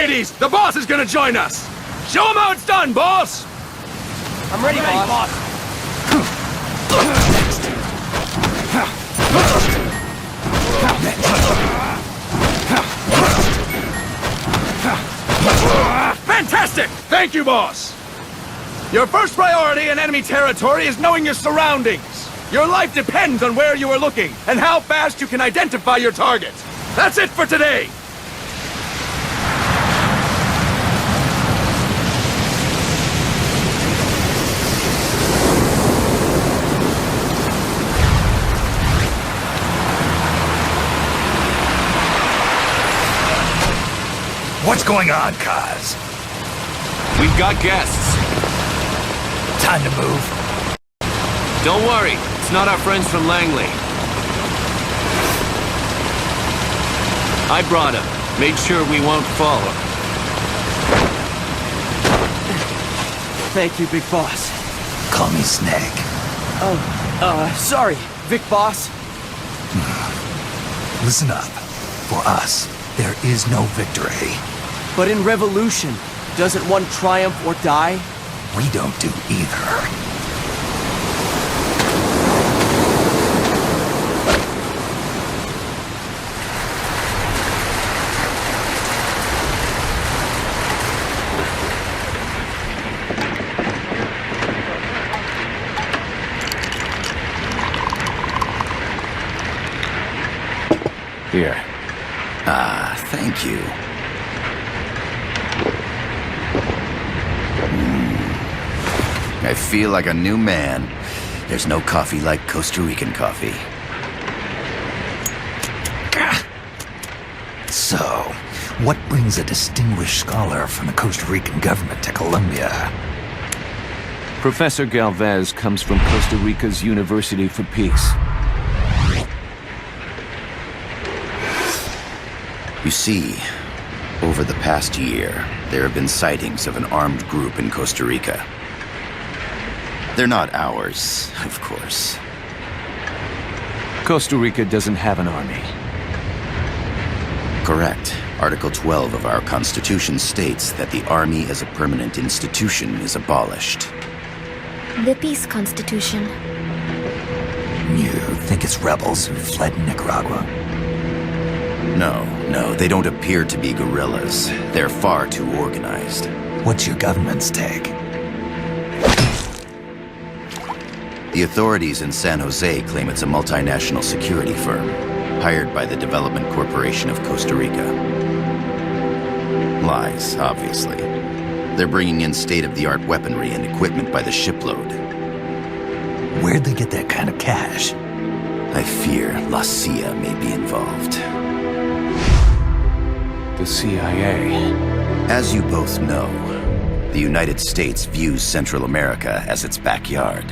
ladies! The boss is gonna join us! Show him how it's done, boss! I'm ready, boss. Fantastic! Thank you, boss! Your first priority in enemy territory is knowing your surroundings. Your life depends on where you are looking and how fast you can identify your target. That's it for today! What's going on, Kaz? We've got guests. Time to move. Don't worry, it's not our friends from Langley. I brought them. Made sure we won't fall. Thank you, Big Boss. Call me Snake. Sorry, Vic Boss. Listen up. For us, there is no victory. But in Revolution, doesn't one triumph or die? We don't do either. Here. Thank you. I feel like a new man. There's no coffee like Costa Rican coffee. So, what brings a distinguished scholar from the Costa Rican government to Colombia? Professor Galvez comes from Costa Rica's University for Peace. You see, over the past year, there have been sightings of an armed group in Costa Rica. They're not ours, of course. Costa Rica doesn't have an army. Correct. Article 12 of our Constitution states that the Army as a permanent institution is abolished. The Peace Constitution. You think it's rebels who fled Nicaragua? No, they don't appear to be guerrillas. They're far too organized. What's your government's take? The authorities in San Jose claim it's a multinational security firm, hired by the Development Corporation of Costa Rica. Lies, obviously. They're bringing in state-of-the-art weaponry and equipment by the shipload. Where'd they get that kind of cash? I fear La CIA may be involved. The CIA. As you both know, the United States views Central America as its backyard.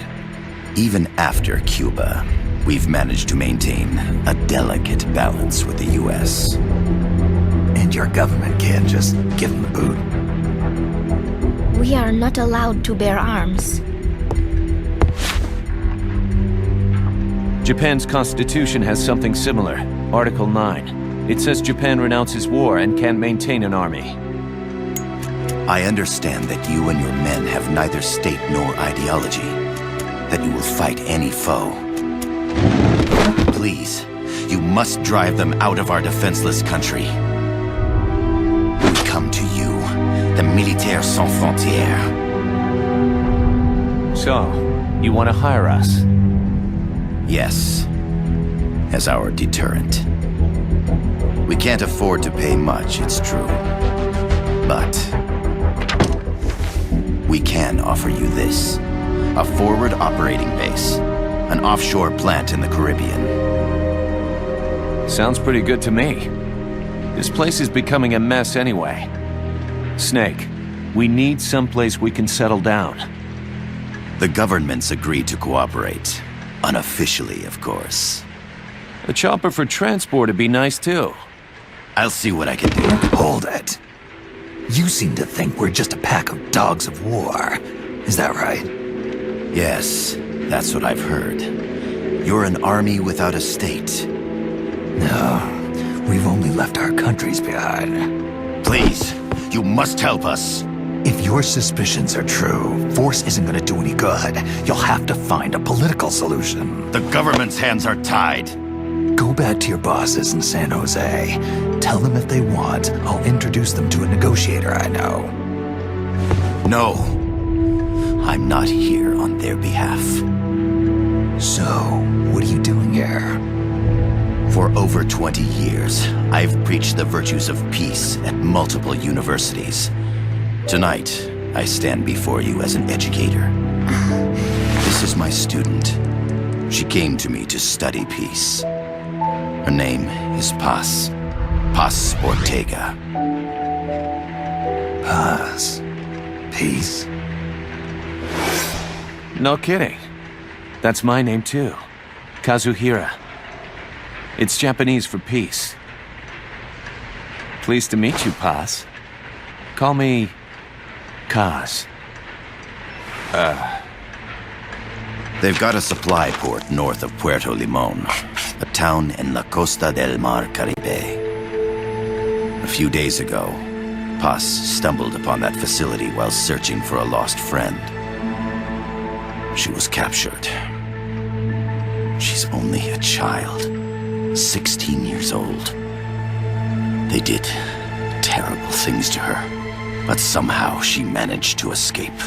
Even after Cuba, we've managed to maintain a delicate balance with the U.S. And your government can't just give them the boot? We are not allowed to bear arms. Japan's constitution has something similar. Article 9. It says Japan renounces war and can't maintain an army. I understand that you and your men have neither state nor ideology. That you will fight any foe. Please, you must drive them out of our defenseless country. We come to you, the Militaires Sans Frontières. So, you want to hire us? Yes, as our deterrent. We can't afford to pay much, it's true. But we can offer you this. A forward operating base. An offshore plant in the Caribbean. Sounds pretty good to me. This place is becoming a mess anyway. Snake, we need someplace we can settle down. The government's agreed to cooperate. Unofficially, of course. A chopper for transport would be nice too. I'll see what I can do. Hold it. You seem to think we're just a pack of dogs of war. Is that right? Yes, that's what I've heard. You're an army without a state. No, we've only left our countries behind. Please, You must help us. If your suspicions are true, force isn't gonna do any good. You'll have to find a political solution. The government's hands are tied. Go back to your bosses in San Jose. Tell them if they want, I'll introduce them to a negotiator I know. No. I'm not here on their behalf. So, what are you doing here? For over 20 years, I've preached the virtues of peace at multiple universities. Tonight, I stand before you as an educator. This is my student. She came to me to study peace. Her name is Paz. Paz Ortega. Paz. Peace. No kidding. That's my name too. Kazuhira. It's Japanese for peace. Pleased to meet you, Paz. Call me Kaz. They've got a supply port north of Puerto Limon, a town in la Costa del Mar Caribe. A few days ago, Paz stumbled upon that facility while searching for a lost friend. She was captured. She's only a child, 16 years old. They did terrible things to her, but somehow she managed to escape.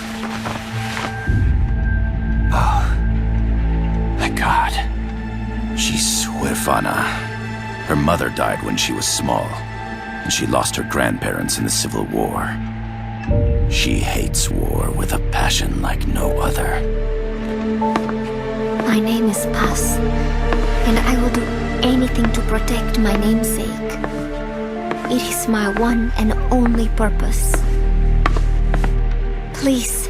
Oh, thank God. She's huérfana. Her mother died when she was small, and she lost her grandparents in the Civil War. She hates war with a passion like no other. My name is Paz, and I will do anything to protect my namesake. It is my one and only purpose. Please,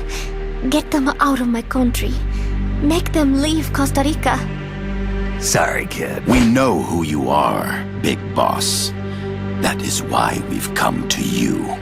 get them out of my country. Make them leave Costa Rica. Sorry, kid. We know who you are, Big Boss. That is why we've come to you.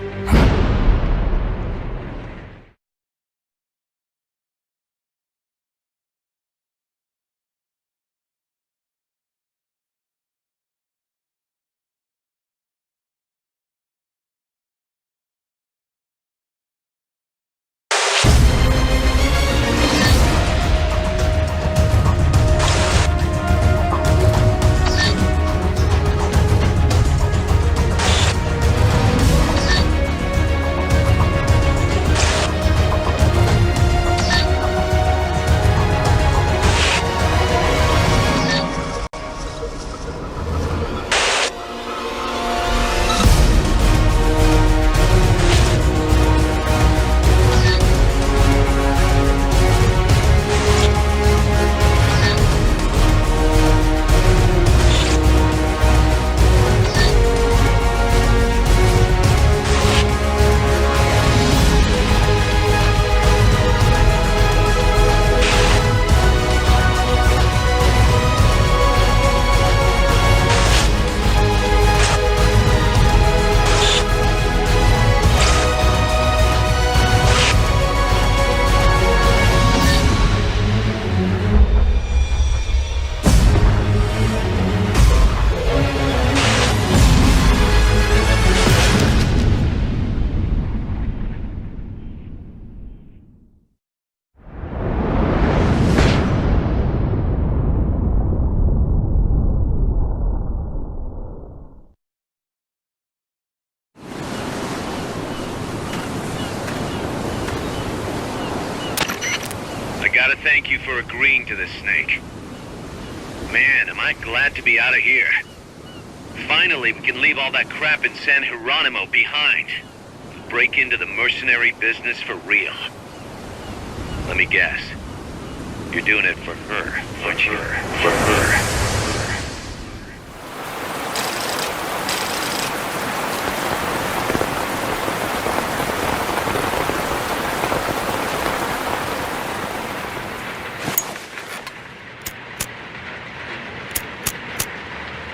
I gotta thank you for agreeing to this, Snake. Man, am I glad to be out of here. Finally, we can leave all that crap in San Geronimo behind. Break into the mercenary business for real. Let me guess. You're doing it for her, aren't you? For her.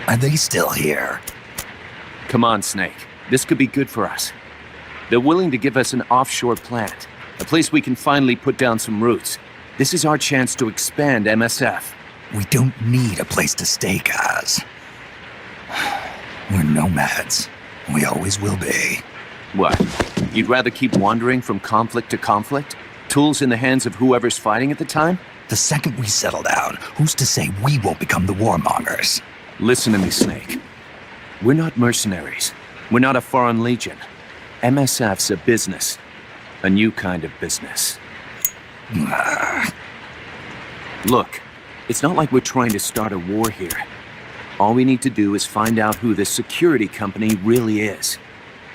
Are they still here? Come on, Snake. This could be good for us. They're willing to give us an offshore plant, a place we can finally put down some roots. This is our chance to expand MSF. We don't need a place to stay, guys. We're nomads. We always will be. What? You'd rather keep wandering from conflict to conflict? Tools in the hands of whoever's fighting at the time? The second we settle down, who's to say we won't become the warmongers? Listen to me, Snake. We're not mercenaries. We're not a foreign legion. MSF's a business. A new kind of business. Look, it's not like we're trying to start a war here. All we need to do is find out who this security company really is.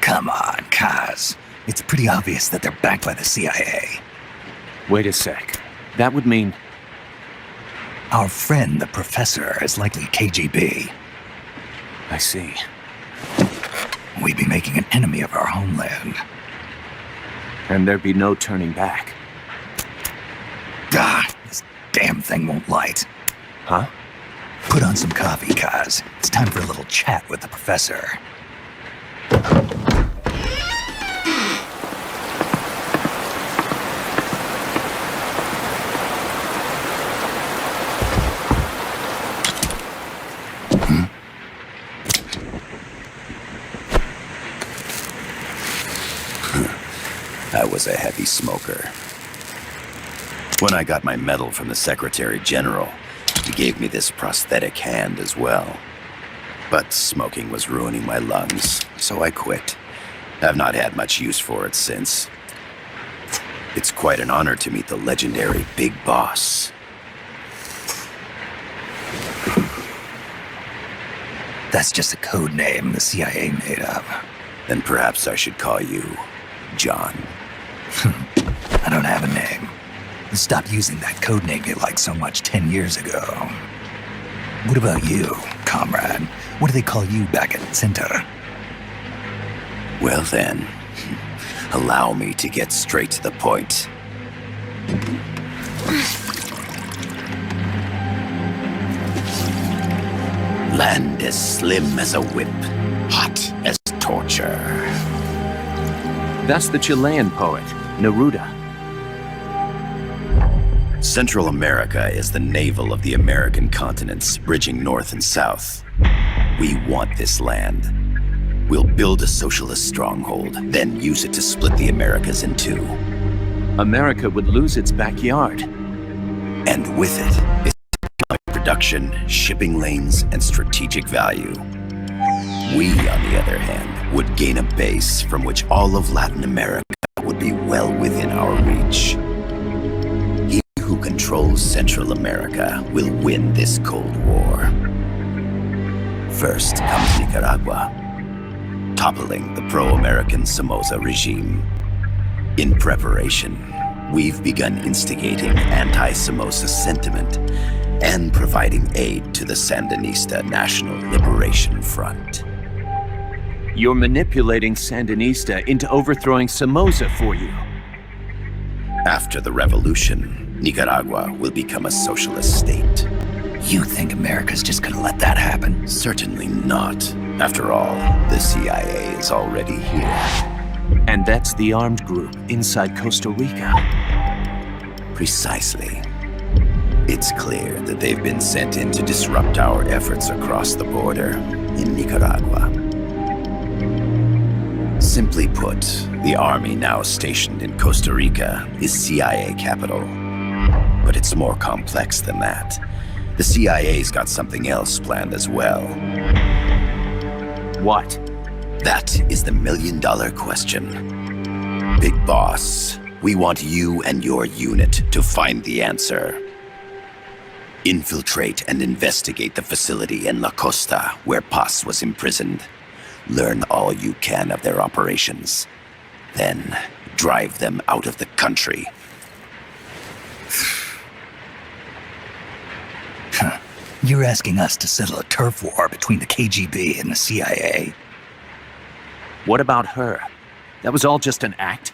Come on, Kaz. It's pretty obvious that they're backed by the CIA. Wait a sec. That would mean... Our friend, the professor, is likely KGB. I see. We'd be making an enemy of our homeland. And there'd be no turning back. God, this damn thing won't light. Huh? Put on some coffee, Kaz. It's time for a little chat with the professor. I was a heavy smoker. When I got my medal from the Secretary General, he gave me this prosthetic hand as well. But smoking was ruining my lungs, so I quit. I've not had much use for it since. It's quite an honor to meet the legendary Big Boss. That's just a code name the CIA made up. Then perhaps I should call you John. I don't have a name. Stop using that code name you liked so much 10 years ago. What about you, comrade? What do they call you back at Center? Well then, allow me to get straight to the point. Land as slim as a whip, hot as torture. That's the Chilean poet, Neruda. Central America is the navel of the American continents, bridging north and south. We want this land. We'll build a socialist stronghold, then use it to split the Americas in two. America would lose its backyard. And with it, its economic production, shipping lanes, and strategic value. We, on the other hand, would gain a base from which all of Latin America would be well within our reach. He who controls Central America will win this Cold War. First comes Nicaragua, toppling the pro-American Somoza regime. In preparation, we've begun instigating anti-Somoza sentiment and providing aid to the Sandinista National Liberation Front. You're manipulating Sandinista into overthrowing Somoza for you. After the revolution, Nicaragua will become a socialist state. You think America's just gonna let that happen? Certainly not. After all, the CIA is already here. And that's the armed group inside Costa Rica. Precisely. It's clear that they've been sent in to disrupt our efforts across the border in Nicaragua. Simply put, the army now stationed in Costa Rica is CIA capital. But it's more complex than that. The CIA's got something else planned as well. What? That is the million-dollar question. Big Boss, we want you and your unit to find the answer. Infiltrate and investigate the facility in La Costa where Paz was imprisoned. Learn all you can of their operations. Then drive them out of the country. You're asking us to settle a turf war between the KGB and the CIA? What about her? That was all just an act?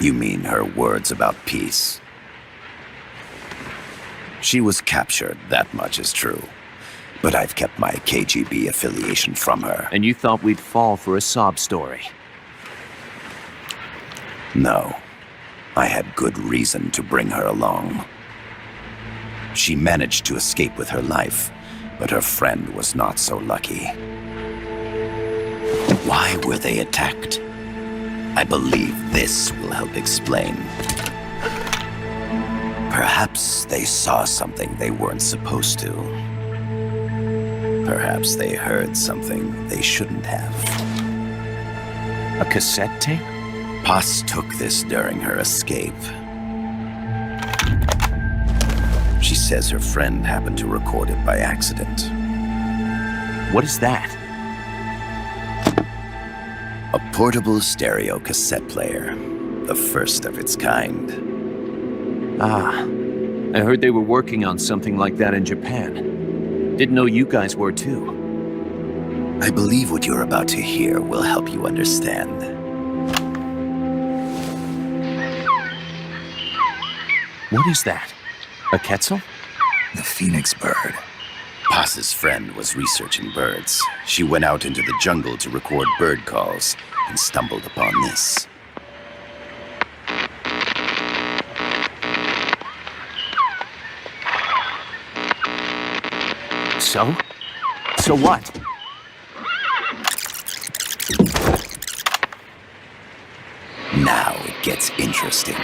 You mean her words about peace? She was captured, that much is true. But I've kept my KGB affiliation from her. And you thought we'd fall for a sob story? No. I had good reason to bring her along. She managed to escape with her life, but her friend was not so lucky. Why were they attacked? I believe this will help explain. Perhaps they saw something they weren't supposed to. Perhaps they heard something they shouldn't have. A cassette tape? Paz took this during her escape. She says her friend happened to record it by accident. What is that? A portable stereo cassette player. The first of its kind. Ah, I heard they were working on something like that in Japan. Didn't know you guys were too. I believe what you're about to hear will help you understand. What is that? A quetzal? The phoenix bird. Paz's friend was researching birds. She went out into the jungle to record bird calls and stumbled upon this. So? So what? Now it gets interesting.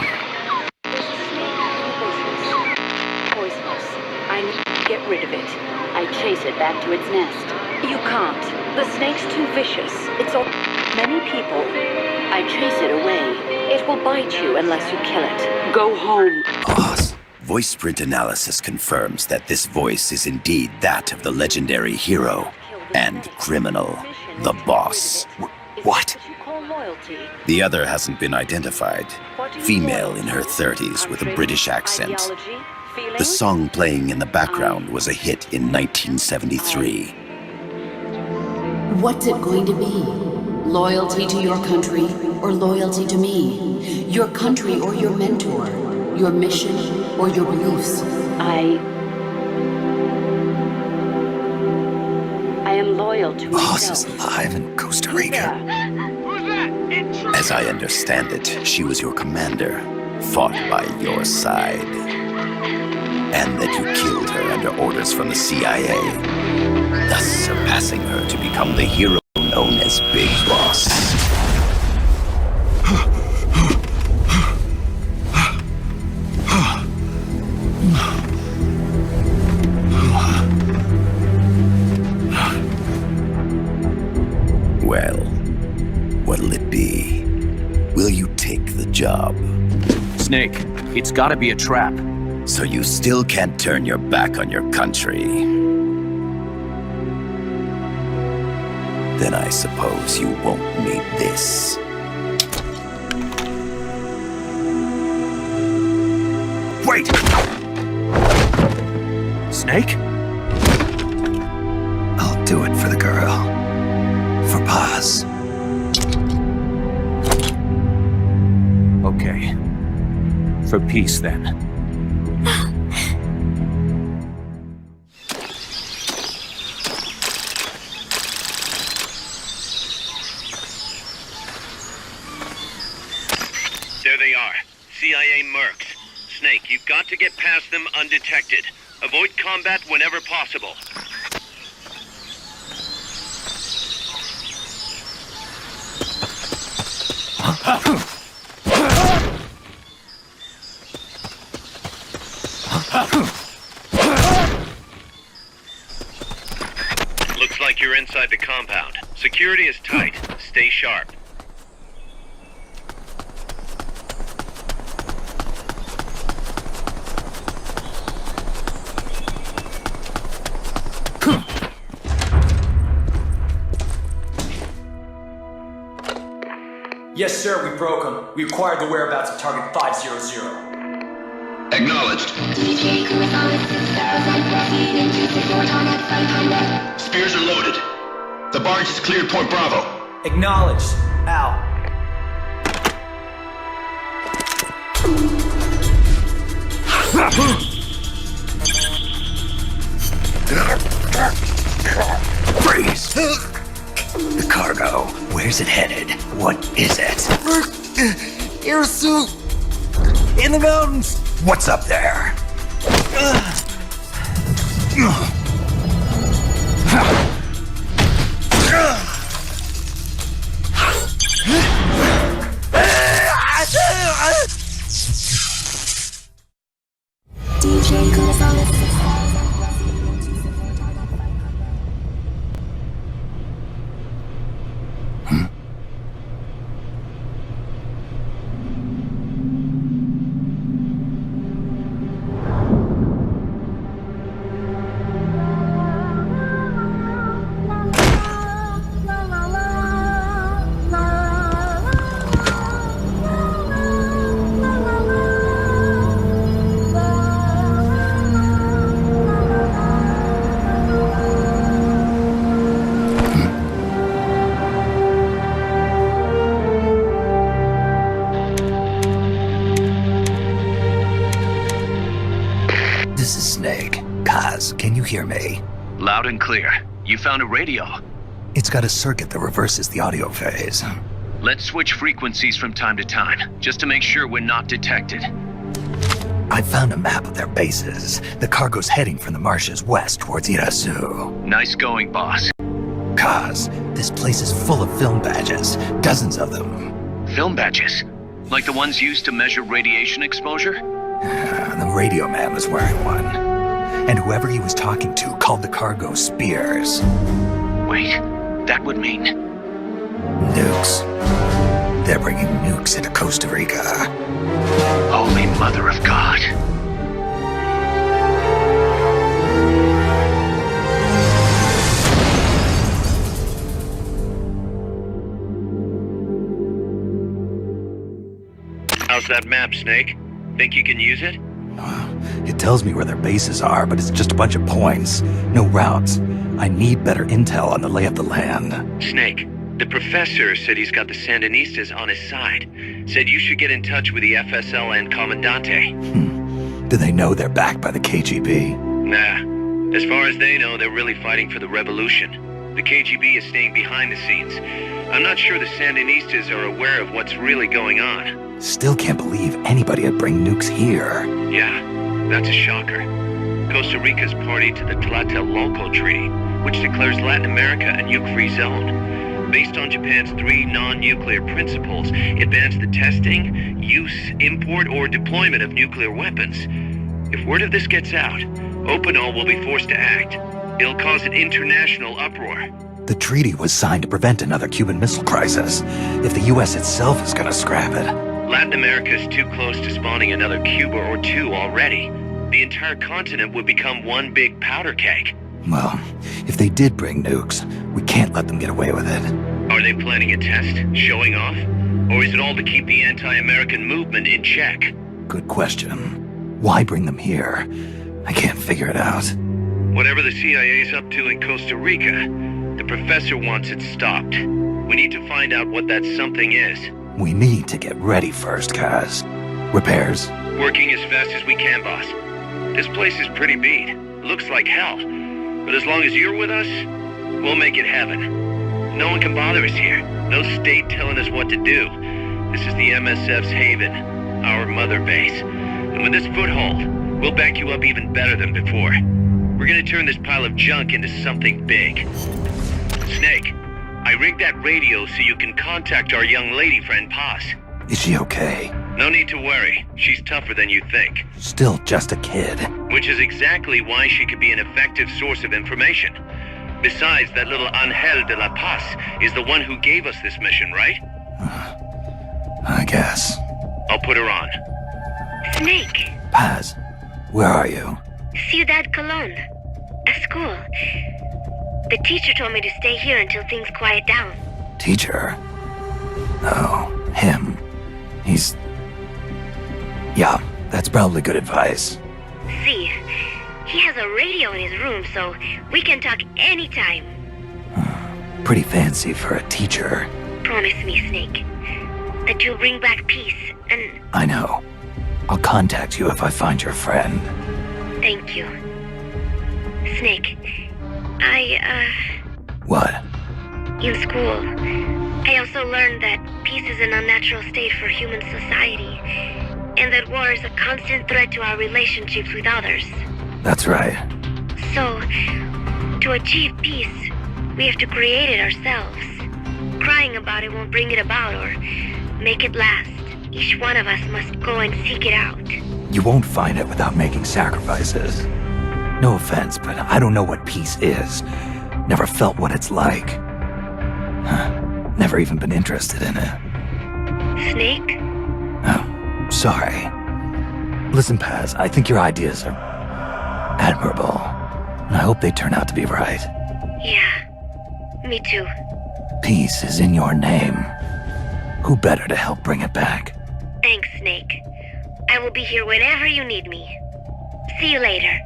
Poisonous. I need to get rid of it. I chase it back to its nest. You can't. The snake's too vicious. It's all many people. I chase it away. It will bite you unless you kill it. Go home. Boss. Voice print analysis confirms that this voice is indeed that of the legendary hero and criminal, the boss. What? The other hasn't been identified. Female in her 30s with a British accent. The song playing in the background was a hit in 1973. What's it going to be? Loyalty to your country or loyalty to me? Your country or your mentor? Your mission or your beliefs? I am loyal to Boss myself. is alive in Costa Rica. As I understand it, she was your commander, fought by your side. And that you killed her under orders from the CIA, thus surpassing her to become the hero known as Big Boss. Well, what'll it be? Will you take the job? Snake, it's gotta be a trap. So you still can't turn your back on your country? Then I suppose you won't need this. Wait! Snake? I'll do it for the girl. For Paz. Okay. For peace, then. There they are. CIA mercs. Snake, you've got to get past them undetected. Avoid combat whenever possible. Looks like you're inside the compound. Security is tight. Stay sharp. Yes, sir, we broke them. We acquired the whereabouts of target 500. Acknowledged. Spears are loaded. The barge is cleared Point Bravo. Acknowledged. Out. Freeze! The cargo. Where's it headed? What is it? Air suit! In the mountains! What's up there? Paz, can you hear me? Loud and clear. You found a radio. It's got a circuit that reverses the audio phase. Let's switch frequencies from time to time, just to make sure we're not detected. I found a map of their bases. The cargo's heading from the marshes west towards Irasu. Nice going, boss. Kaz, this place is full of film badges. Dozens of them. Film badges? Like the ones used to measure radiation exposure? The radio man was wearing one. And whoever he was talking to called the cargo Spears. Wait, that would mean... Nukes. They're bringing nukes into Costa Rica. Holy Mother of God. How's that map, Snake? Think you can use it? It tells me where their bases are, but it's just a bunch of points. No routes. I need better intel on the lay of the land. Snake, the professor said he's got the Sandinistas on his side. Said you should get in touch with the FSL and Comandante. Do they know they're backed by the KGB? Nah. As far as they know, they're really fighting for the revolution. The KGB is staying behind the scenes. I'm not sure the Sandinistas are aware of what's really going on. Still can't believe anybody would bring nukes here. Yeah, that's a shocker. Costa Rica's party to the Tlatelolco Treaty, which declares Latin America a nuke-free zone. Based on Japan's 3 non-nuclear principles, it bans the testing, use, import, or deployment of nuclear weapons. If word of this gets out, Opinol will be forced to act. It'll cause an international uproar. The treaty was signed to prevent another Cuban Missile Crisis. If the U.S. itself is gonna scrap it... Latin America is too close to spawning another Cuba or two already. The entire continent would become one big powder keg. Well, if they did bring nukes, we can't let them get away with it. Are they planning a test? Showing off? Or is it all to keep the anti-American movement in check? Good question. Why bring them here? I can't figure it out. Whatever the CIA's up to in Costa Rica, the professor wants it stopped. We need to find out what that something is. We need to get ready first, Kaz. Repairs? Working as fast as we can, boss. This place is pretty beat. Looks like hell. But as long as you're with us, we'll make it heaven. No one can bother us here. No state telling us what to do. This is the MSF's haven, our mother base. And with this foothold, we'll back you up even better than before. We're gonna turn this pile of junk into something big. Snake, I rigged that radio so you can contact our young lady friend Paz. Is she okay? No need to worry. She's tougher than you think. Still just a kid. Which is exactly why she could be an effective source of information. Besides, that little Angel de la Paz is the one who gave us this mission, right? I guess. I'll put her on. Snake, Paz, where are you? Ciudad Colon. At school. The teacher told me to stay here until things quiet down. Teacher? Oh, him. He's... Yeah, that's probably good advice. See, he has a radio in his room, so we can talk anytime. Pretty fancy for a teacher. Promise me, Snake, that you'll bring back peace, and... I know. I'll contact you if I find your friend. Thank you. Snake, What? in school, I also learned that peace is an unnatural state for human society, and that war is a constant threat to our relationships with others. That's right. So, to achieve peace, we have to create it ourselves. Crying about it won't bring it about or make it last. Each one of us must go and seek it out. You won't find it without making sacrifices. No offense, but I don't know what peace is. Never felt what it's like. Never even been interested in it. Snake? Oh, sorry. Listen, Paz, I think your ideas are admirable. And I hope they turn out to be right. Yeah, me too. Peace is in your name. Who better to help bring it back? Thanks, Snake. I will be here whenever you need me. See you later.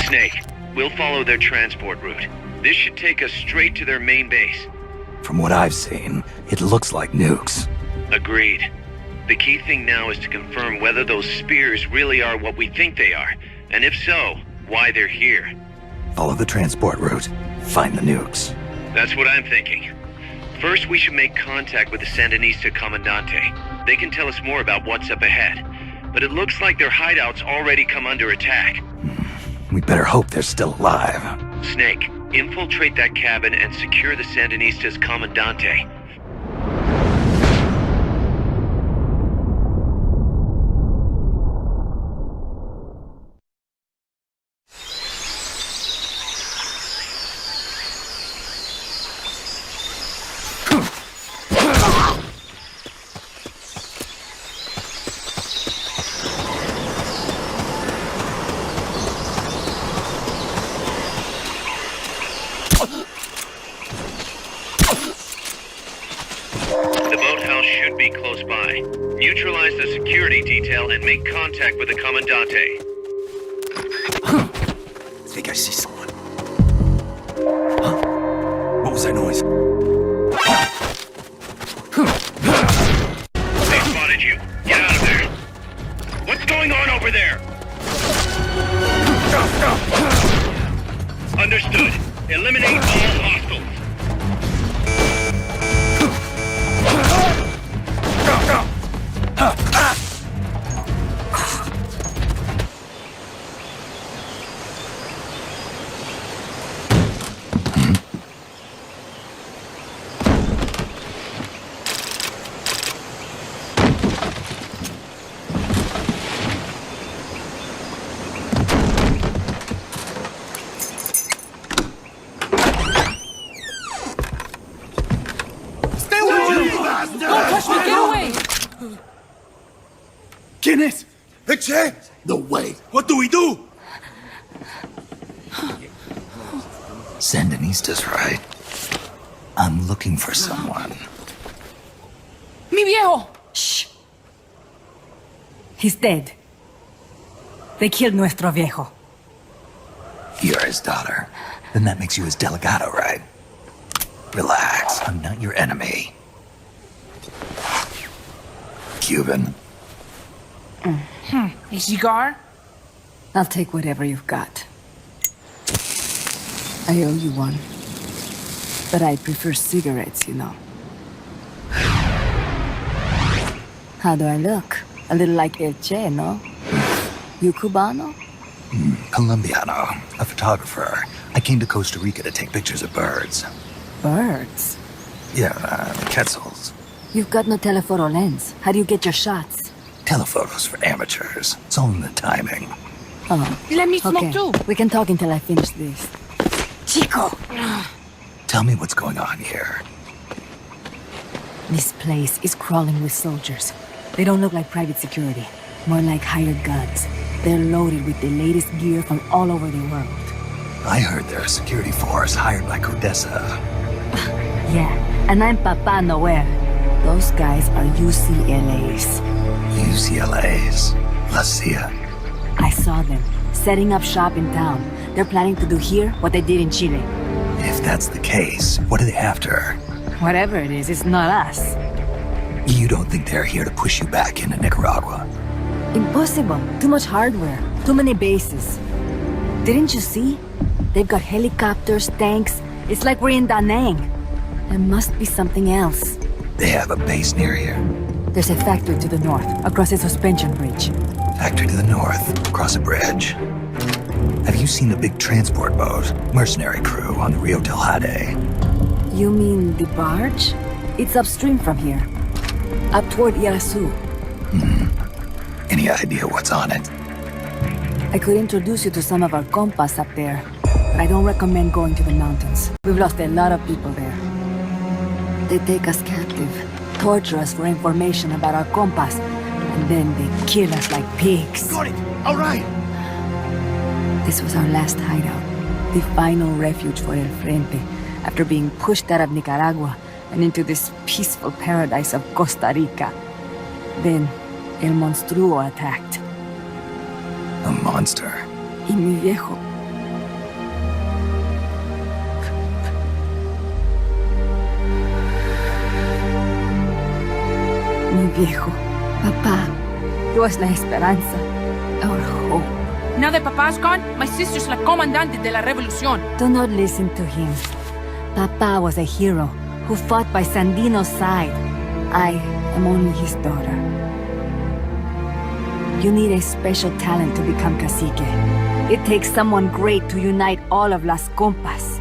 Snake, we'll follow their transport route. This should take us straight to their main base. From what I've seen, it looks like nukes. Agreed. The key thing now is to confirm whether those spears really are what we think they are. And if so, why they're here. Follow the transport route. Find the nukes. That's what I'm thinking. First, we should make contact with the Sandinista Comandante. They can tell us more about what's up ahead. But it looks like their hideout's already come under attack. We better hope they're still alive. Snake, infiltrate that cabin and secure the Sandinista's Comandante. The boathouse should be close by. Neutralize the security detail and make contact with the Comandante. I think I see someone. Huh? What was that noise? They spotted you. Get out of there. What's going on over there? Understood. Eliminate all hostiles. ¿Quién es? Che! No way. What do we do? Sandinista's right. I'm looking for someone. ¡Mi viejo! Shh. He's dead. They killed nuestro viejo. You're his daughter. Then that makes you his delegado, right? Relax. I'm not your enemy. Cuban. A cigar? I'll take whatever you've got. I owe you one. But I prefer cigarettes, you know. How do I look? A little like El Che, no? You Cubano? Colombiano. A photographer. I came to Costa Rica to take pictures of birds. Birds? Yeah, quetzals. You've got no telephoto lens. How do you get your shots? Telephotos for amateurs. It's all in the timing. Oh, Let me smoke okay. too. We can talk until I finish this. Chico! Tell me what's going on here. This place is crawling with soldiers. They don't look like private security. More like hired guns. They're loaded with the latest gear from all over the world. I heard they're a security force hired by Codesa. Yeah, and I'm Papa Noel. Those guys are UCLA's. UCLA's. La CIA. I saw them, setting up shop in town. They're planning to do here what they did in Chile. If that's the case, what are they after? Whatever it is, it's not us. You don't think they're here to push you back into Nicaragua? Impossible. Too much hardware. Too many bases. Didn't you see? They've got helicopters, tanks. It's like we're in Da Nang. There must be something else. They have a base near here. There's a factory to the north, across a suspension bridge. Factory to the north, across a bridge. Have you seen the big transport boat, mercenary crew on the Rio del Jade? You mean the barge? It's upstream from here. Up toward Irasu. Any idea what's on it? I could introduce you to some of our compas up there, but I don't recommend going to the mountains. We've lost a lot of people there. They take us captive, torture us for information about our compas, and then they kill us like pigs. Got it. All right. This was our last hideout, the final refuge for El Frente, after being pushed out of Nicaragua and into this peaceful paradise of Costa Rica. Then, El Monstruo attacked. A monster. Y mi viejo. Mi viejo. Papá. He was la esperanza. Our hope. Now that Papa's gone, my sister's la comandante de la revolución. Do not listen to him. Papa was a hero who fought by Sandino's side. I am only his daughter. You need a special talent to become cacique. It takes someone great to unite all of Las Compas.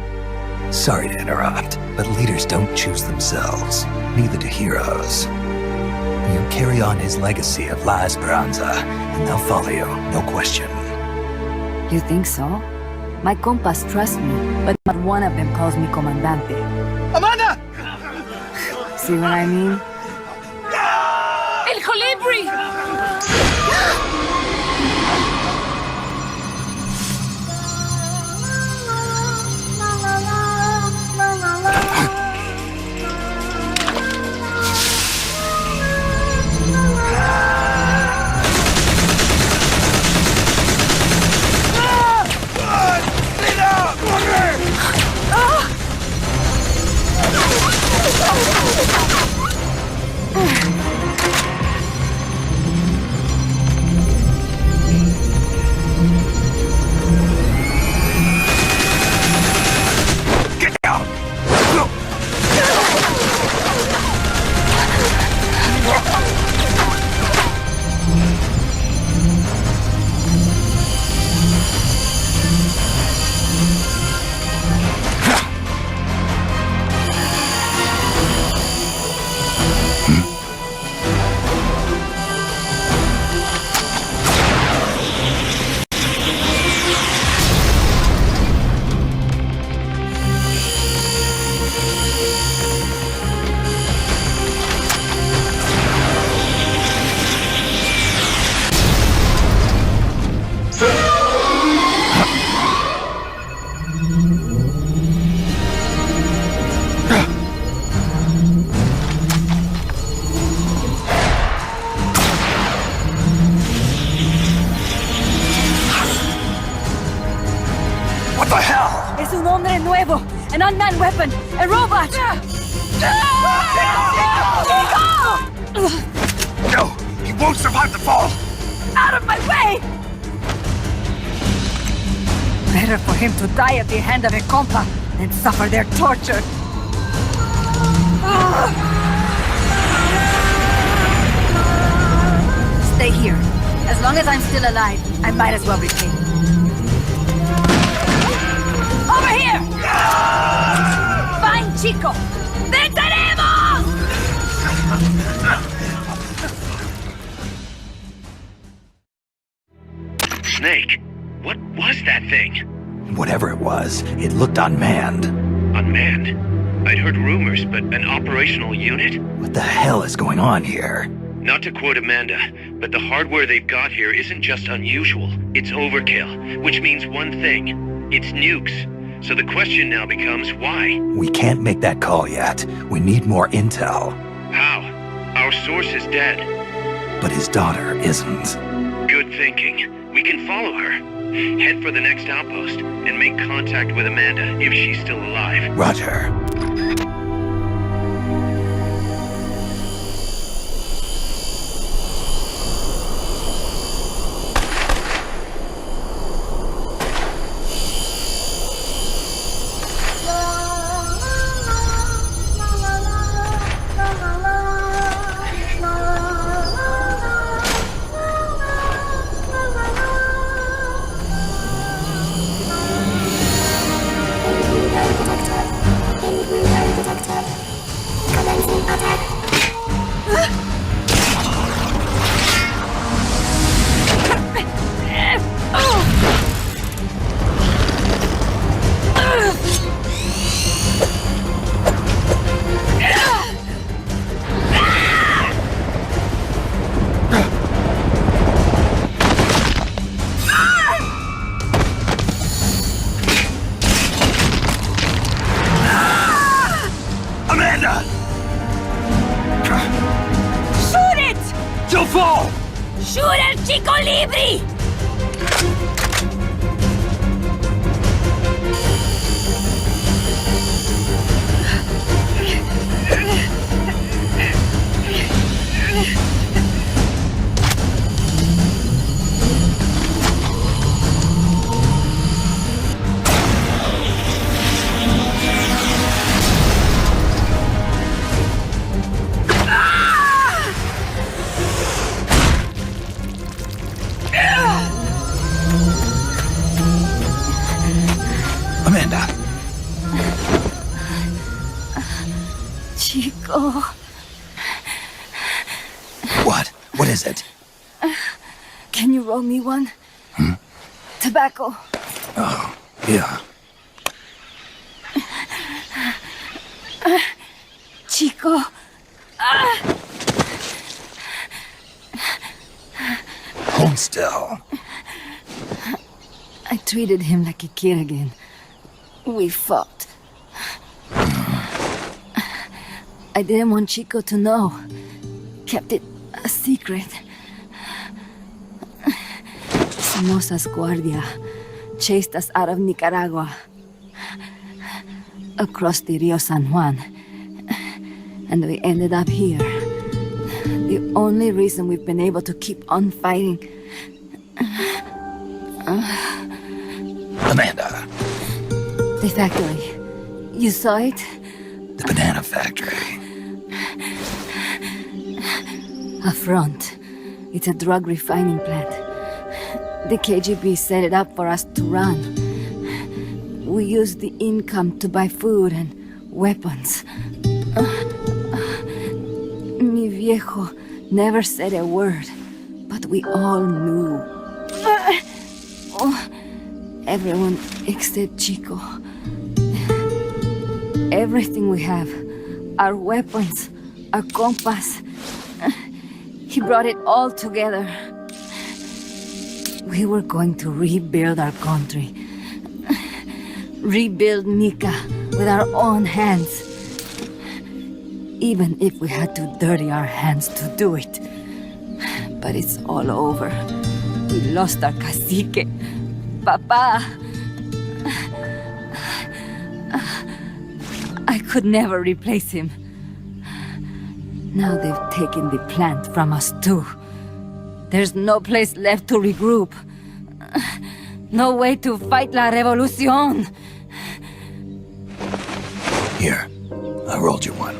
Sorry to interrupt, but leaders don't choose themselves. Neither do heroes. You carry on his legacy of La Esperanza, and they'll follow you, no question. You think so? My compas trust me, but not one of them calls me comandante. Amanda! See what I mean? El Colibri! What the hell? Es un hombre nuevo, an unmanned weapon, a robot! No, he won't survive the fall! Out of my way! Better for him to die at the hand of a compa than suffer their torture. Stay here. As long as I'm still alive, I might as well repay. Over here! Fine, chico! ¡Venceremos! Snake, what was that thing? Whatever it was, it looked unmanned. Unmanned? I'd heard rumors, but an operational unit? What the hell is going on here? Not to quote Amanda, but the hardware they've got here isn't just unusual, it's overkill, which means one thing. It's nukes. So the question now becomes, why? We can't make that call yet. We need more intel. How? Our source is dead. But his daughter isn't. Good thinking. We can follow her. Head for the next outpost, and make contact with Amanda if she's still alive. Roger. ¡Shoot el chico Libri! Amanda! Chico. What? What is it? Can you roll me one? Tobacco. Oh, yeah. Chico. Hold still. I treated him like a kid again. We fought. I didn't want Chico to know. Kept it a secret. Somoza's Guardia chased us out of Nicaragua. Across the Rio San Juan. And we ended up here. The only reason we've been able to keep on fighting. Amanda. The factory. You saw it? The banana factory. A front. It's a drug refining plant. The KGB set it up for us to run. We used the income to buy food and weapons. Mi viejo never said a word, but we all knew. Everyone except Chico. Everything we have, our weapons, our compass. He brought it all together. We were going to rebuild our country. Rebuild Nika with our own hands. Even if we had to dirty our hands to do it. But it's all over. We lost our cacique. Papa. I could never replace him. Now they've taken the plant from us too. There's no place left to regroup. No way to fight la revolución. Here, I rolled you one.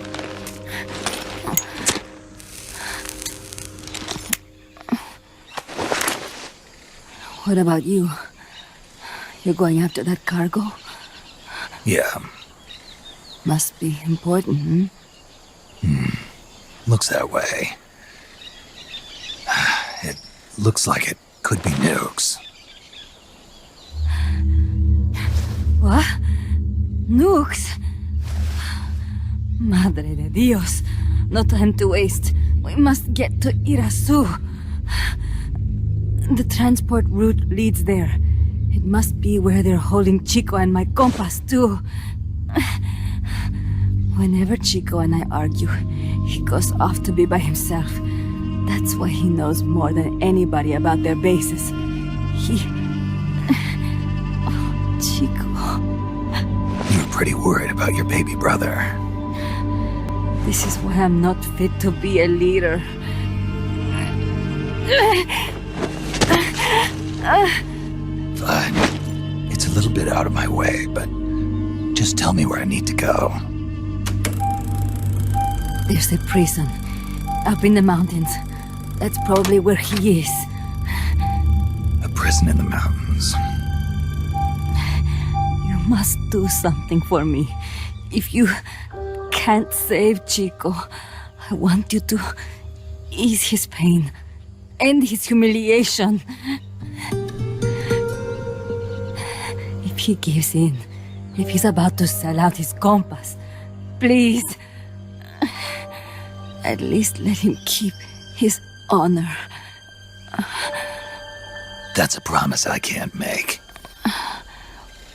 What about you? You're going after that cargo? Yeah. Must be important, Looks that way. It looks like it could be nukes. What? Nukes? Madre de Dios. No time to waste. We must get to Irasu. The transport route leads there. It must be where they're holding Chico and my compass, too. Whenever Chico and I argue, he goes off to be by himself. That's why he knows more than anybody about their bases. Oh, Chico. You're pretty worried about your baby brother. This is why I'm not fit to be a leader. Fine. It's a little bit out of my way, but just tell me where I need to go. There's a prison up in the mountains. That's probably where he is. A prison in the mountains. You must do something for me. If you can't save Chico, I want you to ease his pain, end his humiliation. If he gives in, if he's about to sell out his compass, please, at least let him keep his honor. That's a promise I can't make.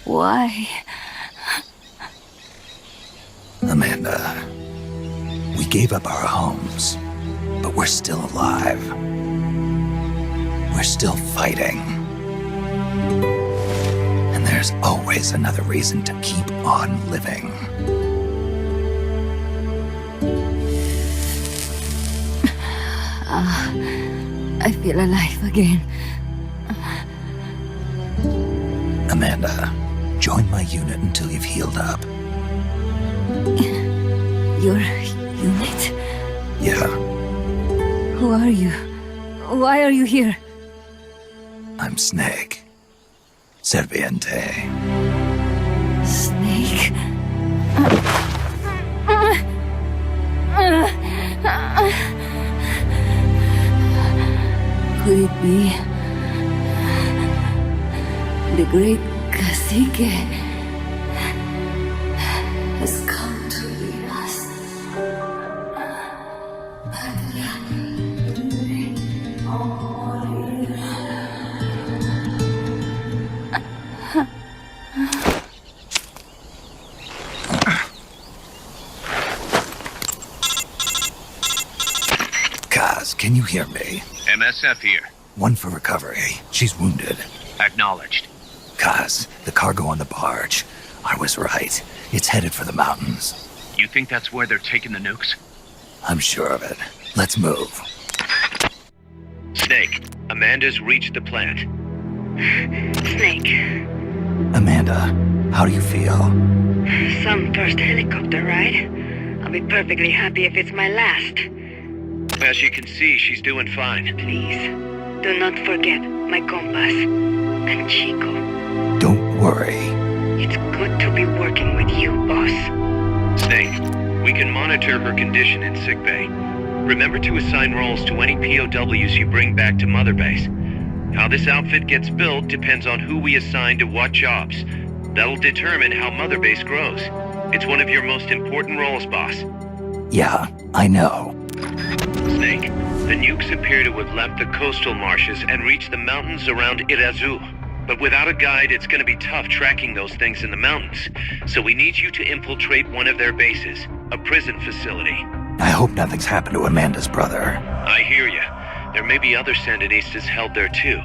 Why? Amanda, we gave up our homes, but we're still alive. We're still fighting. And there's always another reason to keep on living. I feel alive again. Amanda, join my unit until you've healed up. Your unit? Yeah, Who are you? Why are you here? I'm Snake. Serviente. Snake? Could it be the great cacique has come to lead us? Kaz, can you hear me? MSF here. One for recovery. She's wounded. Acknowledged. Kaz, the cargo on the barge. I was right. It's headed for the mountains. You think that's where they're taking the nukes? I'm sure of it. Let's move. Snake, Amanda's reached the plant. Snake, Amanda, how do you feel? some first helicopter ride. I'll be perfectly happy if it's my last. As you can see, she's doing fine. Please, do not forget my compass and Chico. Don't worry. It's good to be working with you, boss. Snake, we can monitor her condition in sickbay. Remember to assign roles to any POWs you bring back to Mother Base. How this outfit gets built depends on who we assign to what jobs. That'll determine how Mother Base grows. It's one of your most important roles, boss. Yeah, I know. Snake, the nukes appear to have left the coastal marshes and reached the mountains around Irazu. But without a guide, it's going to be tough tracking those things in the mountains. So we need you to infiltrate one of their bases, a prison facility. I hope nothing's happened to Amanda's brother. I hear you. There may be other Sandinistas held there too.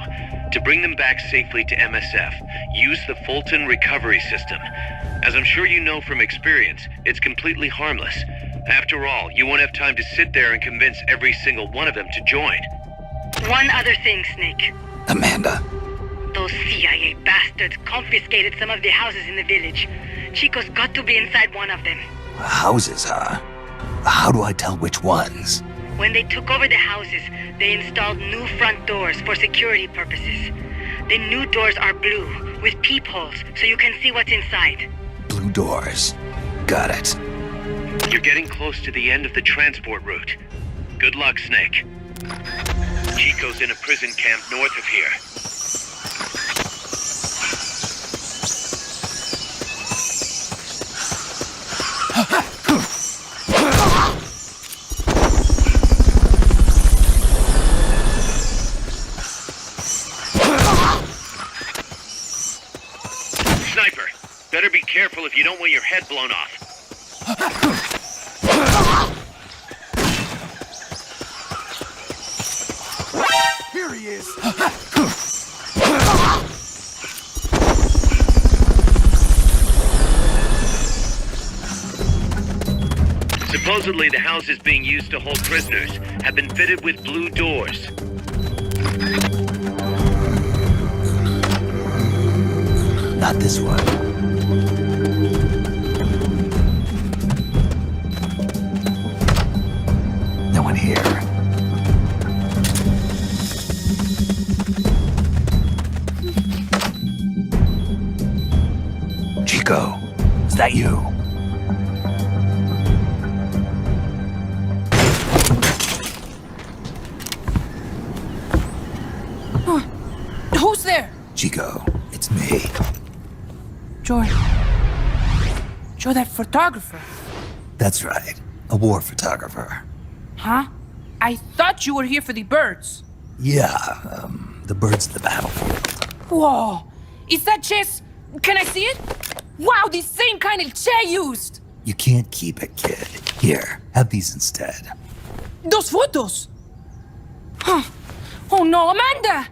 To bring them back safely to MSF, use the Fulton recovery system. As I'm sure you know from experience, it's completely harmless. After all, you won't have time to sit there and convince every single one of them to join. One other thing, Snake. Amanda. Those CIA bastards confiscated some of the houses in the village. Chico's got to be inside one of them. Houses, huh? How do I tell which ones? When they took over the houses, they installed new front doors for security purposes. The new doors are blue, with peepholes, so you can see what's inside. Blue doors. Got it. You're getting close to the end of the transport route. Good luck, Snake. Chico's in a prison camp north of here. Sniper, better be careful if you don't want your head blown off. Here he is! Supposedly, the houses being used to hold prisoners have been fitted with blue doors. Not this one. No one here. Chico, is that you? Who's there? Chico, it's me. You're that photographer. That's right. A war photographer. Huh? I thought you were here for the birds. Yeah, the birds of the battlefield. Whoa! Is that chess? Can I see it? Wow, the same kind of chair used! You can't keep it, kid. Here, have these instead. Those photos! Huh. Oh no, Amanda!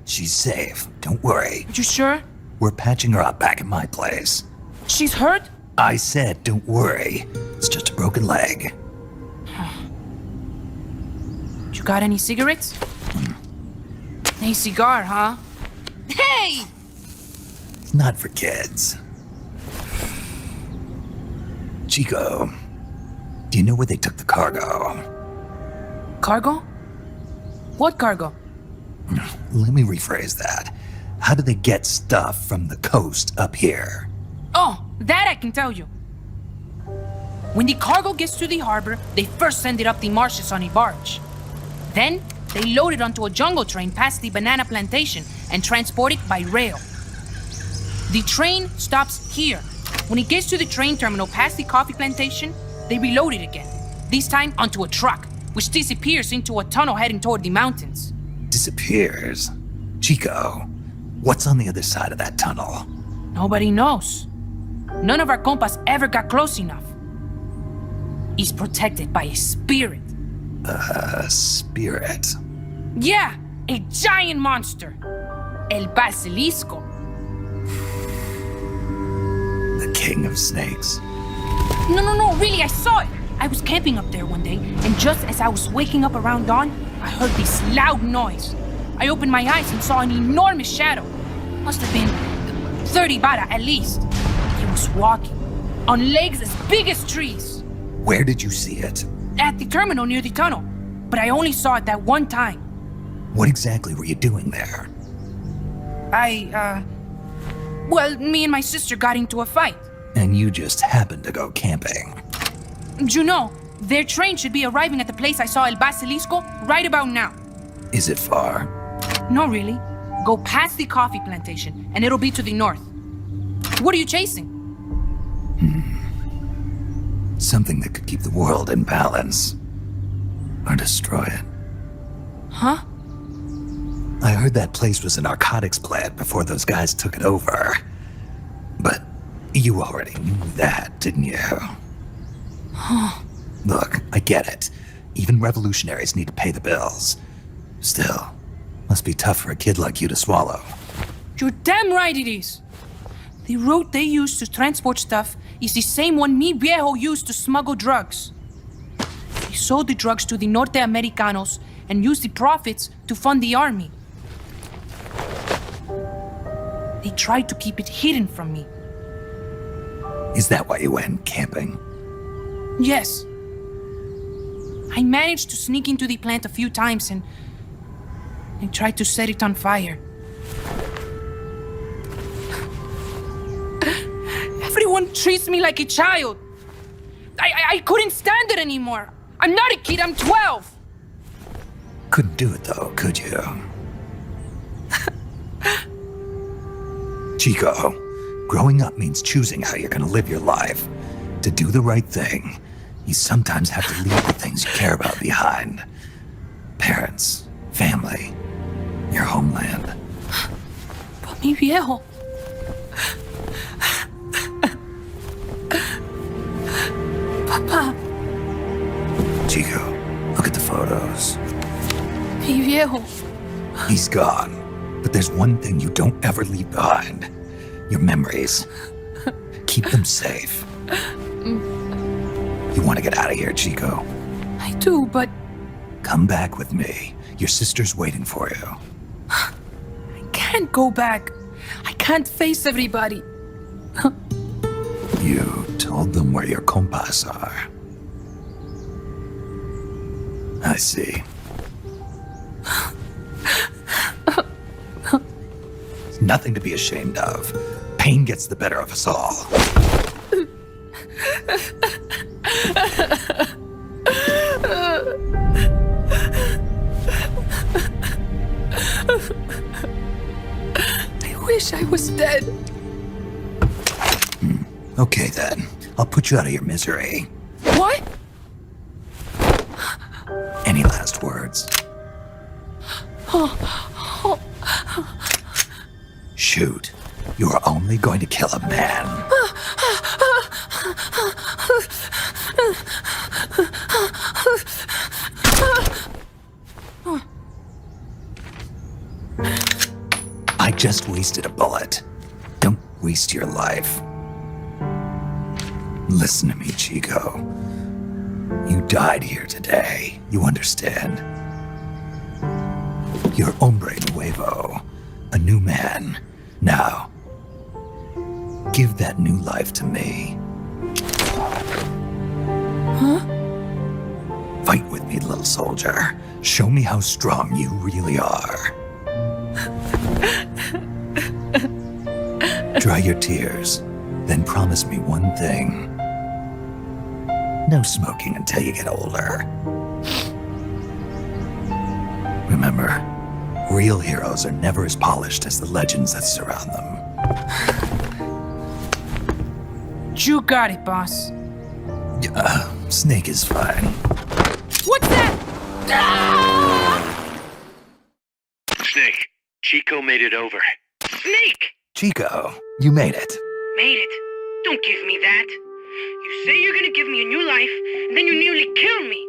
She's safe. Don't worry. Are you sure? We're patching her up back at my place. She's hurt? I said, don't worry. It's just a broken leg. You got any cigarettes? A cigar, huh? Hey! It's not for kids. Chico, do you know where they took the cargo? Cargo? What cargo? Let me rephrase that. How do they get stuff from the coast up here? Oh, That I can tell you. When the cargo gets to the harbor, they first send it up the marshes on a barge. Then, they load it onto a jungle train past the banana plantation and transport it by rail. The train stops here. When it gets to the train terminal past the coffee plantation, they reload it again. This time onto a truck, which disappears into a tunnel heading toward the mountains. Disappears? Chico, what's on the other side of that tunnel? Nobody knows. None of our compas ever got close enough. He's protected by a spirit. A spirit? Yeah, a giant monster. El Basilisco. The king of snakes. No, really, I saw it. I was camping up there one day, and just as I was waking up around dawn, I heard this loud noise. I opened my eyes and saw an enormous shadow. Must have been 30 bara at least. He was walking, on legs as big as trees. Where did you see it? At the terminal near the tunnel, but I only saw it that one time. What exactly were you doing there? Well, me and my sister got into a fight. And you just happened to go camping. You know, their train should be arriving at the place I saw El Basilisco right about now. Is it far? No, really. Go past the coffee plantation, and it'll be to the north. What are you chasing? Something that could keep the world in balance. Or destroy it. Huh? I heard that place was a narcotics plant before those guys took it over. But you already knew that, didn't you? Look, I get it. Even revolutionaries need to pay the bills. Still, must be tough for a kid like you to swallow. You're damn right it is. The route they use to transport stuff is the same one mi viejo used to smuggle drugs. He sold the drugs to the Norte Americanos and used the profits to fund the army. They tried to keep it hidden from me. Is that why you went camping? Yes. I managed to sneak into the plant a few times and I tried to set it on fire. Everyone treats me like a child. I couldn't stand it anymore. I'm not a kid, I'm 12. Couldn't do it though, could you? Chico, growing up means choosing how you're gonna live your life. To do the right thing, you sometimes have to leave the things you care about behind. Parents, family, your homeland. But mi viejo. Papa. Chico, look at the photos. Mi viejo. He's gone, but there's one thing you don't ever leave behind. Your memories. Keep them safe. You want to get out of here, Chico? I do, but... Come back with me. Your sister's waiting for you. I can't go back. I can't face everybody. You told them where your compas are. I see. Nothing to be ashamed of. Pain gets the better of us all. I wish I was dead. Okay then. I'll put you out of your misery. What? Any last words? Shoot. You are only going to kill a man. I just wasted a bullet. Don't waste your life. Listen to me, Chico. You died here today. You understand? You're hombre nuevo. A new man. Now, give that new life to me. Huh? Fight with me, little soldier. Show me how strong you really are. Dry your tears. Then promise me one thing. No smoking until you get older. Remember, real heroes are never as polished as the legends that surround them. You got it, boss. Snake is fine. What's that? Snake, Chico made it over. Snake! Chico, you made it. Made it. Don't give me that. You say you're gonna give me a new life, and then you nearly kill me.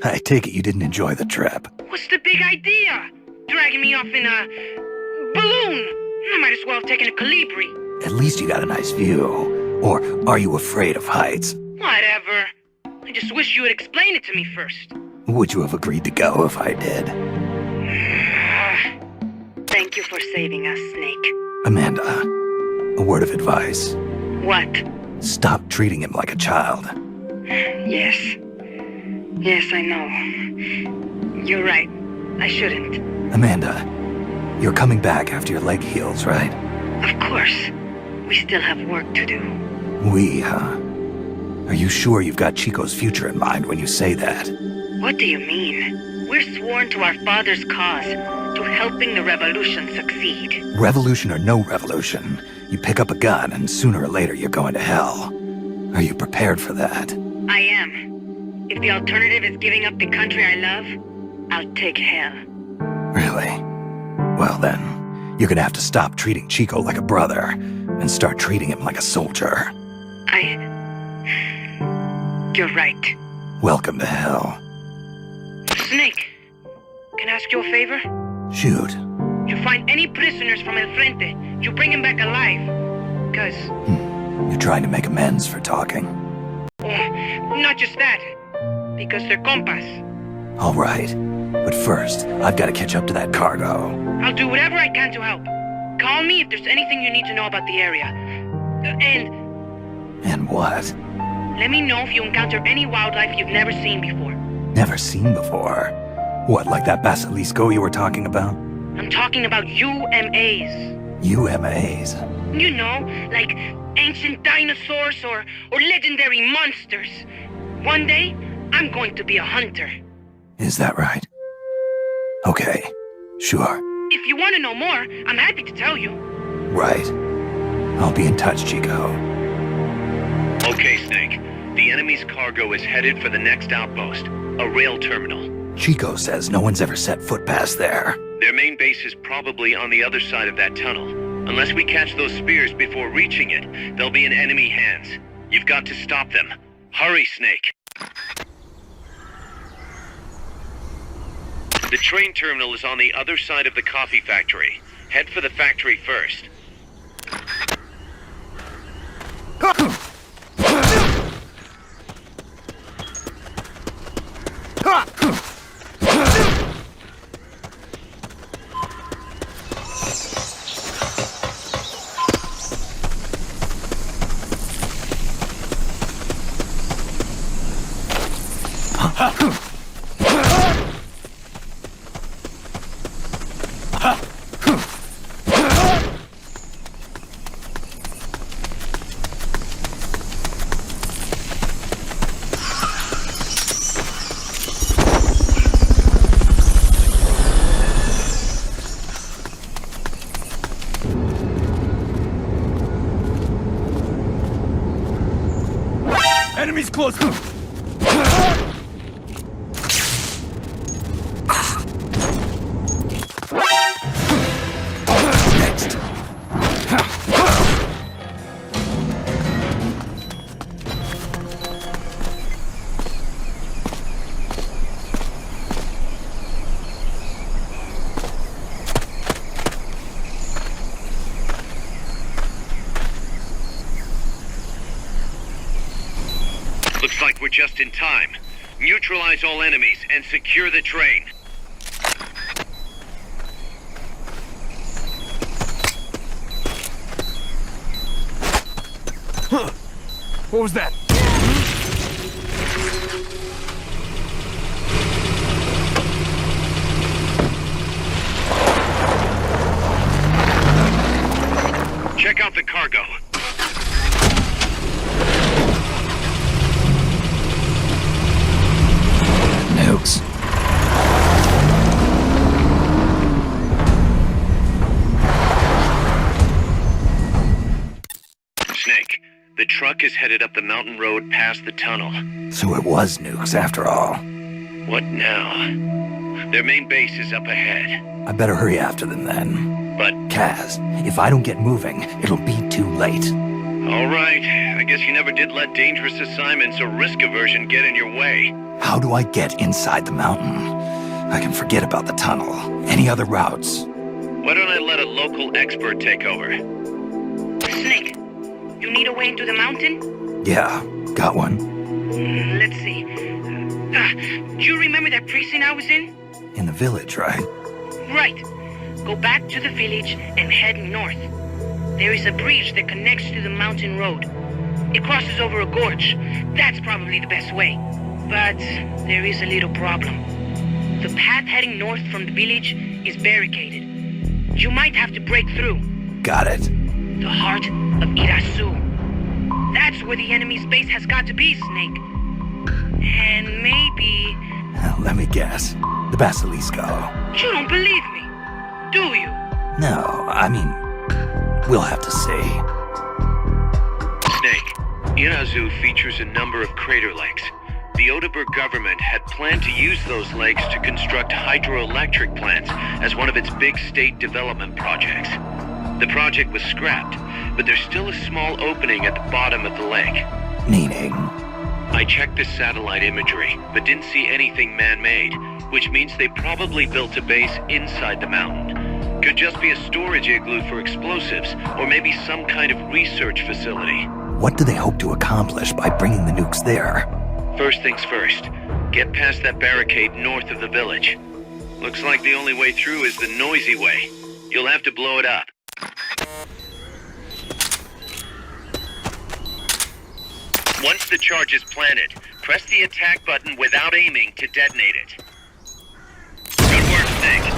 I take it you didn't enjoy the trip. What's the big idea? Dragging me off in a balloon. I might as well have taken a Calibri. At least you got a nice view. Or are you afraid of heights? Whatever. I just wish you would explain it to me first. Would you have agreed to go if I did? Thank you for saving us, Snake. Amanda, a word of advice. What? Stop treating him like a child. Yes. Yes, I know. You're right. I shouldn't. Amanda, you're coming back after your leg heals, right? Of course. We still have work to do. We, huh? Are you sure you've got Chico's future in mind when you say that? What do you mean? We're sworn to our father's cause, to helping the revolution succeed. Revolution or no revolution, you pick up a gun and sooner or later you're going to hell. Are you prepared for that? I am. If the alternative is giving up the country I love, I'll take hell. Really? Well then, you're gonna have to stop treating Chico like a brother and start treating him like a soldier. You're right. Welcome to hell. Snake, can I ask you a favor? Shoot. You find any prisoners from El Frente, you bring them back alive. Cause... You're trying to make amends for talking. Not just that. Because they're compas. All right. But first, I've got to catch up to that cargo. I'll do whatever I can to help. Call me if there's anything you need to know about the area. And what? Let me know if you encounter any wildlife you've never seen before. Never seen before? What, like that basilisco you were talking about? I'm talking about UMAs. UMAs? You know, like ancient dinosaurs or legendary monsters. One day, I'm going to be a hunter. Is that right? Okay, sure. If you want to know more, I'm happy to tell you. Right. I'll be in touch, Chico. Okay, Snake. The enemy's cargo is headed for the next outpost, a rail terminal. Chico says no one's ever set foot past there. Their main base is probably on the other side of that tunnel. Unless we catch those spears before reaching it, they'll be in enemy hands. You've got to stop them. Hurry, Snake. The train terminal is on the other side of the coffee factory. Head for the factory first. Enemies close. Next. Looks like we're just in time. Neutralize all enemies and secure the train. What was that? Check out the cargo. Snake, the truck is headed up the mountain road past the tunnel. So it was nukes after all. What now? Their main base is up ahead. I better hurry after them then. But... Kaz, if I don't get moving, it'll be too late. All right. I guess you never did let dangerous assignments or risk aversion get in your way. How do I get inside the mountain? I can forget about the tunnel. Any other routes? Why don't I let a local expert take over? Snake, you need a way into the mountain? Yeah, got one. Let's see. Do you remember that precinct I was in? In the village, right? Right. Go back to the village and head north. There is a bridge that connects to the mountain road. It crosses over a gorge. That's probably the best way. But there is a little problem. The path heading north from the village is barricaded. You might have to break through. Got it. The heart of Irasu. That's where the enemy's base has got to be, Snake. And maybe... Let me guess. The Basilisco. You don't believe me, do you? No, I mean, we'll have to see. Snake, Irazu features a number of crater lakes. The Odeberg government had planned to use those lakes to construct hydroelectric plants as one of its big state development projects. The project was scrapped, but there's still a small opening at the bottom of the lake. Meaning? I checked the satellite imagery, but didn't see anything man-made, which means they probably built a base inside the mountain. Could just be a storage igloo for explosives, or maybe some kind of research facility. What do they hope to accomplish by bringing the nukes there? First things first, get past that barricade north of the village. Looks like the only way through is the noisy way. You'll have to blow it up. Once the charge is planted, press the attack button without aiming to detonate it. Good work, Snake.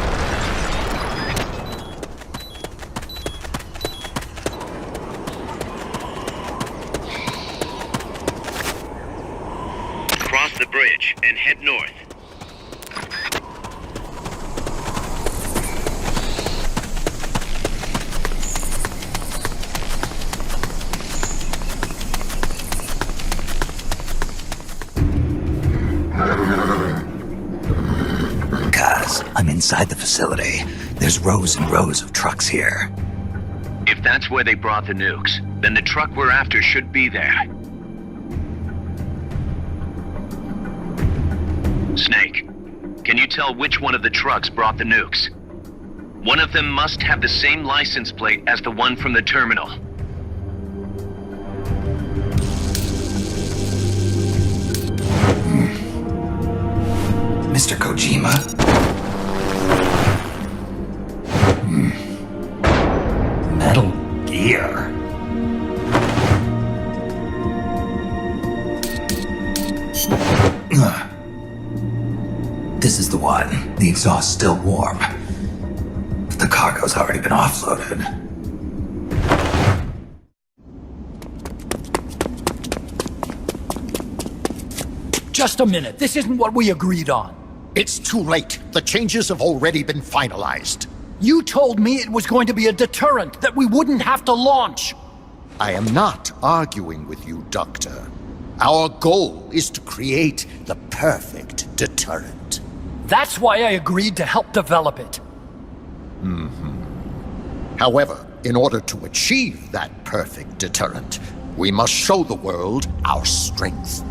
Cross the bridge and head north. Kaz, I'm inside the facility. There's rows and rows of trucks here. If that's where they brought the nukes, then the truck we're after should be there. Snake, can you tell which one of the trucks brought the nukes? One of them must have the same license plate as the one from the terminal. Mr. Kojima? Metal Gear. This is the one. The exhaust's still warm. But the cargo's already been offloaded. Just a minute. This isn't what we agreed on. It's too late. The changes have already been finalized. You told me it was going to be a deterrent, that we wouldn't have to launch. I am not arguing with you, Doctor. Our goal is to create the perfect deterrent. That's why I agreed to help develop it. However, in order to achieve that perfect deterrent, we must show the world our strength.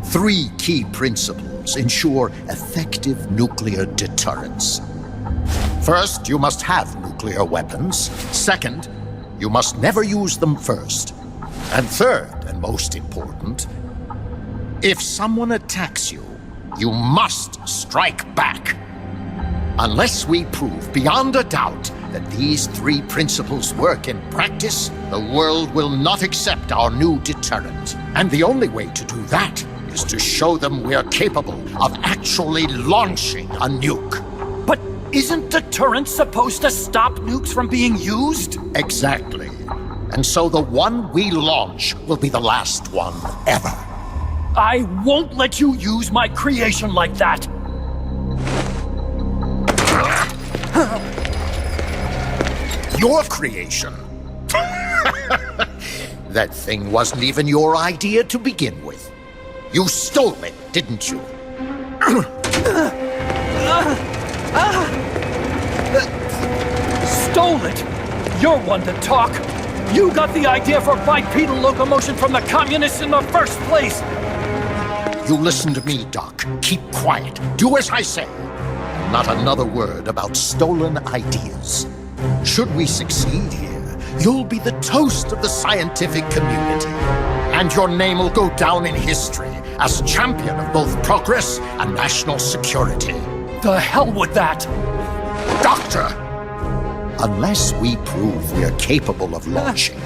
3 key principles ensure effective nuclear deterrence. First, you must have nuclear weapons. Second, you must never use them first. And third, and most important, if someone attacks you, you must strike back. Unless we prove beyond a doubt that these 3 principles work in practice, the world will not accept our new deterrent. And the only way to do that is to show them we're capable of actually launching a nuke. But isn't deterrence supposed to stop nukes from being used? Exactly. And so the one we launch will be the last one ever. I won't let you use my creation like that. Your creation? That thing wasn't even your idea to begin with. You stole it, didn't you? Stole it? You're one to talk. You got the idea for bipedal locomotion from the communists in the first place. You listen to me, Doc. Keep quiet. Do as I say. Not another word about stolen ideas. Should we succeed here, you'll be the toast of the scientific community. And your name will go down in history as champion of both progress and national security. The hell with that! Doctor! Unless we prove we're capable of launching,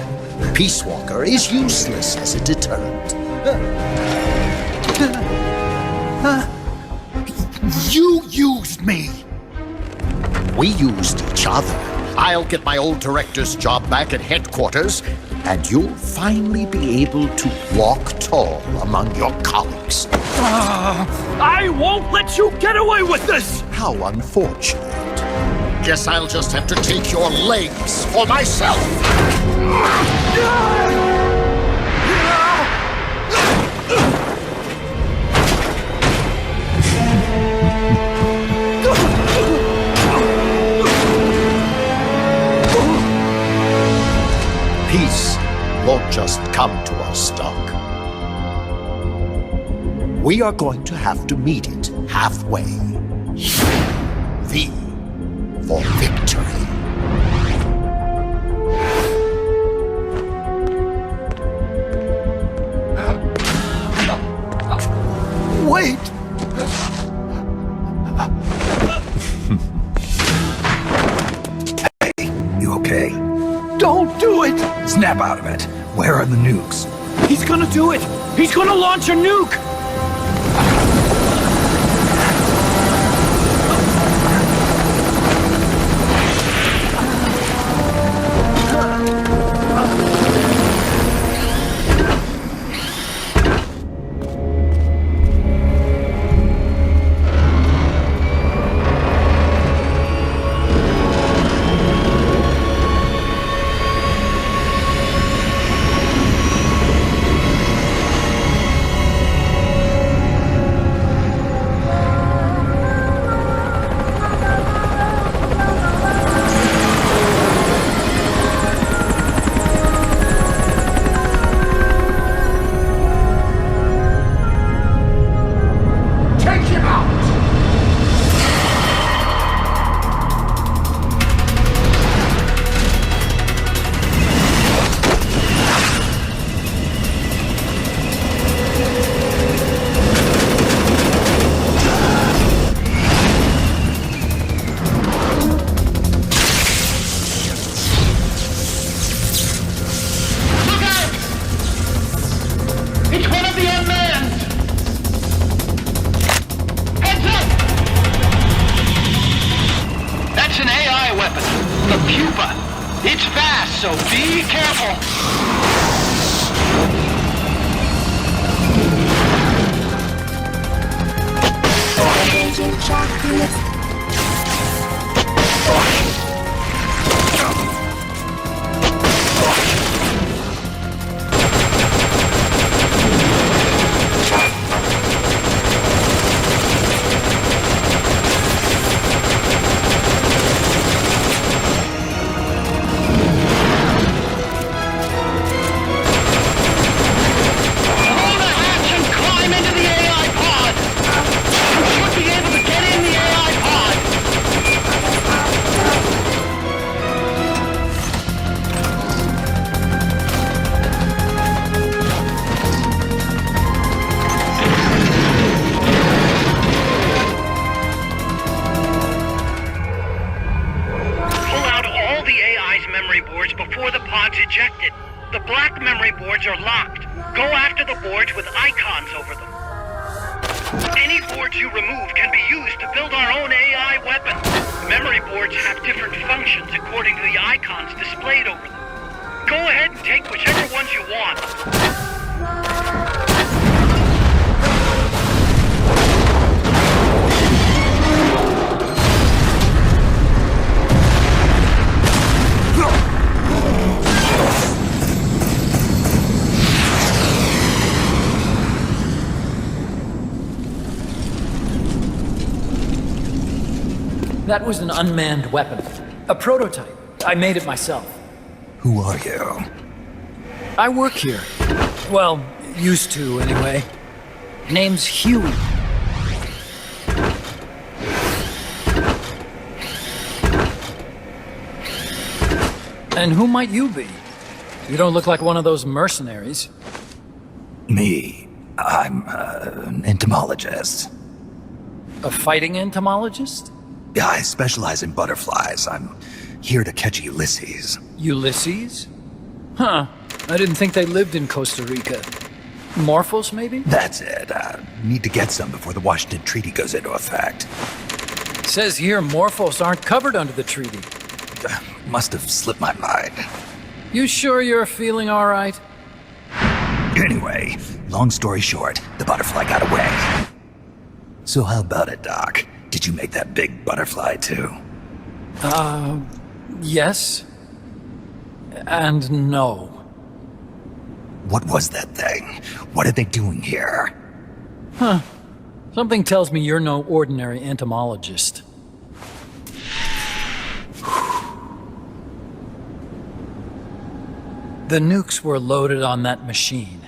Peace Walker is useless as a deterrent. You used me! We used each other. I'll get my old director's job back at headquarters, and you'll finally be able to walk tall among your colleagues. I won't let you get away with this! How unfortunate. Guess I'll just have to take your legs for myself. Peace won't just come to us, Doc. We are going to have to meet it halfway. V for victory. Wait! Hey, you okay? Don't do it! Snap out of it. Where are the nukes? He's gonna do it! He's gonna launch a nuke! It's fast, so be careful. Before the pod's ejected. The black memory boards are locked. Go after the boards with icons over them. Any boards you remove can be used to build our own AI weapon. Memory boards have different functions according to the icons displayed over them. Go ahead and take whichever ones you want. That was an unmanned weapon. A prototype. I made it myself. Who are you? I work here. Well, used to, anyway. Name's Huey. And who might you be? You don't look like one of those mercenaries. Me. I'm an entomologist. A fighting entomologist? Yeah, I specialize in butterflies. I'm here to catch Ulysses. Ulysses? Huh. I didn't think they lived in Costa Rica. Morphos, maybe? That's it. Need to get some before the Washington Treaty goes into effect. Says here Morphos aren't covered under the treaty. Must have slipped my mind. You sure you're feeling all right? Anyway, long story short, the butterfly got away. So how about it, Doc? Did you make that big butterfly too? Yes. And no. What was that thing? What are they doing here? Huh. Something tells me you're no ordinary entomologist. The nukes were loaded on that machine.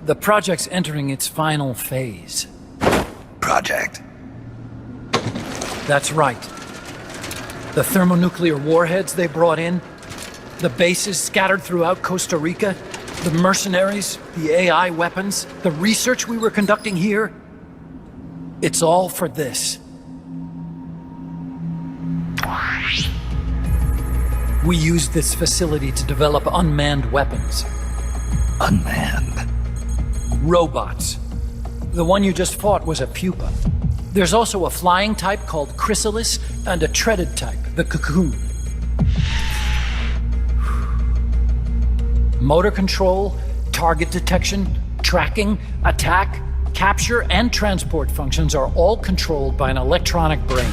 The project's entering its final phase. Project? That's right. The thermonuclear warheads they brought in, the bases scattered throughout Costa Rica, the mercenaries, the AI weapons, the research we were conducting here. It's all for this. We used this facility to develop unmanned weapons. Unmanned? Robots. The one you just fought was a pupa. There's also a flying type called Chrysalis and a treaded type, the Cocoon. Motor control, target detection, tracking, attack, capture, and transport functions are all controlled by an electronic brain.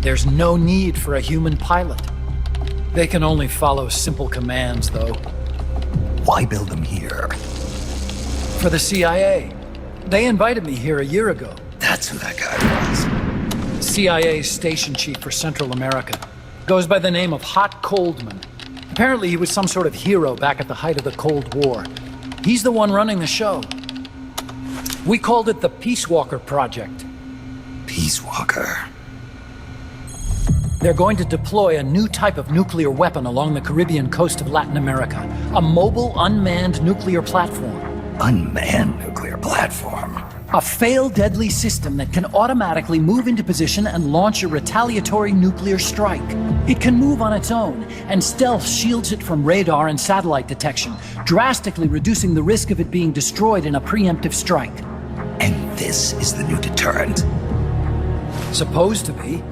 There's no need for a human pilot. They can only follow simple commands, though. Why build them here? For the CIA. They invited me here a year ago. That's who that guy was. CIA's station chief for Central America. Goes by the name of Hot Coldman. Apparently he was some sort of hero back at the height of the Cold War. He's the one running the show. We called it the Peace Walker Project. Peace Walker? They're going to deploy a new type of nuclear weapon along the Caribbean coast of Latin America. A mobile, unmanned nuclear platform. Unmanned nuclear platform? A fail-deadly system that can automatically move into position and launch a retaliatory nuclear strike. It can move on its own, and stealth shields it from radar and satellite detection, drastically reducing the risk of it being destroyed in a preemptive strike. And this is the new deterrent? Supposed to be.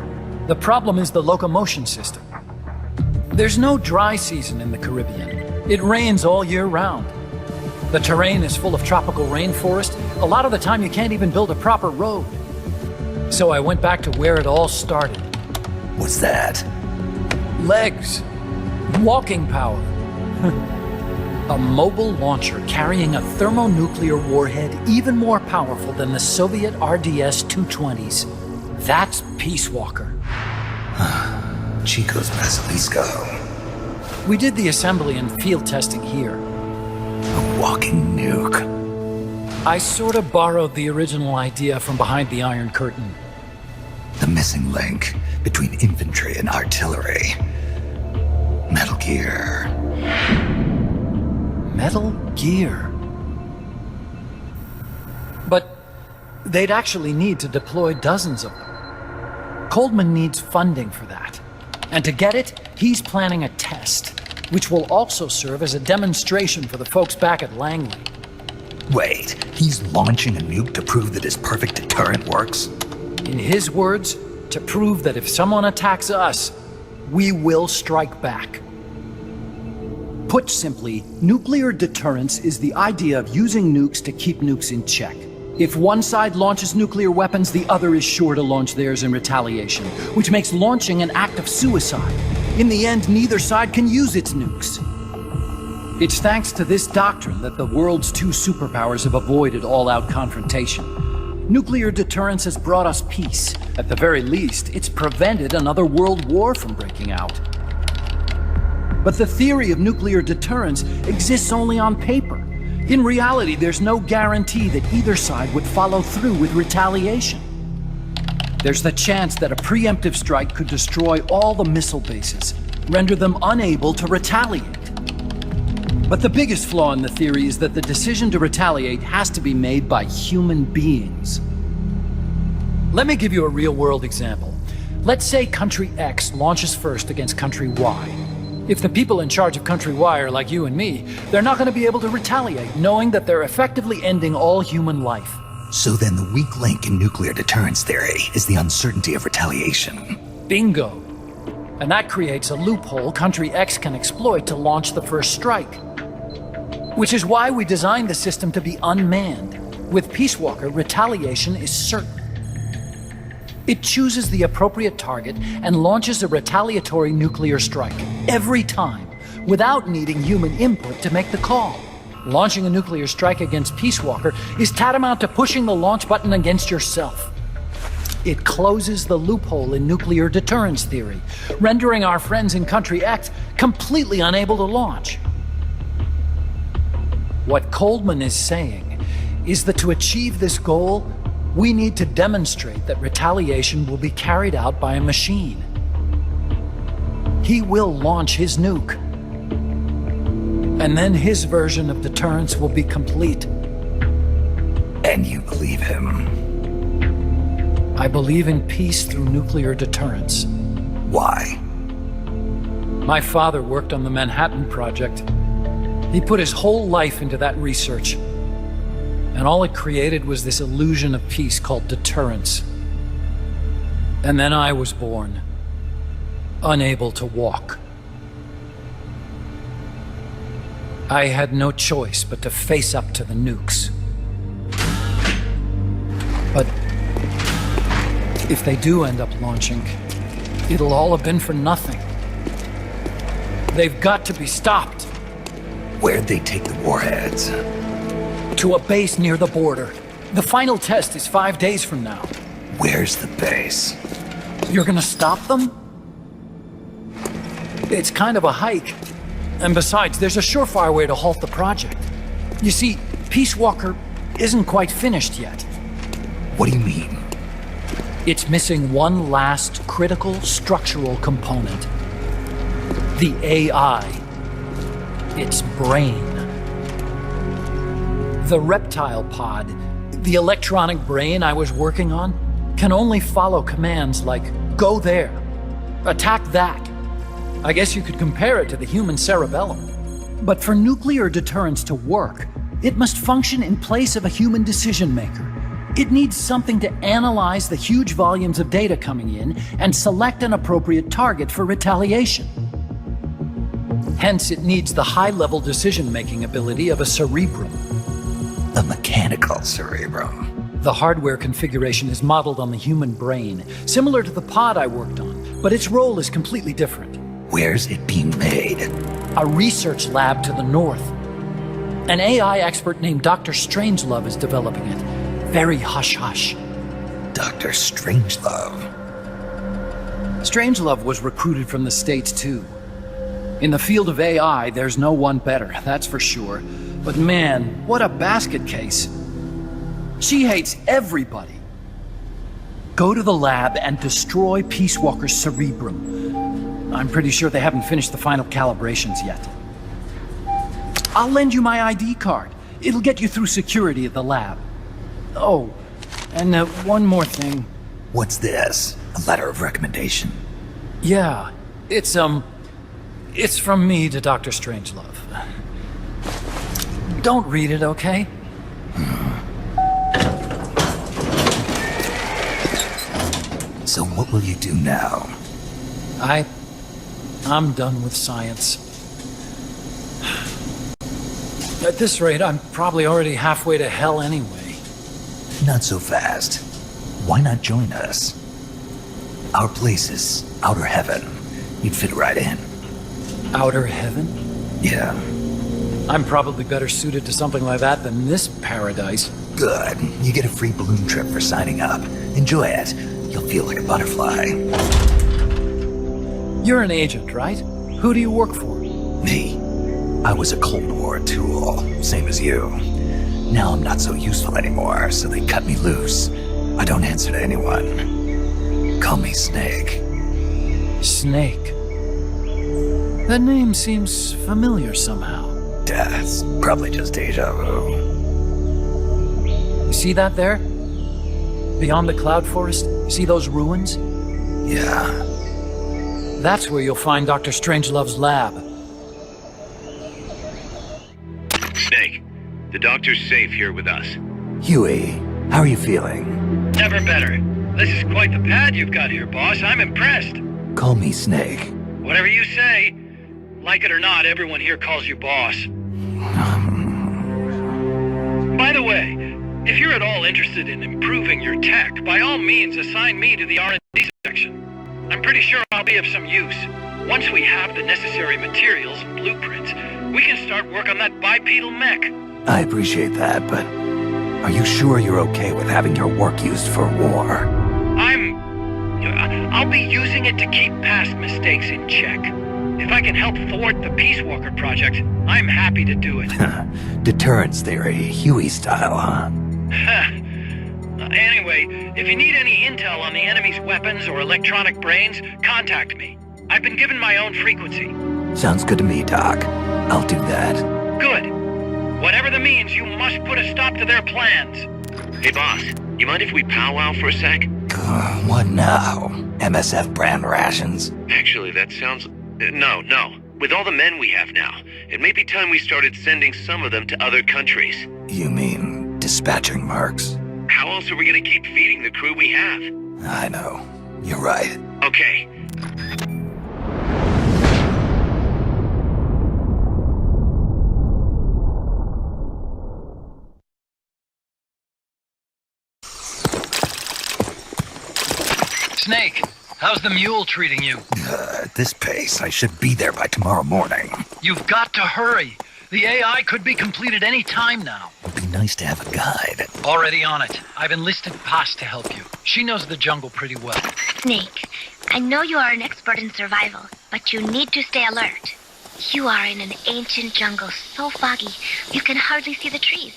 The problem is the locomotion system. There's no dry season in the Caribbean. It rains all year round. The terrain is full of tropical rainforest. A lot of the time you can't even build a proper road. So I went back to where it all started. What's that? Legs. Walking power. A mobile launcher carrying a thermonuclear warhead even more powerful than the Soviet RDS-220s. That's Peace Walker. Chico's Basilisco. We did the assembly and field testing here. A walking nuke. I sort of borrowed the original idea from behind the Iron Curtain. The missing link between infantry and artillery. Metal Gear. Metal Gear. But they'd actually need to deploy dozens of them. Coldman needs funding for that. And to get it, he's planning a test, which will also serve as a demonstration for the folks back at Langley. Wait, he's launching a nuke to prove that his perfect deterrent works? In his words, to prove that if someone attacks us, we will strike back. Put simply, nuclear deterrence is the idea of using nukes to keep nukes in check. If one side launches nuclear weapons, the other is sure to launch theirs in retaliation, which makes launching an act of suicide. In the end, neither side can use its nukes. It's thanks to this doctrine that the world's two superpowers have avoided all-out confrontation. nuclear deterrence has brought us peace. At the very least, it's prevented another world war from breaking out. But the theory of nuclear deterrence exists only on paper. In reality, there's no guarantee that either side would follow through with retaliation. There's the chance that a preemptive strike could destroy all the missile bases, render them unable to retaliate. But the biggest flaw in the theory is that the decision to retaliate has to be made by human beings. Let me give you a real-world example. Let's say Country X launches first against Country Y. If the people in charge of Country Y are like you and me, they're not going to be able to retaliate, knowing that they're effectively ending all human life. So then the weak link in nuclear deterrence theory is the uncertainty of retaliation. Bingo. And that creates a loophole Country X can exploit to launch the first strike. Which is why we designed the system to be unmanned. With Peace Walker, retaliation is certain. It chooses the appropriate target and launches a retaliatory nuclear strike every time, without needing human input to make the call. Launching a nuclear strike against Peace Walker is tantamount to pushing the launch button against yourself. It closes the loophole in nuclear deterrence theory, rendering our friends in Country X completely unable to launch. What Coleman is saying is that to achieve this goal, we need to demonstrate that retaliation will be carried out by a machine. He will launch his nuke. And then his version of deterrence will be complete. And you believe him? I believe in peace through nuclear deterrence. Why? My father worked on the Manhattan Project. He put his whole life into that research. And all it created was this illusion of peace called deterrence. And then I was born, unable to walk. I had no choice but to face up to the nukes. But if they do end up launching, it'll all have been for nothing. They've got to be stopped. Where'd they take the warheads? To a base near the border. The final test is 5 days from now. Where's the base? You're gonna stop them? It's kind of a hike. And besides, there's a surefire way to halt the project. You see, Peace Walker isn't quite finished yet. What do you mean? It's missing one last critical structural component. The AI. Its brain. The reptile pod, the electronic brain I was working on, can only follow commands like, go there, attack that. I guess you could compare it to the human cerebellum. But for nuclear deterrence to work, it must function in place of a human decision maker. It needs something to analyze the huge volumes of data coming in and select an appropriate target for retaliation. Hence, it needs the high-level decision-making ability of a cerebrum. A mechanical cerebrum. The hardware configuration is modeled on the human brain, similar to the pod I worked on, but its role is completely different. Where's it being made? A research lab to the north. An AI expert named Dr. Strangelove is developing it. Very hush-hush. Dr. Strangelove? Strangelove was recruited from the States, too. In the field of AI, there's no one better, that's for sure. But man, what a basket case. She hates everybody. Go to the lab and destroy Peace Walker's cerebrum. I'm pretty sure they haven't finished the final calibrations yet. I'll lend you my ID card. It'll get you through security at the lab. Oh, and one more thing. What's this? A letter of recommendation? Yeah, it's from me to Dr. Strangelove. Don't read it, okay? So what will you do now? I'm done with science. At this rate, I'm probably already halfway to hell anyway. Not so fast. Why not join us? Our place is outer heaven. You'd fit right in. Outer heaven? Yeah. I'm probably better suited to something like that than this paradise. Good. You get a free balloon trip for signing up. Enjoy it. You'll feel like a butterfly. You're an agent, right? Who do you work for? Me. I was a Cold War tool, same as you. Now I'm not so useful anymore, so they cut me loose. I don't answer to anyone. Call me Snake. Snake. That name seems familiar somehow. That's probably just deja vu. You see that there? Beyond the cloud forest? See those ruins? Yeah. That's where you'll find Dr. Strangelove's lab. Snake, the doctor's safe here with us. Huey, how are you feeling? Never better. This is quite the pad you've got here, boss. I'm impressed. Call me Snake. Whatever you say. Like it or not, everyone here calls you boss. By the way, if you're at all interested in improving your tech, by all means assign me to the R&D section. I'm pretty sure I'll be of some use. Once we have the necessary materials and blueprints, we can start work on that bipedal mech. I appreciate that, but are you sure you're okay with having your work used for war? I'll be using it to keep past mistakes in check. If I can help thwart the Peace Walker project, I'm happy to do it. Deterrence theory, Huey style, huh? Anyway, if you need any intel on the enemy's weapons or electronic brains, contact me. I've been given my own frequency. Sounds good to me, Doc. I'll do that. Good. Whatever the means, you must put a stop to their plans. Hey, boss, you mind if we powwow for a sec? What now? MSF brand rations? Actually, that sounds... No. With all the men we have now, it may be time we started sending some of them to other countries. You mean dispatching marks? How else are we gonna keep feeding the crew we have? I know. You're right. Okay. Snake, how's the mule treating you? At this pace, I should be there by tomorrow morning. You've got to hurry. The AI could be completed any time now. It'd be nice to have a guide. Already on it. I've enlisted Paz to help you. She knows the jungle pretty well. Snake, I know you are an expert in survival, but you need to stay alert. You are in an ancient jungle so foggy, you can hardly see the trees.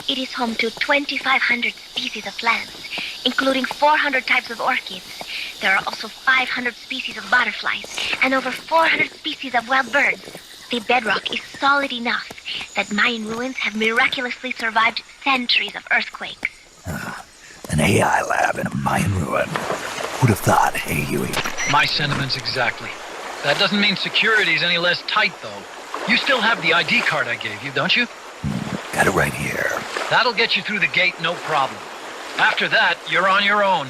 It is home to 2,500 species of plants, including 400 types of orchids. There are also 500 species of butterflies and over 400 species of wild birds. The bedrock is solid enough that Mayan ruins have miraculously survived centuries of earthquakes. An AI lab in a Mayan ruin. Who'd have thought, hey, Huey? My sentiments exactly. That doesn't mean security's any less tight, though. You still have the ID card I gave you, don't you? Got it right here. That'll get you through the gate, no problem. After that, you're on your own.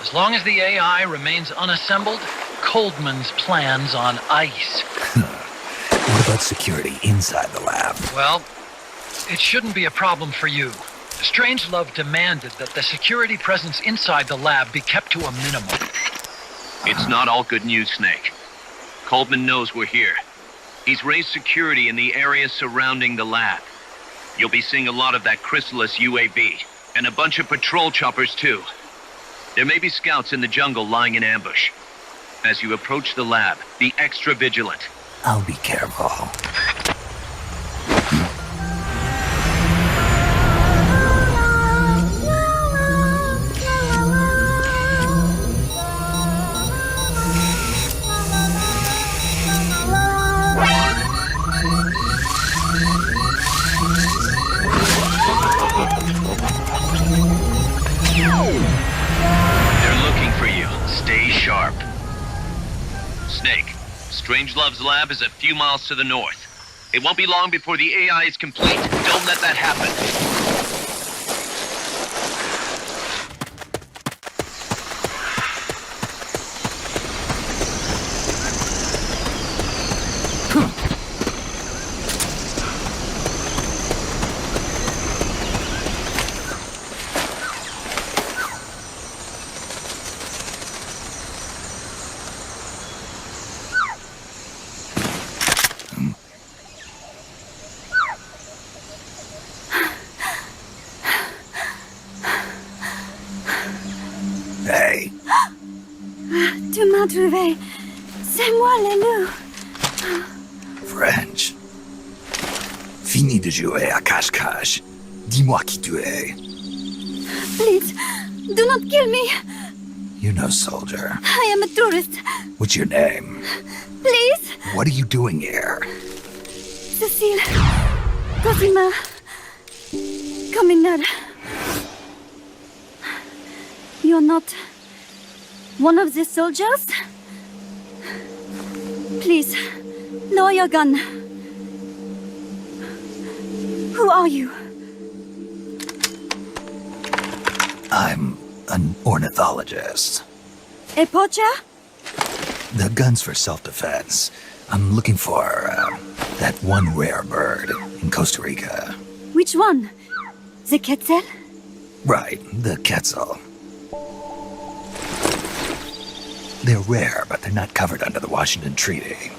As long as the AI remains unassembled, Coldman's plan's on ice. What about security inside the lab? Well, it shouldn't be a problem for you. Strangelove demanded that the security presence inside the lab be kept to a minimum. It's not all good news, Snake. Coldman knows we're here. He's raised security in the area surrounding the lab. You'll be seeing a lot of that Chrysalis UAV, and a bunch of patrol choppers too. There may be scouts in the jungle lying in ambush. As you approach the lab, be extra vigilant. I'll be careful. They're looking for you. Stay sharp. Snake, Strangelove's lab is a few miles to the north. It won't be long before the AI is complete. Don't let that happen. Comment tu vas? C'est moi, Lelou. French. Fini de jouer à cache-cache. Dis-moi qui tu es. Please, do not kill me. You're no soldier. I am a tourist. What's your name? Please. What are you doing here? Cecile. Cosima. Coming. You're not one of the soldiers? Please, lower your gun. Who are you? I'm an ornithologist. A poacher? The gun's for self-defense. I'm looking for that one rare bird in Costa Rica. Which one? The quetzal? Right, the quetzal. They're rare, but they're not covered under the Washington Treaty.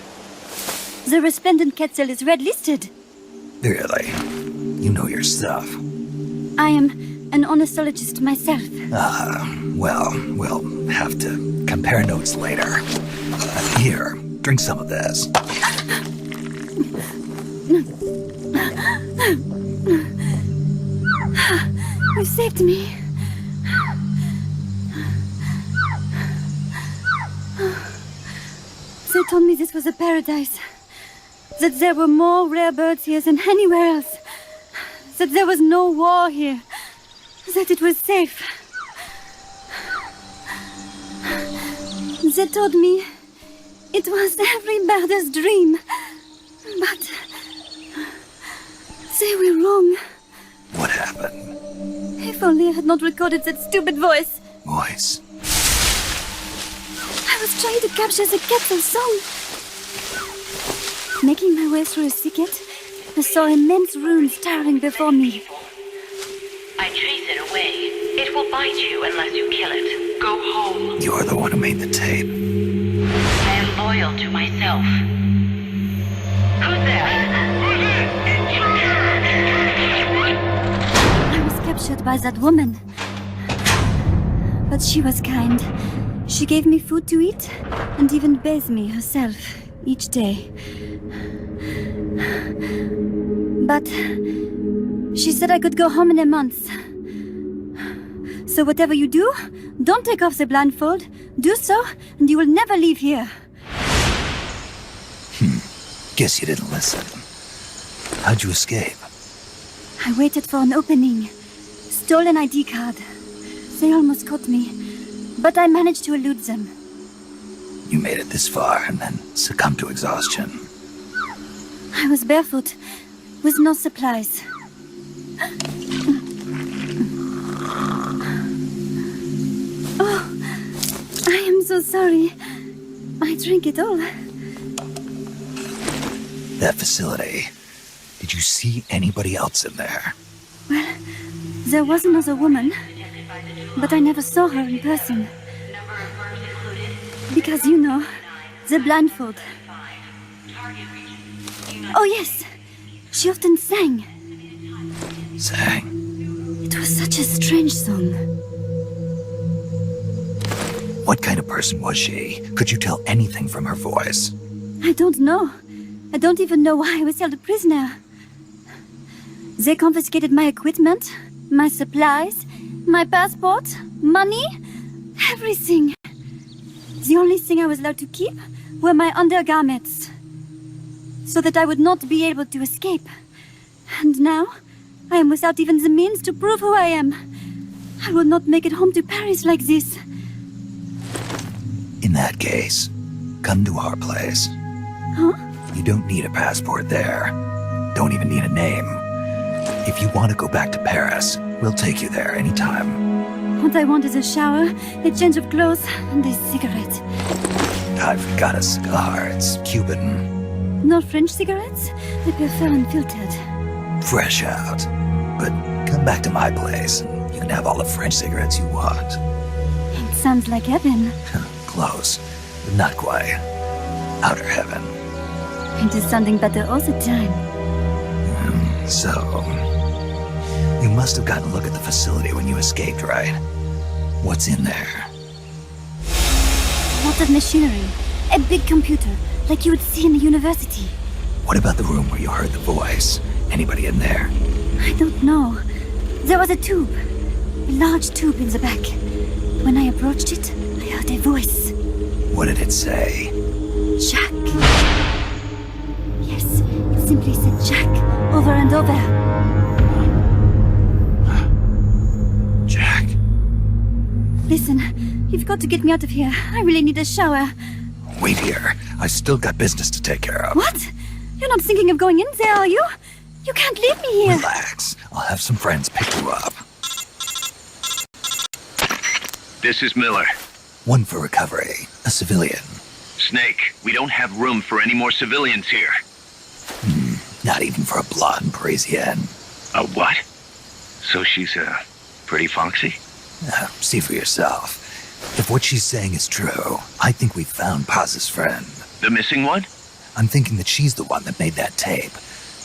The resplendent quetzal is red-listed. Really? You know your stuff. I am an ornithologist myself. Well, we'll have to compare notes later. Here, drink some of this. You saved me. They told me this was a paradise. That there were more rare birds here than anywhere else. That there was no war here. That it was safe. They told me it was every birder's dream. But they were wrong. What happened? If only I had not recorded that stupid voice. Voice? I was trying to capture the quetzal song. Making my way through a thicket, I saw immense runes towering before me. I chase it away. It will bite you unless you kill it. Go home. You're the one who made the tape. I am loyal to myself. Who's there? I was captured by that woman. But she was kind. She gave me food to eat and even bathed me herself each day. But she said I could go home in a month. So whatever you do, don't take off the blindfold. Do so, and you will never leave here. Guess you didn't listen. How'd you escape? I waited for an opening. Stole an ID card. They almost caught me, but I managed to elude them. You made it this far and then succumbed to exhaustion. I was barefoot, with no supplies. Oh, I am so sorry. I drank it all. That facility. Did you see anybody else in there? Well, there was another woman, but I never saw her in person. Because, you know, the blindfold. Oh, yes. She often sang. Sang? It was such a strange song. What kind of person was she? Could you tell anything from her voice? I don't know. I don't even know why I was held a prisoner. They confiscated my equipment, my supplies, my passport, money, everything. The only thing I was allowed to keep were my undergarments, so that I would not be able to escape. And now, I am without even the means to prove who I am. I will not make it home to Paris like this. In that case, come to our place. Huh? You don't need a passport there. Don't even need a name. If you want to go back to Paris, we'll take you there anytime. What I want is a shower, a change of clothes, and a cigarette. I've got a cigar. It's Cuban. No French cigarettes? I prefer unfiltered. Fresh out. But come back to my place, and you can have all the French cigarettes you want. It sounds like heaven. Close, but not quite. Outer heaven. It is sounding better all the time. So, you must have gotten a look at the facility when you escaped, right? What's in there? What sort of machinery. A big computer, like you would see in a university. What about the room where you heard the voice? Anybody in there? I don't know. There was a tube. A large tube in the back. When I approached it, I heard a voice. What did it say? Jack. Yes, it simply said Jack over and over. Jack. Listen, you've got to get me out of here. I really need a shower. Wait here. I still got business to take care of. What? You're not thinking of going in there, are you? You can't leave me here. Relax. I'll have some friends pick you up. This is Miller. One for recovery. A civilian. Snake, we don't have room for any more civilians here. Not even for a blonde Parisienne. A what? So she's, pretty foxy? See for yourself. If what she's saying is true, I think we've found Paz's friend. The missing one? I'm thinking that she's the one that made that tape.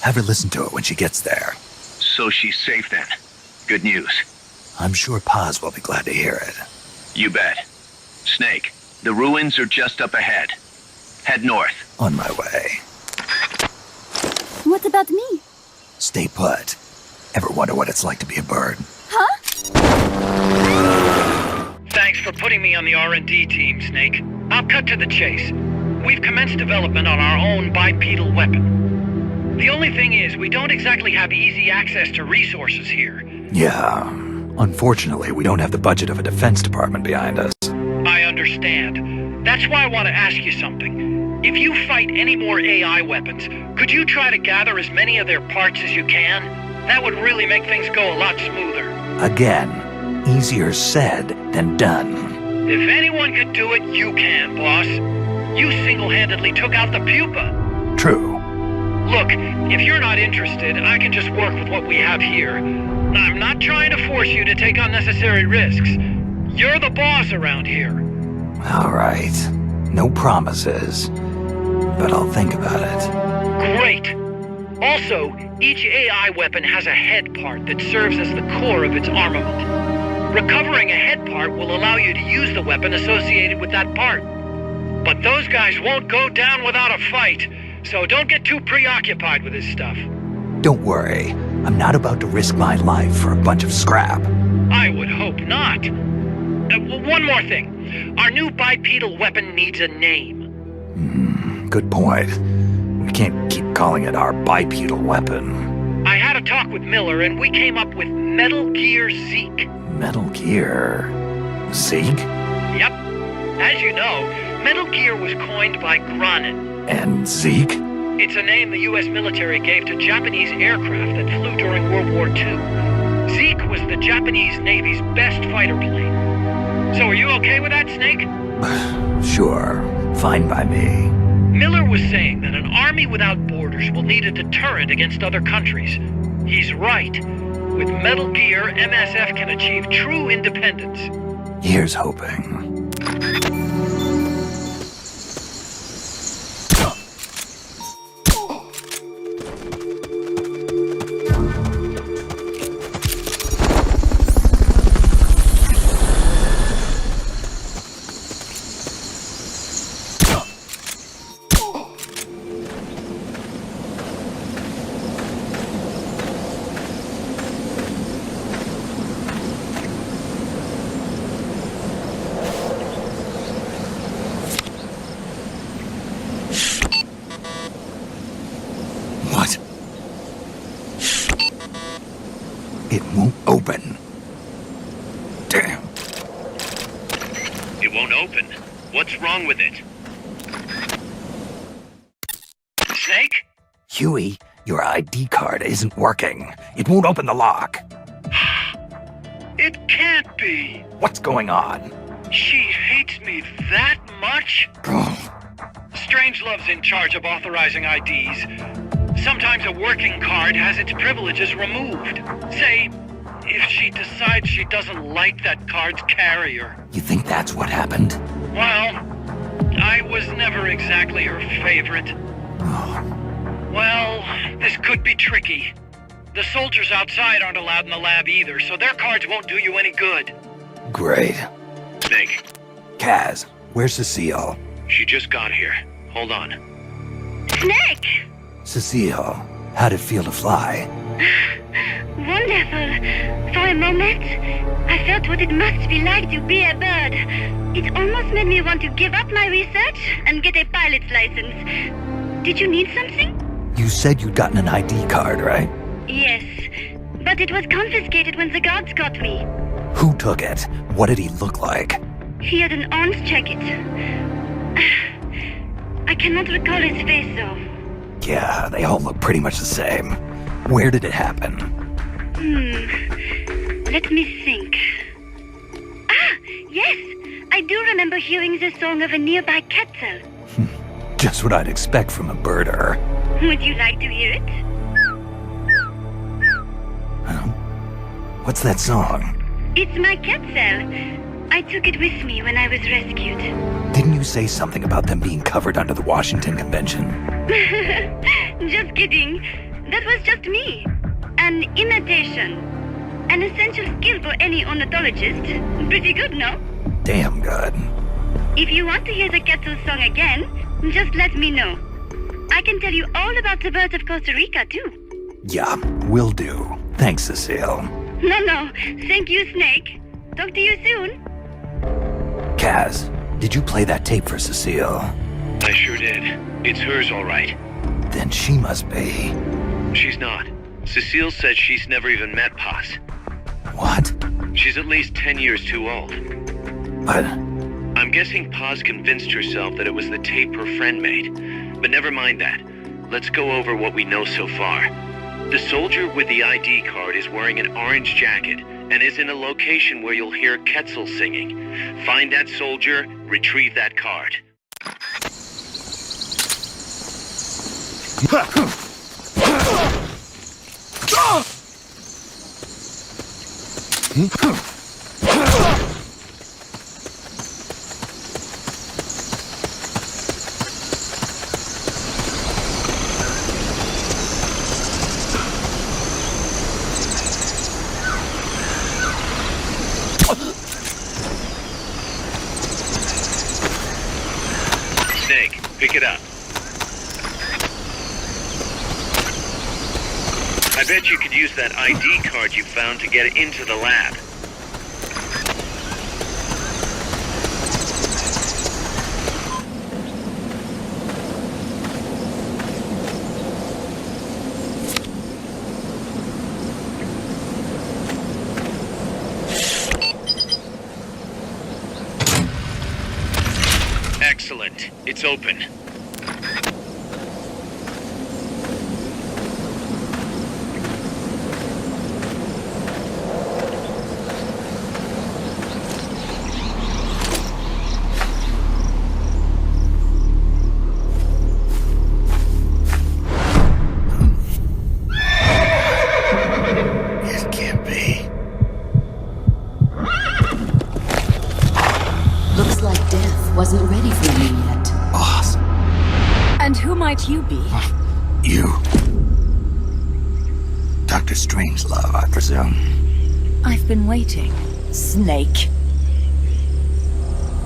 Have her listen to it when she gets there. So she's safe then. Good news. I'm sure Paz will be glad to hear it. You bet. Snake, the ruins are just up ahead. Head north. On my way. What about me? Stay put. Ever wonder what it's like to be a bird? Huh? Thanks for putting me on the R&D team, Snake. I'll cut to the chase. We've commenced development on our own bipedal weapon. The only thing is, we don't exactly have easy access to resources here. Yeah. Unfortunately, we don't have the budget of a defense department behind us. I understand. That's why I want to ask you something. If you fight any more AI weapons, could you try to gather as many of their parts as you can? That would really make things go a lot smoother. Again, easier said than done. If anyone could do it, you can, boss. You single-handedly took out the pupa. True. Look, if you're not interested, I can just work with what we have here. I'm not trying to force you to take unnecessary risks. You're the boss around here. All right. No promises. But I'll think about it. Great. Also, each AI weapon has a head part that serves as the core of its armament. Recovering a head part will allow you to use the weapon associated with that part. But those guys won't go down without a fight, so don't get too preoccupied with this stuff. Don't worry. I'm not about to risk my life for a bunch of scrap. I would hope not. One more thing. Our new bipedal weapon needs a name. Good point. We can't keep calling it our bipedal weapon. I had a talk with Miller, and we came up with Metal Gear Zeke. Metal Gear... Zeke? Yep. As you know, Metal Gear was coined by Granin. And Zeke? It's a name the U.S. military gave to Japanese aircraft that flew during World War II. Zeke was the Japanese Navy's best fighter plane. So are you okay with that, Snake? Sure. Fine by me. Miller was saying that an army without borders will need a deterrent against other countries. He's right. With Metal Gear, MSF can achieve true independence. Here's hoping. It won't open. Damn. It won't open. What's wrong with it? Snake? Huey, your ID card isn't working. It won't open the lock. It can't be. What's going on? She hates me that much? Strangelove's in charge of authorizing IDs. Sometimes a working card has its privileges removed. Say, if she decides she doesn't like that card's carrier. You think that's what happened? Well, I was never exactly her favorite. Well, this could be tricky. The soldiers outside aren't allowed in the lab either, so their cards won't do you any good. Great. Snake. Kaz, Where's Cecile? She just got here. Hold on. Snake! Cecile, how'd it feel to fly? Wonderful. For a moment, I felt what it must be like to be a bird. It almost made me want to give up my research and get a pilot's license. Did you need something? You said you'd gotten an ID card, right? Yes, but it was confiscated when the guards got me. Who took it? What did he look like? He had an orange jacket. I cannot recall his face, though. Yeah, they all look pretty much the same. Where did it happen? Let me think. Ah, yes! I do remember hearing the song of a nearby quetzal. Just what I'd expect from a birder. Would you like to hear it? What's that song? It's my quetzal. I took it with me when I was rescued. Didn't you say something about them being covered under the Washington Convention? Just kidding. That was just me. An imitation. An essential skill for any ornithologist. Pretty good, no? Damn good. If you want to hear the quetzal song again, just let me know. I can tell you all about the birds of Costa Rica, too. Yeah, will do. Thanks, Cecile. No. Thank you, Snake. Talk to you soon. Kaz, did you play that tape for Cecile? I sure did. It's hers, all right. Then she must be... She's not. Cecile said she's never even met Paz. What? She's at least 10 years too old. But... I'm guessing Paz convinced herself that it was the tape her friend made. But never mind that. Let's go over what we know so far. The soldier with the ID card is wearing an orange jacket and is in a location where you'll hear quetzal singing. Find that soldier, retrieve that card. Snake, pick it up. I bet you could use that ID card you found to get into the lab. Excellent. It's open. It can't be. Looks like death wasn't ready for me yet. Boss. And who might you be? You. Dr. Strangelove, I presume. I've been waiting, Snake.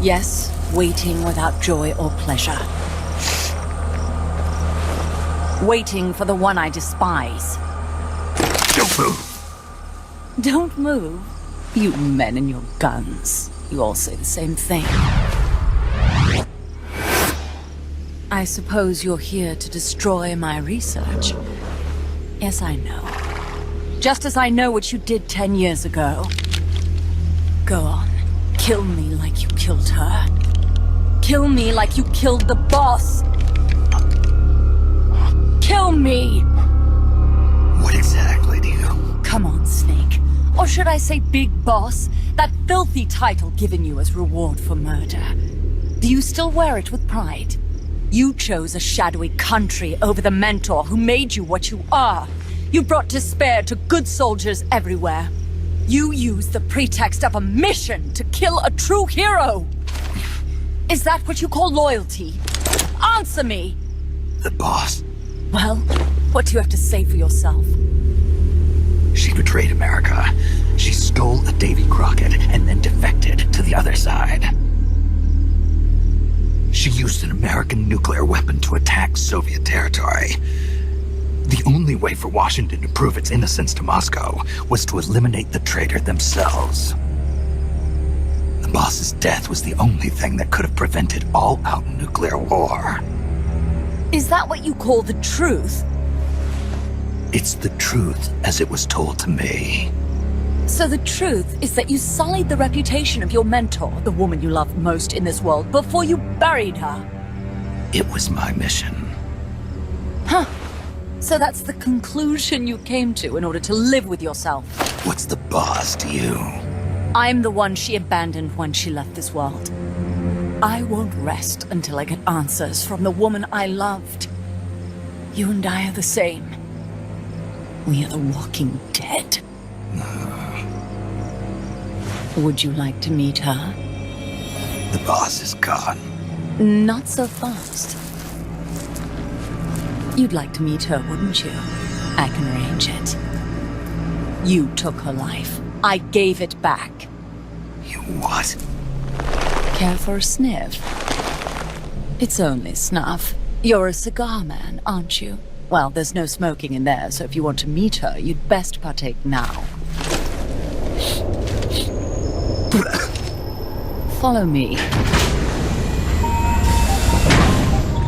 Yes, waiting without joy or pleasure. Waiting for the one I despise. Don't move. Don't move. You men and your guns. You all say the same thing. I suppose you're here to destroy my research. Yes, I know. Just as I know what you did 10 years ago. Go on. Kill me like you killed her. Kill me like you killed the boss. Kill me! What exactly do you... Come on, Snake. Or should I say Big Boss? That filthy title given you as reward for murder. Do you still wear it with pride? You chose a shadowy country over the mentor who made you what you are. You brought despair to good soldiers everywhere. You used the pretext of a mission to kill a true hero. Is that what you call loyalty? Answer me! The boss. Well, what do you have to say for yourself? She betrayed America. She stole a Davy Crockett and then defected to the other side. She used an American nuclear weapon to attack Soviet territory. The only way for Washington to prove its innocence to Moscow was to eliminate the traitor themselves. The boss's death was the only thing that could have prevented all-out nuclear war. Is that what you call the truth? It's the truth as it was told to me. So the truth is that you sullied the reputation of your mentor, the woman you loved most in this world, before you buried her. It was my mission. Huh. So that's the conclusion you came to in order to live with yourself. What's the boss to you? I'm the one she abandoned when she left this world. I won't rest until I get answers from the woman I loved. You and I are the same. We are the walking dead. Would you like to meet her? The boss is gone. Not so fast. You'd like to meet her, wouldn't you? I can arrange it. You took her life. I gave it back. You what? Care for a sniff? It's only snuff. You're a cigar man, aren't you? Well, there's no smoking in there, so if you want to meet her, you'd best partake now. Follow me.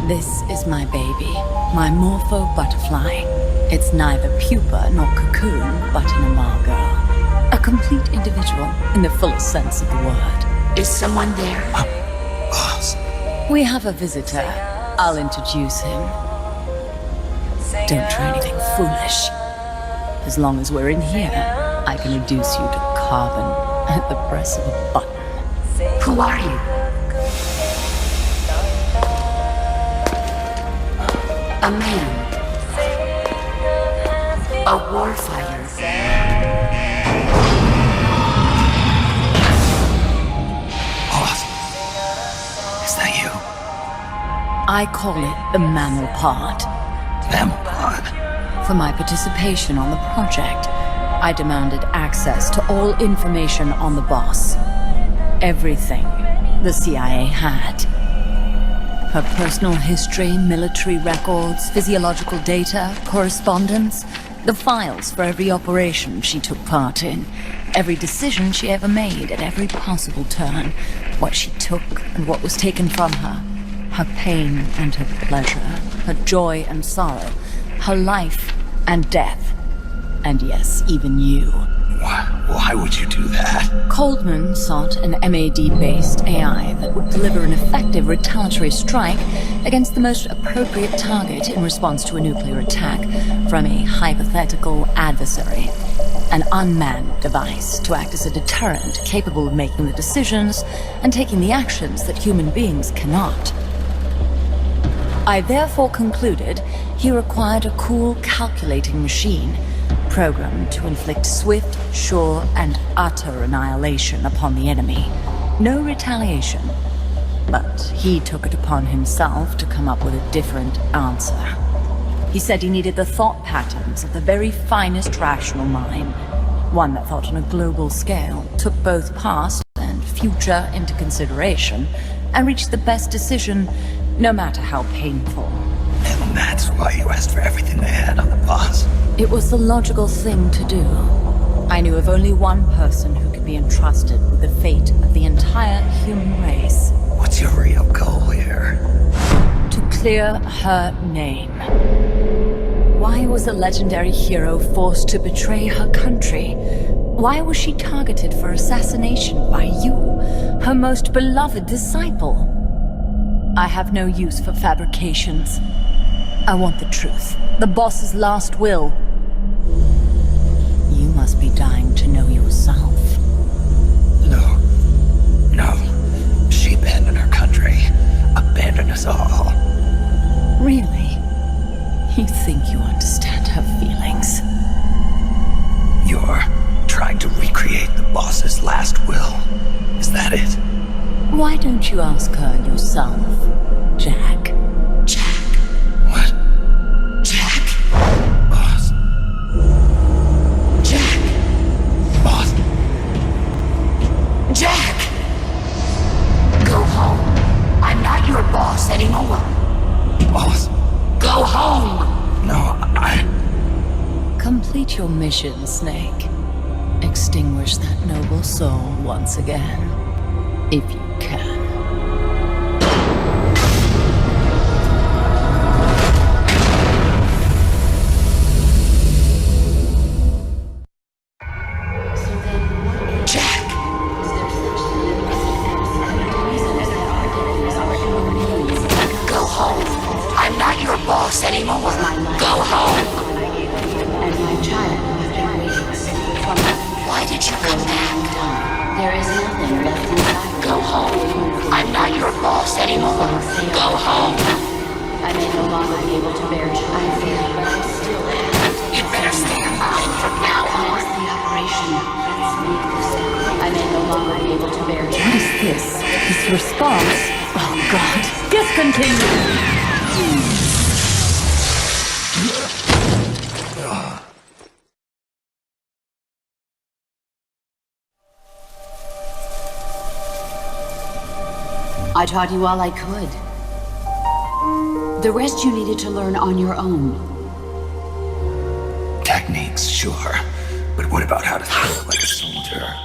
This is my baby, my morpho butterfly. It's neither pupa nor cocoon, but an imago. A complete individual in the fullest sense of the word. Is someone there? Boss. We have a visitor. I'll introduce him. Don't try anything foolish. As long as we're in here, I can reduce you to carbon at the press of a button. Who are you? A man. A warfighter. Boss. Is that you? I call it the mammal pod. Mammal pod? For my participation on the project, I demanded access to all information on the boss. Everything the CIA had. Her personal history, military records, physiological data, correspondence, the files for every operation she took part in, every decision she ever made at every possible turn, what she took and what was taken from her, her pain and her pleasure, her joy and sorrow, her life and death, and yes, even you. Why would you do that? Coldman sought an MAD-based AI that would deliver an effective retaliatory strike against the most appropriate target in response to a nuclear attack from a hypothetical adversary. An unmanned device to act as a deterrent capable of making the decisions and taking the actions that human beings cannot. I therefore concluded he required a cool calculating machine programmed to inflict swift, sure, and utter annihilation upon the enemy. No retaliation. But he took it upon himself to come up with a different answer. He said he needed the thought patterns of the very finest rational mind, one that thought on a global scale, took both past and future into consideration, and reached the best decision, no matter how painful. And that's why you asked for everything they had on the boss. It was the logical thing to do. I knew of only one person who could be entrusted with the fate of the entire human race. What's your real goal here? To clear her name. Why was a legendary hero forced to betray her country? Why was she targeted for assassination by you, her most beloved disciple? I have no use for fabrications. I want the truth. The boss's last will. You must be dying to know yourself. No. She abandoned her country. Abandoned us all. Really? You think you understand her feelings? You're trying to recreate the boss's last will. Is that it? Why don't you ask her yourself, Jack? What? Jack? Boss. Jack! Boss. Jack! Go home. I'm not your boss. mission, Snake. Extinguish that noble soul once again, if you can. Anymore. Go home. And my child has been waiting from me. Why did you come back? There is nothing left inside. Go home. I'm not your boss anymore. Go home. I may no longer be able to bear child, but I still have. You better stay alive from now on. Commence the operation. I may no longer be able to bear child. What is this? This response? Oh God. Discontinue. I taught you all I could. The rest you needed to learn on your own. Techniques, sure. But what about how to think like a soldier?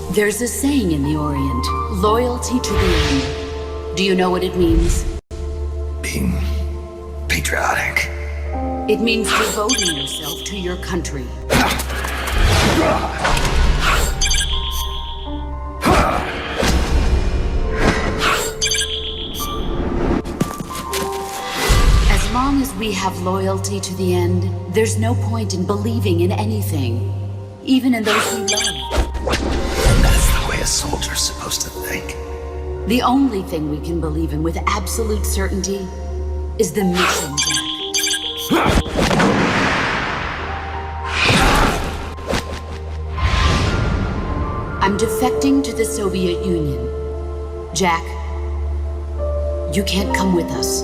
There's a saying in the Orient, loyalty to the end. Do you know what it means? Being patriotic. It means devoting yourself to your country. As long as we have loyalty to the end, there's no point in believing in anything, even in those we love. A soldier's supposed to think. The only thing we can believe in with absolute certainty is the mission, Jack. I'm defecting to the Soviet Union. Jack, you can't come with us.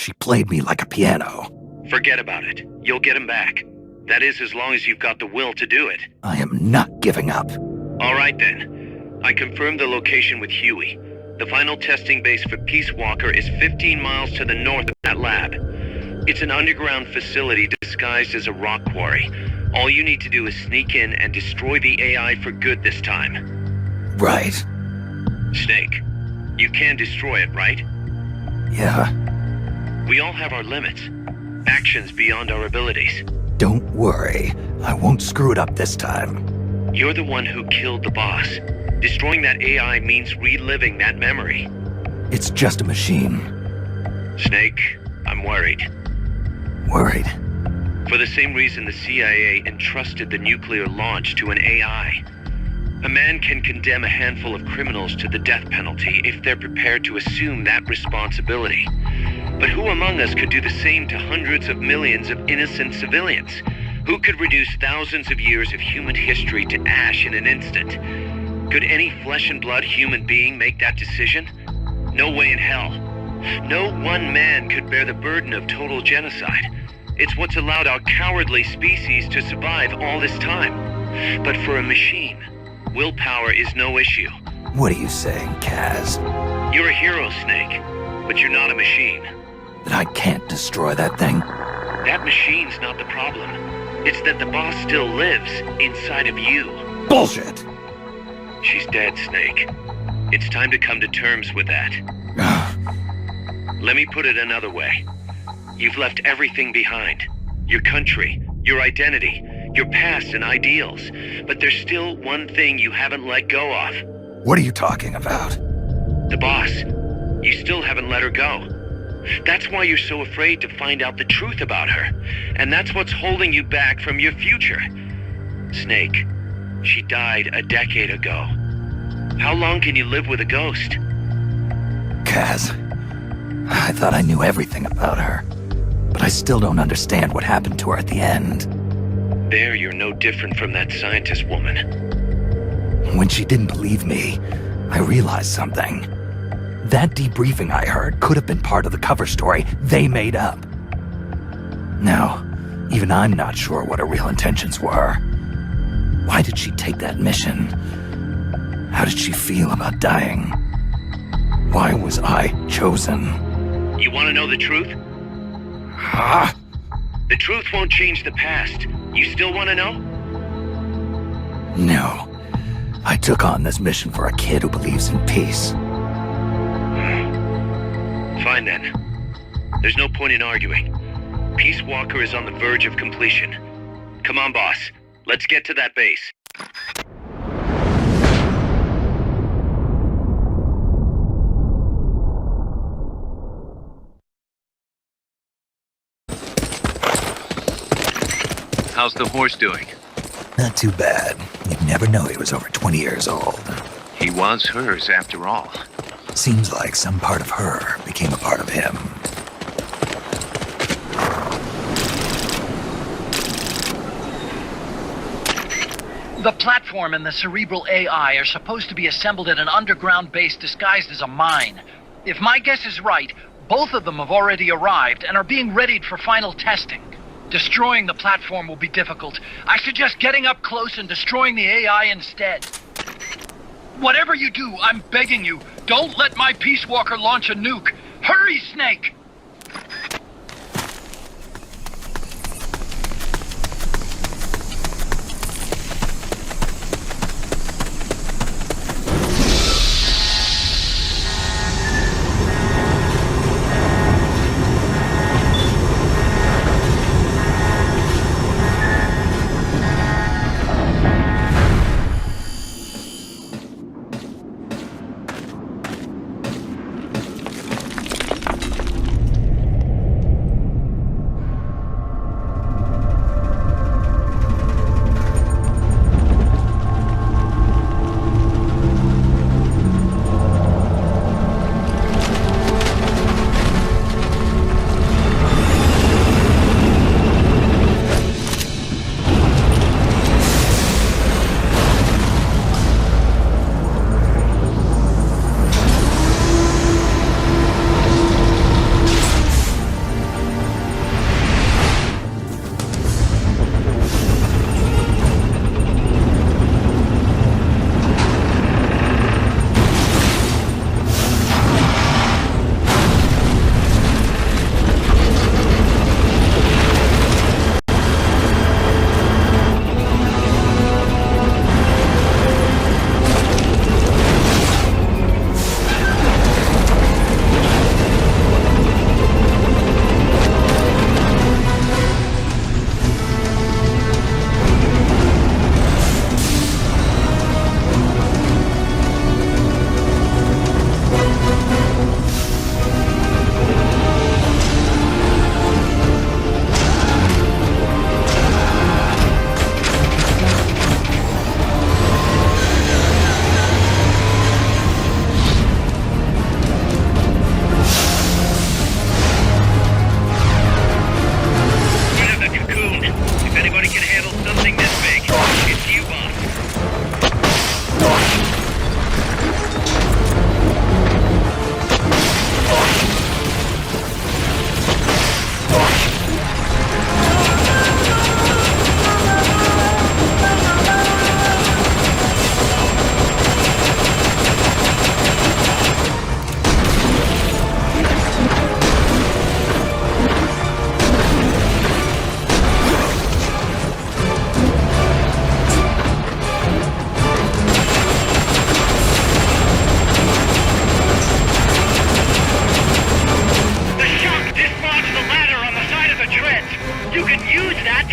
She played me like a piano. Forget about it. You'll get him back. That is, as long as you've got the will to do it. I am not giving up. All right, then. I confirmed the location with Huey. The final testing base for Peace Walker is 15 miles to the north of that lab. It's an underground facility disguised as a rock quarry. All you need to do is sneak in and destroy the AI for good this time. Right. Snake, you can destroy it, right? Yeah. We all have our limits. Actions beyond our abilities. Don't worry. I won't screw it up this time. You're the one who killed the boss. Destroying that AI means reliving that memory. It's just a machine. Snake, I'm worried. Worried? For the same reason the CIA entrusted the nuclear launch to an AI. A man can condemn a handful of criminals to the death penalty if they're prepared to assume that responsibility. But who among us could do the same to hundreds of millions of innocent civilians? Who could reduce thousands of years of human history to ash in an instant? Could any flesh and blood human being make that decision? No way in hell. No one man could bear the burden of total genocide. It's what's allowed our cowardly species to survive all this time. But for a machine, willpower is no issue. What are you saying, Kaz? You're a hero, Snake, but you're not a machine. That I can't destroy that thing? That machine's not the problem. It's that the boss still lives inside of you. Bullshit! She's dead, Snake. It's time to come to terms with that. Let me put it another way. You've left everything behind. Your country, your identity, your past and ideals. But there's still one thing you haven't let go of. What are you talking about? The boss. You still haven't let her go. That's why you're so afraid to find out the truth about her. And that's what's holding you back from your future. Snake, she died a decade ago. How long can you live with a ghost? Kaz, I thought I knew everything about her. But I still don't understand what happened to her at the end. There, you're no different from that scientist woman. When she didn't believe me, I realized something. That debriefing I heard could have been part of the cover story they made up. Now, even I'm not sure what her real intentions were. Why did she take that mission? How did she feel about dying? Why was I chosen? You want to know the truth? The truth won't change the past. You still want to know? No. I took on this mission for a kid who believes in peace. Fine then. There's no point in arguing. Peace Walker is on the verge of completion. Come on, boss. Let's get to that base. How's the horse doing? Not too bad. You'd never know he was over 20 years old. He was hers, after all. Seems like some part of her became a part of him. The platform and the cerebral AI are supposed to be assembled at an underground base disguised as a mine. If my guess is right, both of them have already arrived and are being readied for final testing. Destroying the platform will be difficult. I suggest getting up close and destroying the AI instead. Whatever you do, I'm begging you, don't let my Peace Walker launch a nuke. Hurry, Snake!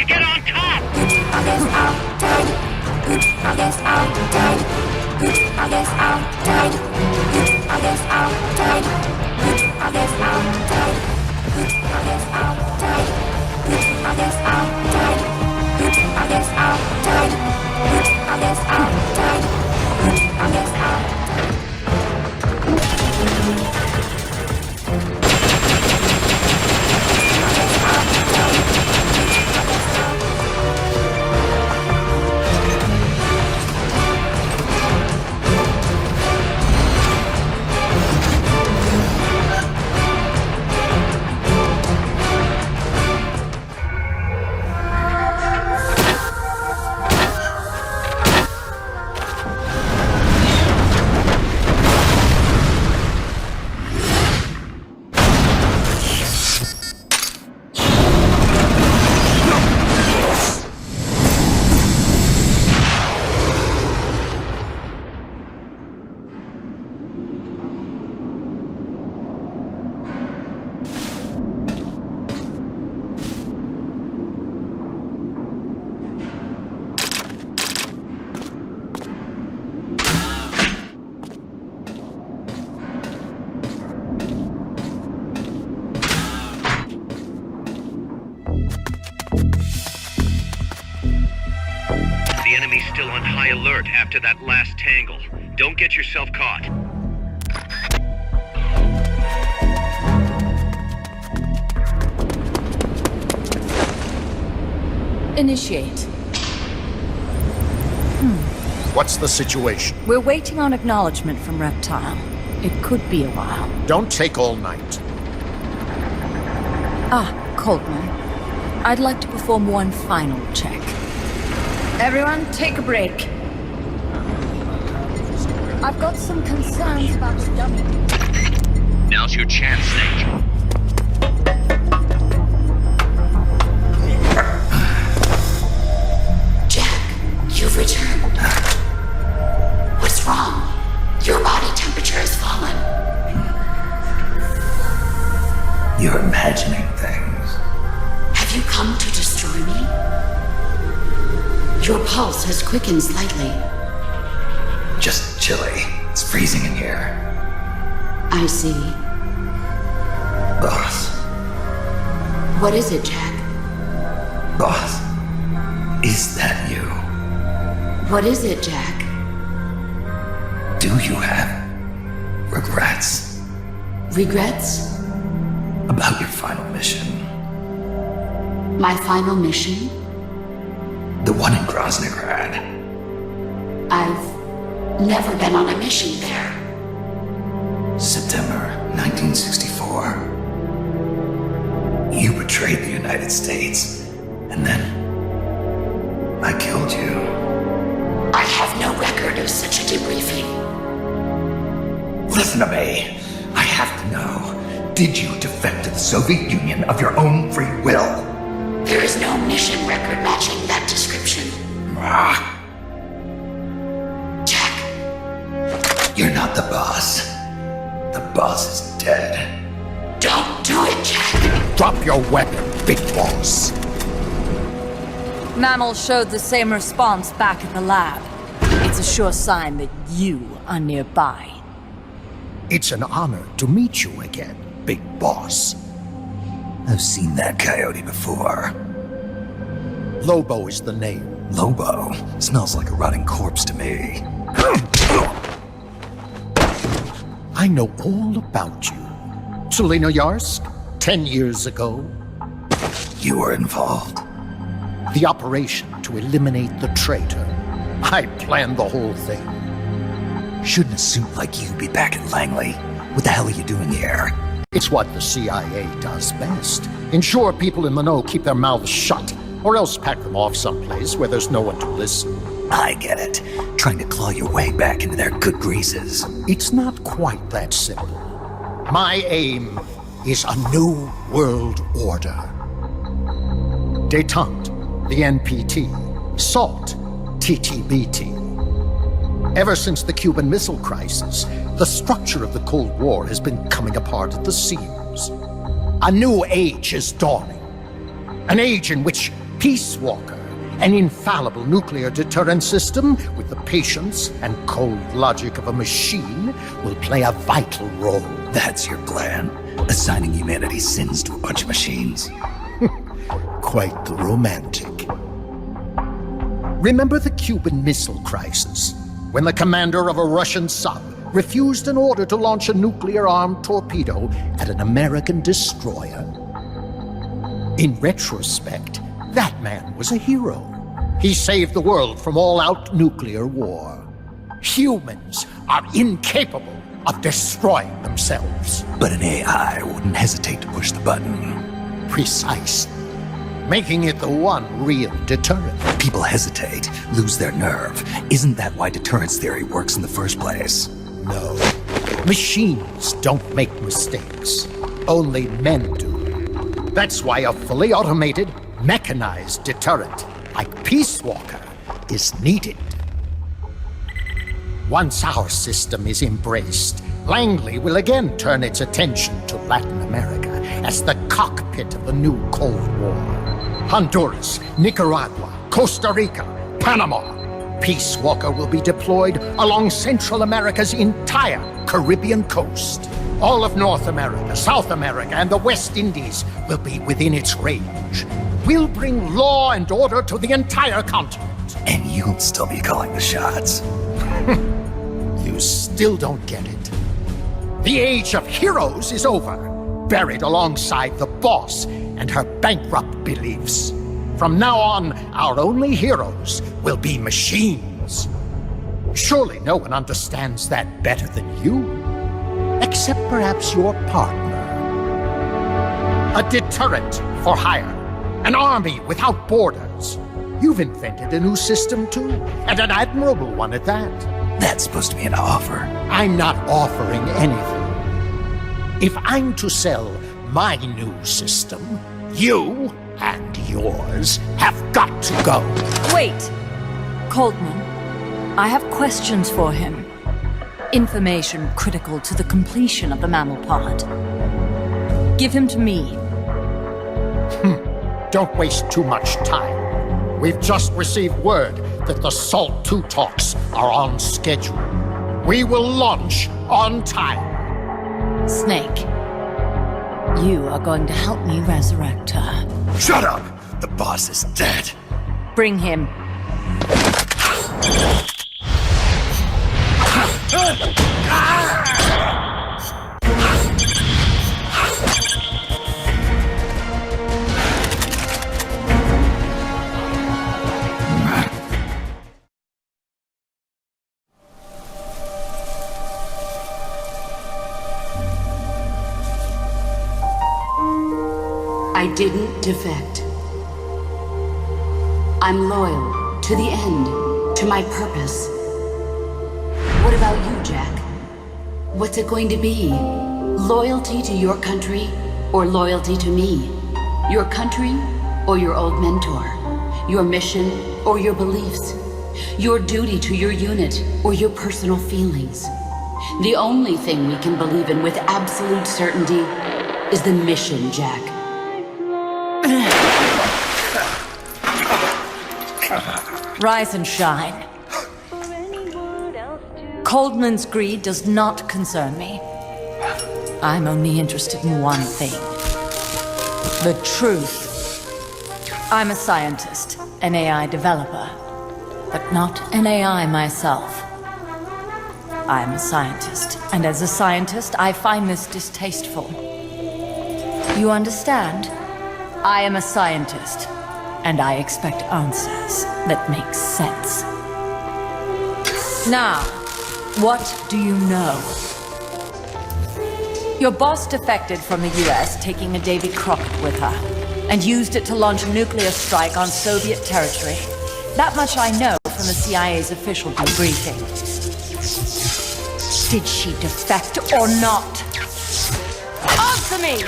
to get on top! The enemy's still on high alert after that last tangle. Don't get yourself caught. Initiate. What's the situation? We're waiting on acknowledgement from Reptile. It could be a while. Don't take all night. Coltman. I'd like to perform one final check. Everyone, take a break. I've got some concerns about the dummy. Now's your chance, Snake. You've returned. What's wrong? Your body temperature has fallen. You're imagining things. Have you come to destroy me? Your pulse has quickened slightly. Just chilly. It's freezing in here. I see. Boss. What is it, Jack? Boss. Is that you? What is it, Jack? Do you have regrets? Regrets? About your final mission? My final mission? The one in Groznygrad. I've never been on a mission there. September 1964. You betrayed the United States, and then I killed you. I have no record of such a debriefing. Listen to me. I have to know. Did you defect to the Soviet Union of your own free will? There is no mission record matching that description. Jack. You're not the boss. The boss is dead. Don't do it, Jack. Drop your weapon, big boss. Mammal showed the same response back at the lab. It's a sure sign that you are nearby. It's an honor to meet you again, big boss. I've seen that coyote before. Lobo is the name. Lobo? Smells like a rotting corpse to me. I know all about you. Selenoyarsk, 10 years ago. You were involved. The operation to eliminate the traitor. I planned the whole thing. Shouldn't a suit like you be back in Langley? What the hell are you doing here? It's what the CIA does best. Ensure people in the know keep their mouths shut, or else pack them off someplace where there's no one to listen. I get it. Trying to claw your way back into their good graces. It's not quite that simple. My aim is a new world order. Détente, the NPT. SALT, TTBT. Ever since the Cuban Missile Crisis, the structure of the Cold War has been coming apart at the seams. A new age is dawning. An age in which Peace Walker, an infallible nuclear deterrent system with the patience and cold logic of a machine, will play a vital role. That's your plan? Assigning humanity's sins to a bunch of machines? Quite the romantic. Remember the Cuban Missile Crisis, when the commander of a Russian sub refused an order to launch a nuclear-armed torpedo at an American destroyer? In retrospect, that man was a hero. He saved the world from all-out nuclear war. Humans are incapable of destroying themselves. But an AI wouldn't hesitate to push the button. Precisely. Making it the one real deterrent. People hesitate, lose their nerve. Isn't that why deterrence theory works in the first place? No. Machines don't make mistakes. Only men do. That's why a fully automated, mechanized deterrent like Peace Walker is needed. Once our system is embraced, Langley will again turn its attention to Latin America as the cockpit of the new Cold War. Honduras, Nicaragua, Costa Rica, Panama. Peace Walker will be deployed along Central America's entire Caribbean coast. All of North America, South America, and the West Indies will be within its range. We'll bring law and order to the entire continent. And you'll still be calling the shots. You still don't get it. The age of heroes is over, buried alongside the boss and her bankrupt beliefs. From now on, our only heroes will be machines. Surely no one understands that better than you, except perhaps your partner. A deterrent for hire, an army without borders. You've invented a new system too, and an admirable one at that. That's supposed to be an offer. I'm not offering anything. If I'm to sell my new system, you and yours have got to go. Wait! Coldman, I have questions for him. Information critical to the completion of the mammal pod. Give him to me. Don't waste too much time. We've just received word that the SALT II talks are on schedule. We will launch on time. Snake, you are going to help me resurrect her. Shut up! The boss is dead. Bring him. I didn't defect. I'm loyal to the end, to my purpose. What about you, Jack? What's it going to be? Loyalty to your country or loyalty to me? Your country or your old mentor? Your mission or your beliefs? Your duty to your unit or your personal feelings? The only thing we can believe in with absolute certainty is the mission, Jack. Rise and shine. Coldman's greed does not concern me. I'm only interested in one thing. The truth. I'm a scientist, an AI developer, but not an AI myself. I'm a scientist, and as a scientist, I find this distasteful. You understand? I am a scientist, and I expect answers that make sense. Now, what do you know? Your boss defected from the US, taking a Davy Crockett with her, and used it to launch a nuclear strike on Soviet territory. That much I know from the CIA's official debriefing. Did she defect or not? Answer me!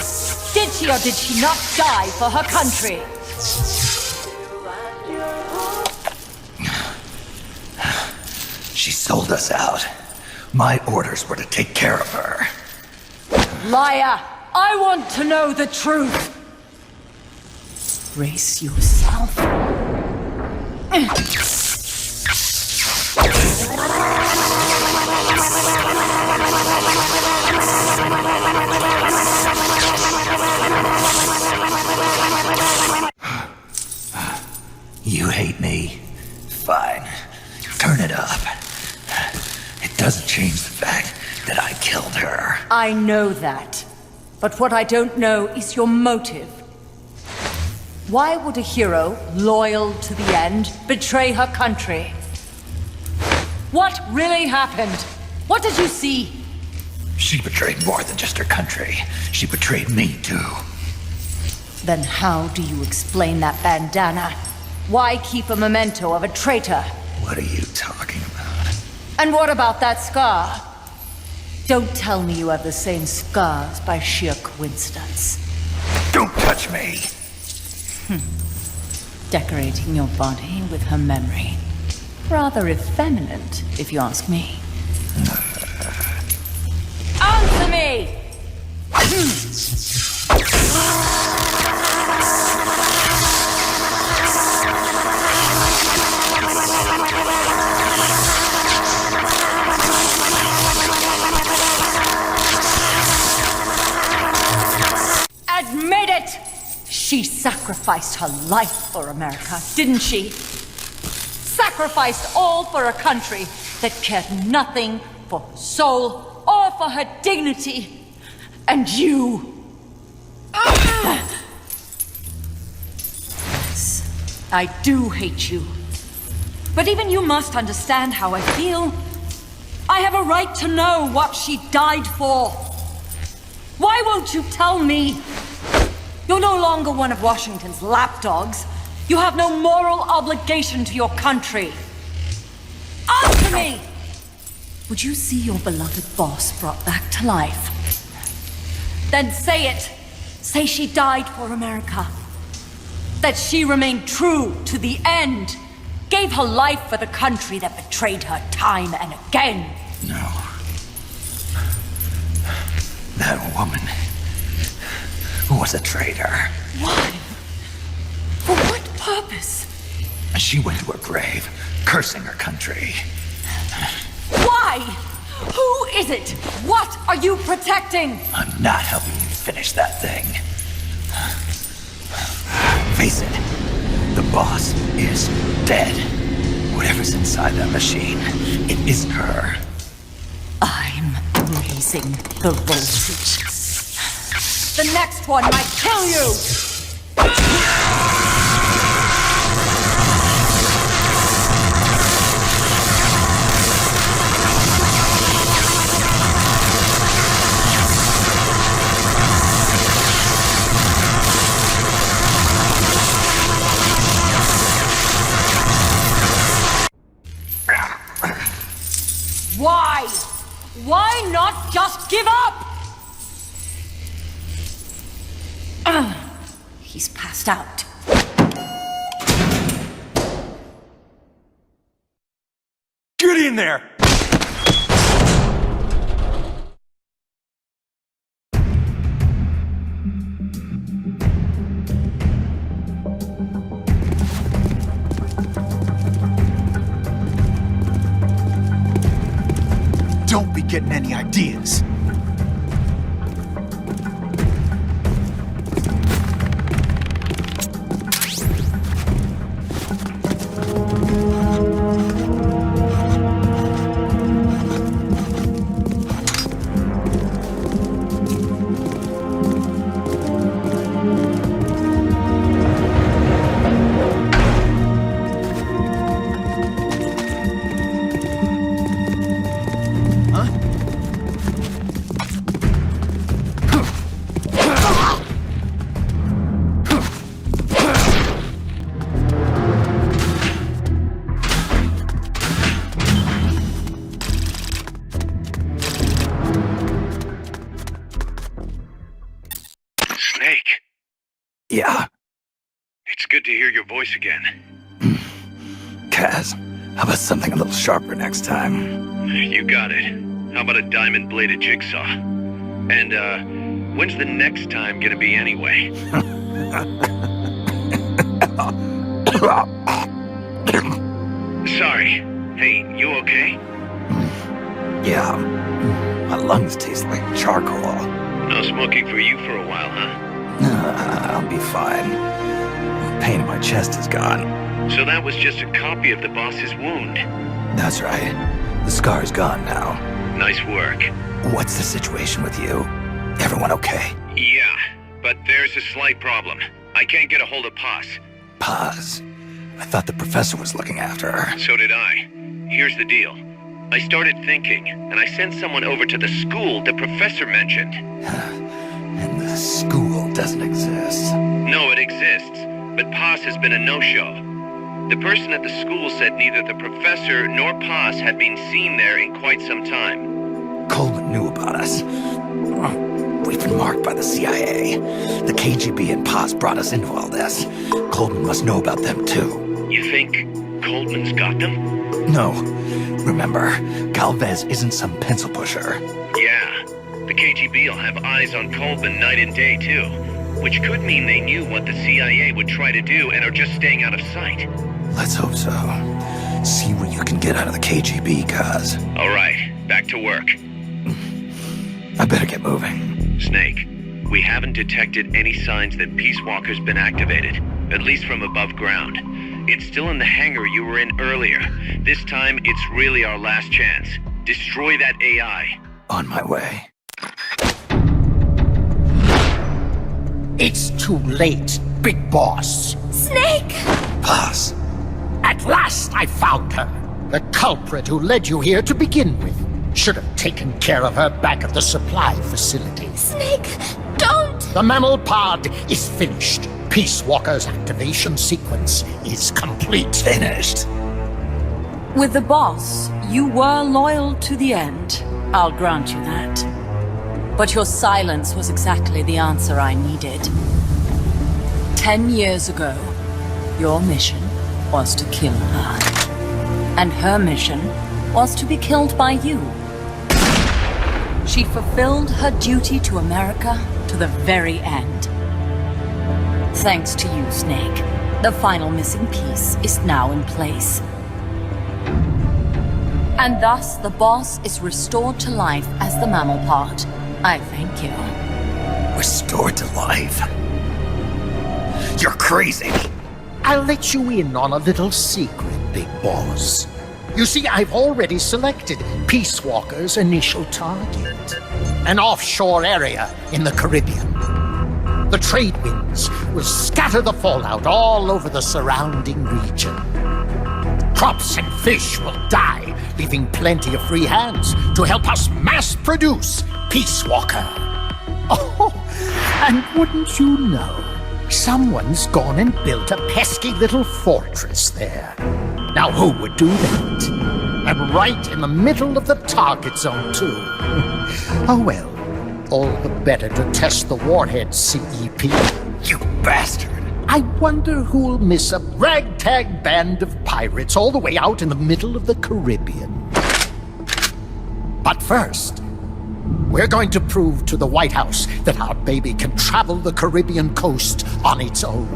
Did she or did she not die for her country? She sold us out. My orders were to take care of her. Liar! I want to know the truth! Brace yourself. You hate me? Fine. Turn it up. It doesn't change the fact that I killed her. I know that. But what I don't know is your motive. Why would a hero, loyal to the end, betray her country? What really happened? What did you see? She betrayed more than just her country. She betrayed me, too. Then how do you explain that bandana? Why keep a memento of a traitor? What are you talking about? And what about that scar? Don't tell me you have the same scars by sheer coincidence. Don't touch me! Decorating your body with her memory. Rather effeminate, if you ask me. Answer me! Admit it! She sacrificed her life for America, didn't she? Sacrificed all for a country that cared nothing for her soul or for her dignity. And you... Yes, I do hate you. But even you must understand how I feel. I have a right to know what she died for. Why won't you tell me? You're no longer one of Washington's lapdogs. You have no moral obligation to your country. Answer me! Would you see your beloved boss brought back to life? Then say it. Say she died for America. That she remained true to the end. Gave her life for the country that betrayed her time and again. No. That woman was a traitor. Why? For what purpose? She went to her grave, cursing her country. Why? Who is it? What are you protecting? I'm not helping you finish that thing. Face it, the boss is dead. Whatever's inside that machine, it isn't her. I'm raising the voltage. The next one might kill you! Why? Why not just give up? He's passed out. Get in there! Don't be getting any ideas. Snake. Yeah, It's good to hear your voice again. Kaz, how about something a little sharper next time? You got it. How about a diamond-bladed jigsaw? And, when's the next time gonna be anyway? Sorry. Hey, you okay? Yeah. My lungs taste like charcoal. No smoking for you for a while, huh? I'll be fine. The pain in my chest is gone. So that was just a copy of the boss's wound. That's right. The scar's gone now. Nice work. What's the situation with you? Everyone okay? Yeah, but there's a slight problem. I can't get a hold of Paz. Paz? I thought the professor was looking after her. So did I. Here's the deal. I started thinking, and I sent someone over to the school the professor mentioned. And the school doesn't exist. No, it exists, but Paz has been a no-show. The person at the school said neither the professor nor Paz had been seen there in quite some time. Coleman knew about us. We've been marked by the CIA. The KGB and Paz brought us into all this. Coleman must know about them too. You think Coleman's got them? No. Remember, Galvez isn't some pencil pusher. Yeah. The KGB will have eyes on Coleman night and day too. Which could mean they knew what the CIA would try to do and are just staying out of sight. Let's hope so. See what you can get out of the KGB, Kaz. All right, back to work. I better get moving. Snake, we haven't detected any signs that Peace Walker's been activated, at least from above ground. It's still in the hangar you were in earlier. This time, it's really our last chance. Destroy that AI. On my way. It's too late, Big Boss. Snake! Paz. At last I found her. The culprit who led you here to begin with. Should have taken care of her back at the supply facility. Snake, don't! The mammal pod is finished. Peace Walker's activation sequence is complete. Finished. With the boss, you were loyal to the end. I'll grant you that. But your silence was exactly the answer I needed. 10 years ago, your mission was to kill her. And her mission was to be killed by you. She fulfilled her duty to America to the very end. Thanks to you, Snake, the final missing piece is now in place. And thus, the boss is restored to life as the mammal pod. I thank you. Restored to life? You're crazy. I'll let you in on a little secret, Big Boss. You see, I've already selected Peace Walker's initial target. An offshore area in the Caribbean. The trade winds will scatter the fallout all over the surrounding region. Crops and fish will die, leaving plenty of free hands to help us mass produce Peace Walker. Oh, and wouldn't you know, someone's gone and built a pesky little fortress there. Now who would do that? And right in the middle of the target zone, too. Oh well, all the better to test the warhead, CEP. You bastard! I wonder who'll miss a ragtag band of pirates all the way out in the middle of the Caribbean. But first, we're going to prove to the White House that our baby can travel the Caribbean coast on its own.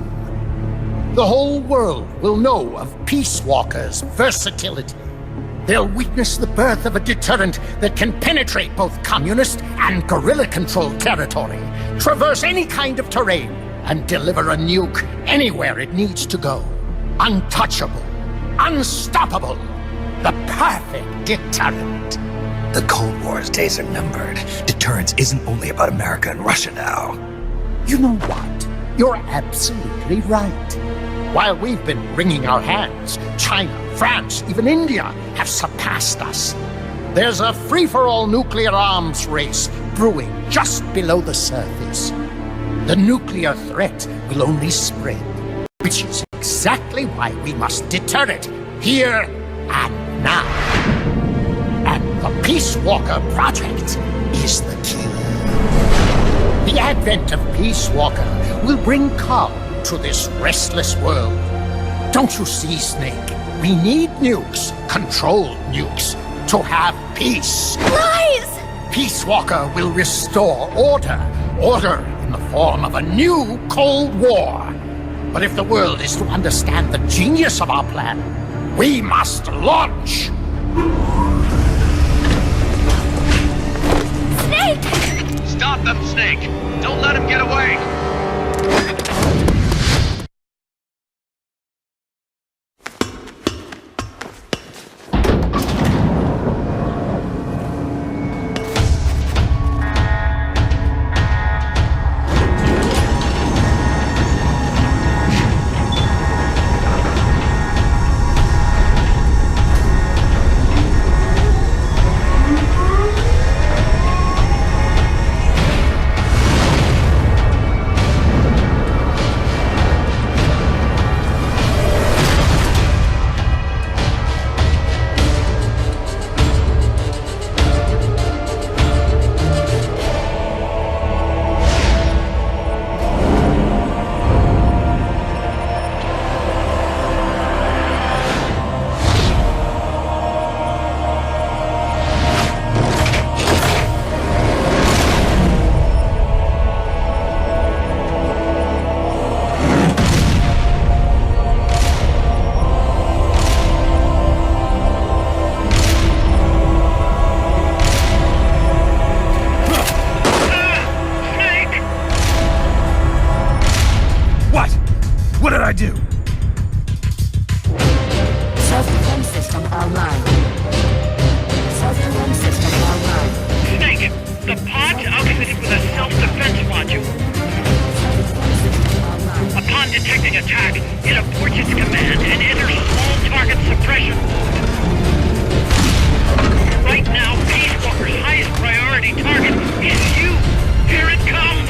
The whole world will know of Peace Walker's versatility. They'll witness the birth of a deterrent that can penetrate both communist and guerrilla-controlled territory, traverse any kind of terrain, and deliver a nuke anywhere it needs to go. Untouchable, unstoppable, the perfect deterrent. The Cold War's days are numbered. Deterrence isn't only about America and Russia now. You know what? You're absolutely right. While we've been wringing our hands, China, France, even India have surpassed us. There's a free-for-all nuclear arms race brewing just below the surface. The nuclear threat will only spread, which is exactly why we must deter it here and now. And the Peace Walker Project is the key. The advent of Peace Walker will bring calm to this restless world. Don't you see, Snake? We need nukes, controlled nukes, to have peace. Lies! Peace Walker will restore order. Order in the form of a new Cold War. But if the world is to understand the genius of our plan, we must launch! Snake! Stop them, Snake! Don't let him get away! What did I do? Self-defense system online. Self-defense system online. Snake, the pod's outfitted with a self-defense module. Upon detecting attack, it aborts its command and enters small target suppression mode. Right now, Peace Walker's highest priority target is you. Here it comes!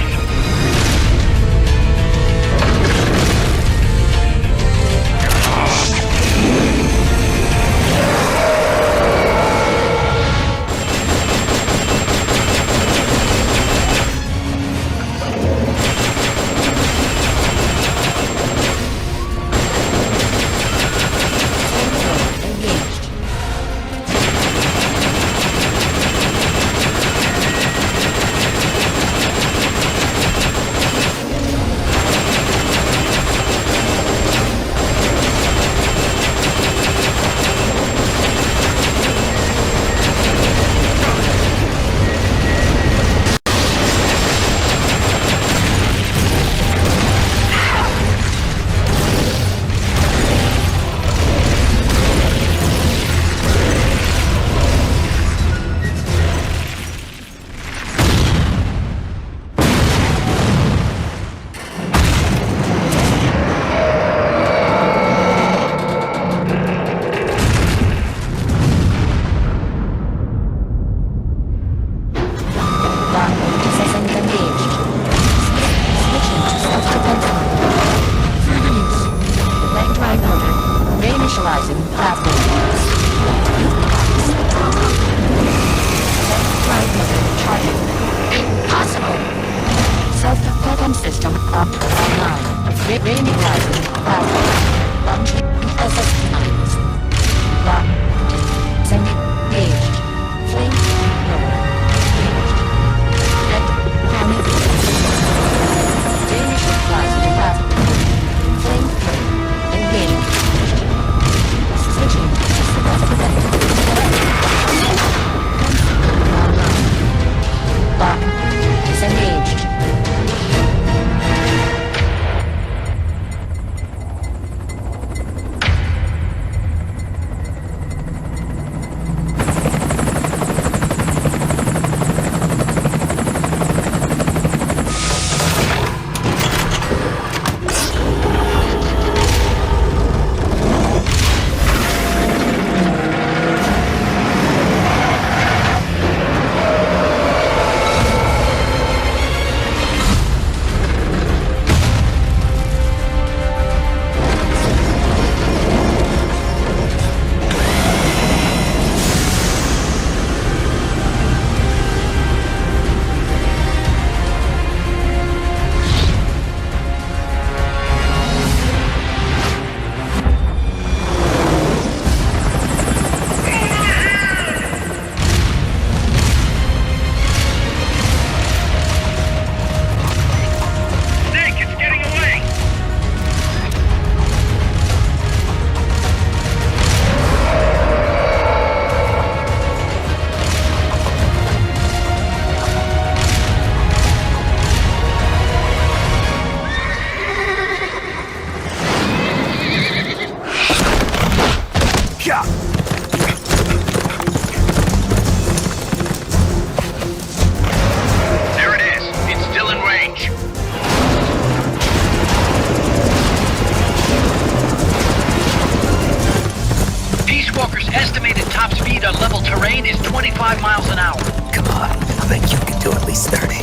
on level terrain is 25 miles an hour. Come on, I bet you can do at least 30.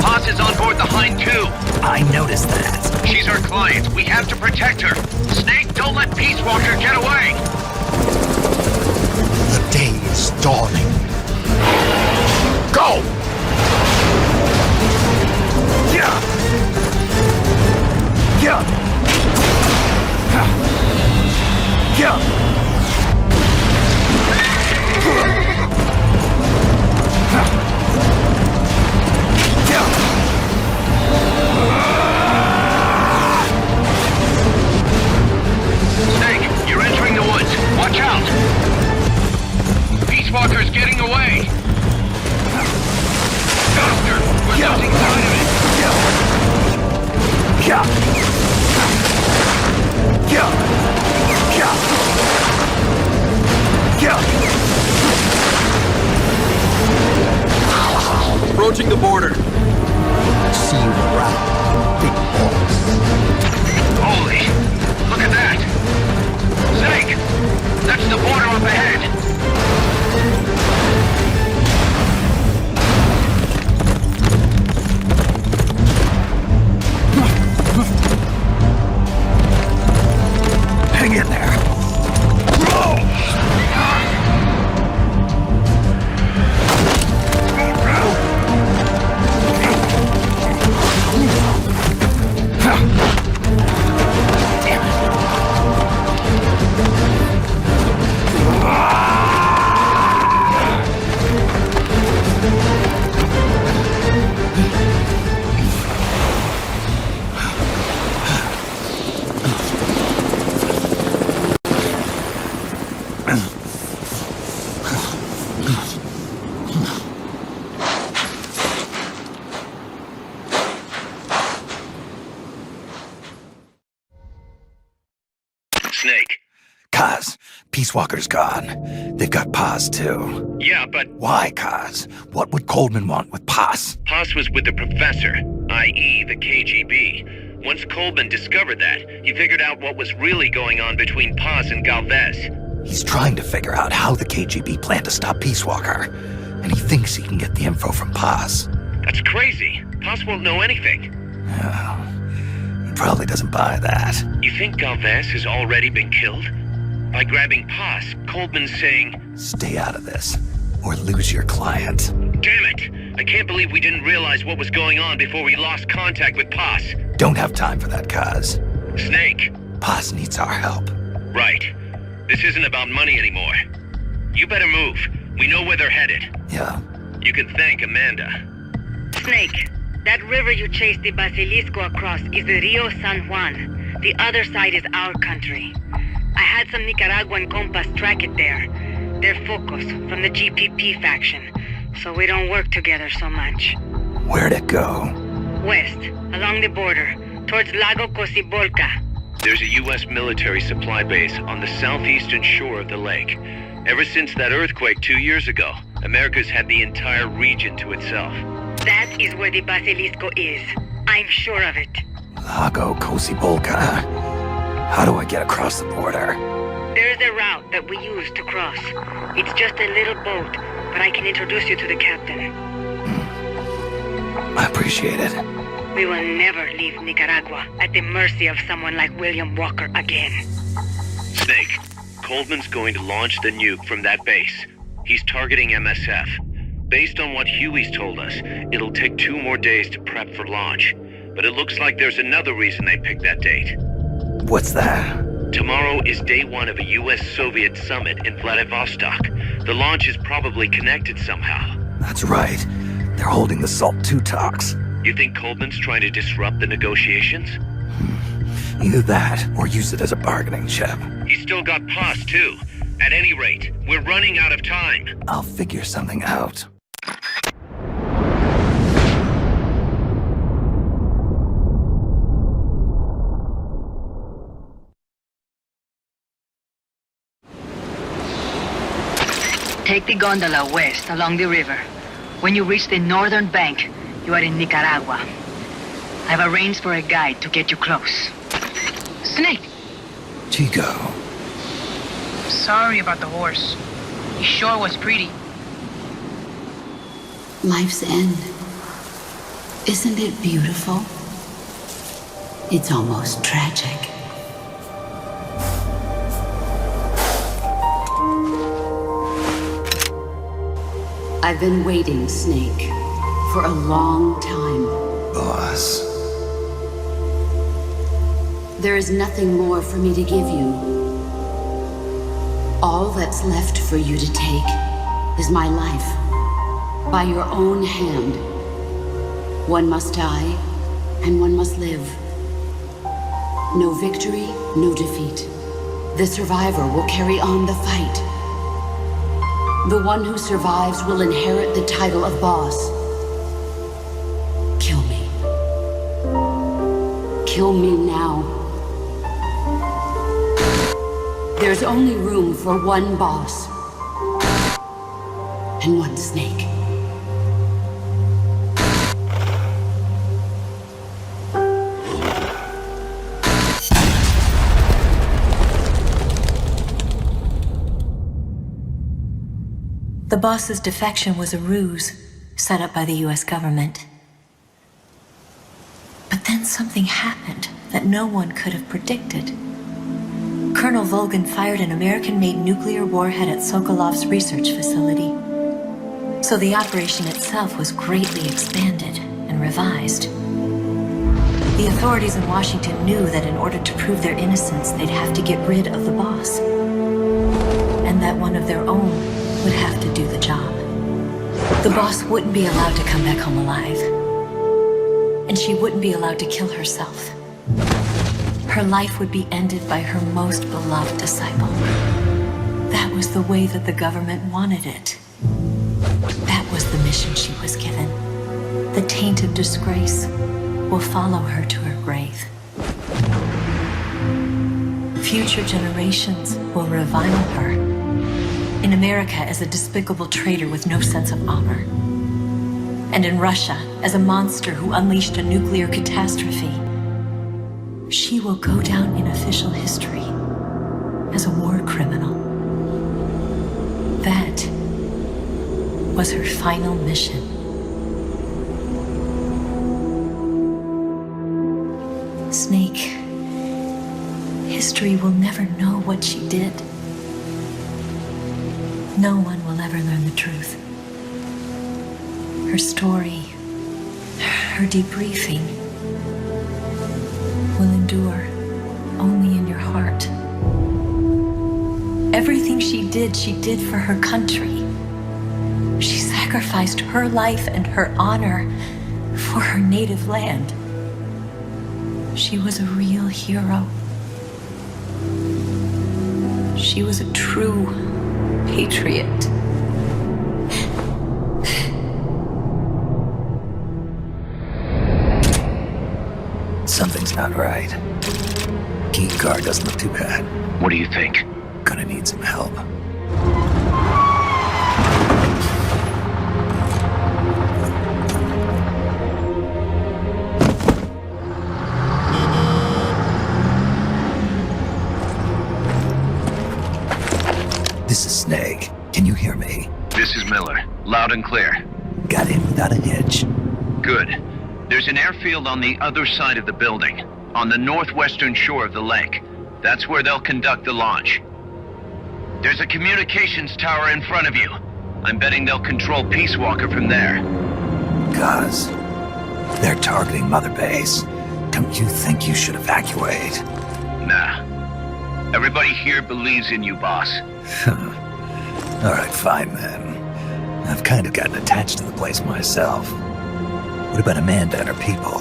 Paz is on board the Hind too. I noticed that. She's our client. We have to protect her. Snake, don't let Peace Walker get away. The day is dawning. Go! Yeah! Yeah! Yeah! Snake, you're entering the woods. Watch out! Peace Walker's getting away! Faster! We're losing sight of it! Yeah! Yeah! Yeah! Yeah! Approaching the border. See you around, big boss. Holy! Look at that! Snake! That's the border up ahead! Hang in there. Snake. Kaz, Peace Walker's gone. They've got Paz, too. Yeah, but Why, Kaz? What would Coleman want with Paz? Paz was with the professor, i.e. the KGB. Once Coleman discovered that, he figured out what was really going on between Paz and Galvez. He's trying to figure out how the KGB plan to stop Peace Walker, and he thinks he can get the info from Paz. That's crazy. Paz won't know anything. He probably doesn't buy that. You think Galvez has already been killed? By grabbing Paz, Coleman's saying, Stay out of this, or lose your client. damn it! I can't believe we didn't realize what was going on before we lost contact with Paz. Don't have time for that, Kaz. Snake. Paz needs our help. Right. This isn't about money anymore. You better move. We know where they're headed. Yeah. You can thank Amanda. Snake, that river you chased the Basilisco across is the Rio San Juan. The other side is our country. I had some Nicaraguan compas track it there. They're focus from the GPP faction, so we don't work together so much. Where'd it go? West, along the border, towards Lago Cocibolca. There's a U.S. military supply base on the southeastern shore of the lake. Ever since that earthquake 2 years ago, America's had the entire region to itself. That is where the Basilisco is. I'm sure of it. Lago Cocibolca. How do I get across the border? There's a route that we use to cross. It's just a little boat, but I can introduce you to the captain. I appreciate it. We will never leave Nicaragua at the mercy of someone like William Walker again. Snake, Coleman's going to launch the nuke from that base. He's targeting MSF. Based on what Huey's told us, it'll take 2 more days to prep for launch. But it looks like there's another reason they picked that date. What's that? Tomorrow is day 1 of a US-Soviet summit in Vladivostok. The launch is probably connected somehow. That's right. They're holding the SALT II talks. You think Coleman's trying to disrupt the negotiations? Either that, or use it as a bargaining chip. He's still got Paz, too. At any rate, we're running out of time. I'll figure something out. Take the gondola west along the river. When you reach the northern bank, you are in Nicaragua. I've arranged for a guide to get you close. Snake! Chico. Sorry about the horse. He sure was pretty. Life's end. Isn't it beautiful? It's almost tragic. I've been waiting, Snake, for a long time. Boss. There is nothing more for me to give you. All that's left for you to take is my life. By your own hand. One must die, and one must live. No victory, no defeat. The survivor will carry on the fight. The one who survives will inherit the title of boss. Kill me. Kill me now. There's only room for one boss. And one snake. The boss's defection was a ruse set up by the US government. But then something happened that no one could have predicted. Colonel Volgan fired an American-made nuclear warhead at Sokolov's research facility. So the operation itself was greatly expanded and revised. The authorities in Washington knew that in order to prove their innocence, they'd have to get rid of the boss. And that one of their own would have to do the job. The boss wouldn't be allowed to come back home alive. And she wouldn't be allowed to kill herself. Her life would be ended by her most beloved disciple. That was the way that the government wanted it. That was the mission she was given. The taint of disgrace will follow her to her grave. Future generations will revile her. In America as a despicable traitor with no sense of honor. And in Russia as a monster who unleashed a nuclear catastrophe. She will go down in official history as a war criminal. That was her final mission. Snake, history will never know what she did. No one will ever learn the truth. Her story, her debriefing, will endure only in your heart. Everything she did for her country. She sacrificed her life and her honor for her native land. She was a real hero. She was a true patriot. Something's not right. Key card doesn't look too bad. What do you think? Gonna need some help. This is Snake. Can you hear me? This is Miller. Loud and clear. Got in without a hitch. Good. There's an airfield on the other side of the building, on the northwestern shore of the lake. That's where they'll conduct the launch. There's a communications tower in front of you. I'm betting they'll control Peace Walker from there. Cuz they're targeting Mother Base. Don't you think you should evacuate? Nah. Everybody here believes in you, boss. Alright, fine then. I've kind of gotten attached to the place myself. What about Amanda and her people?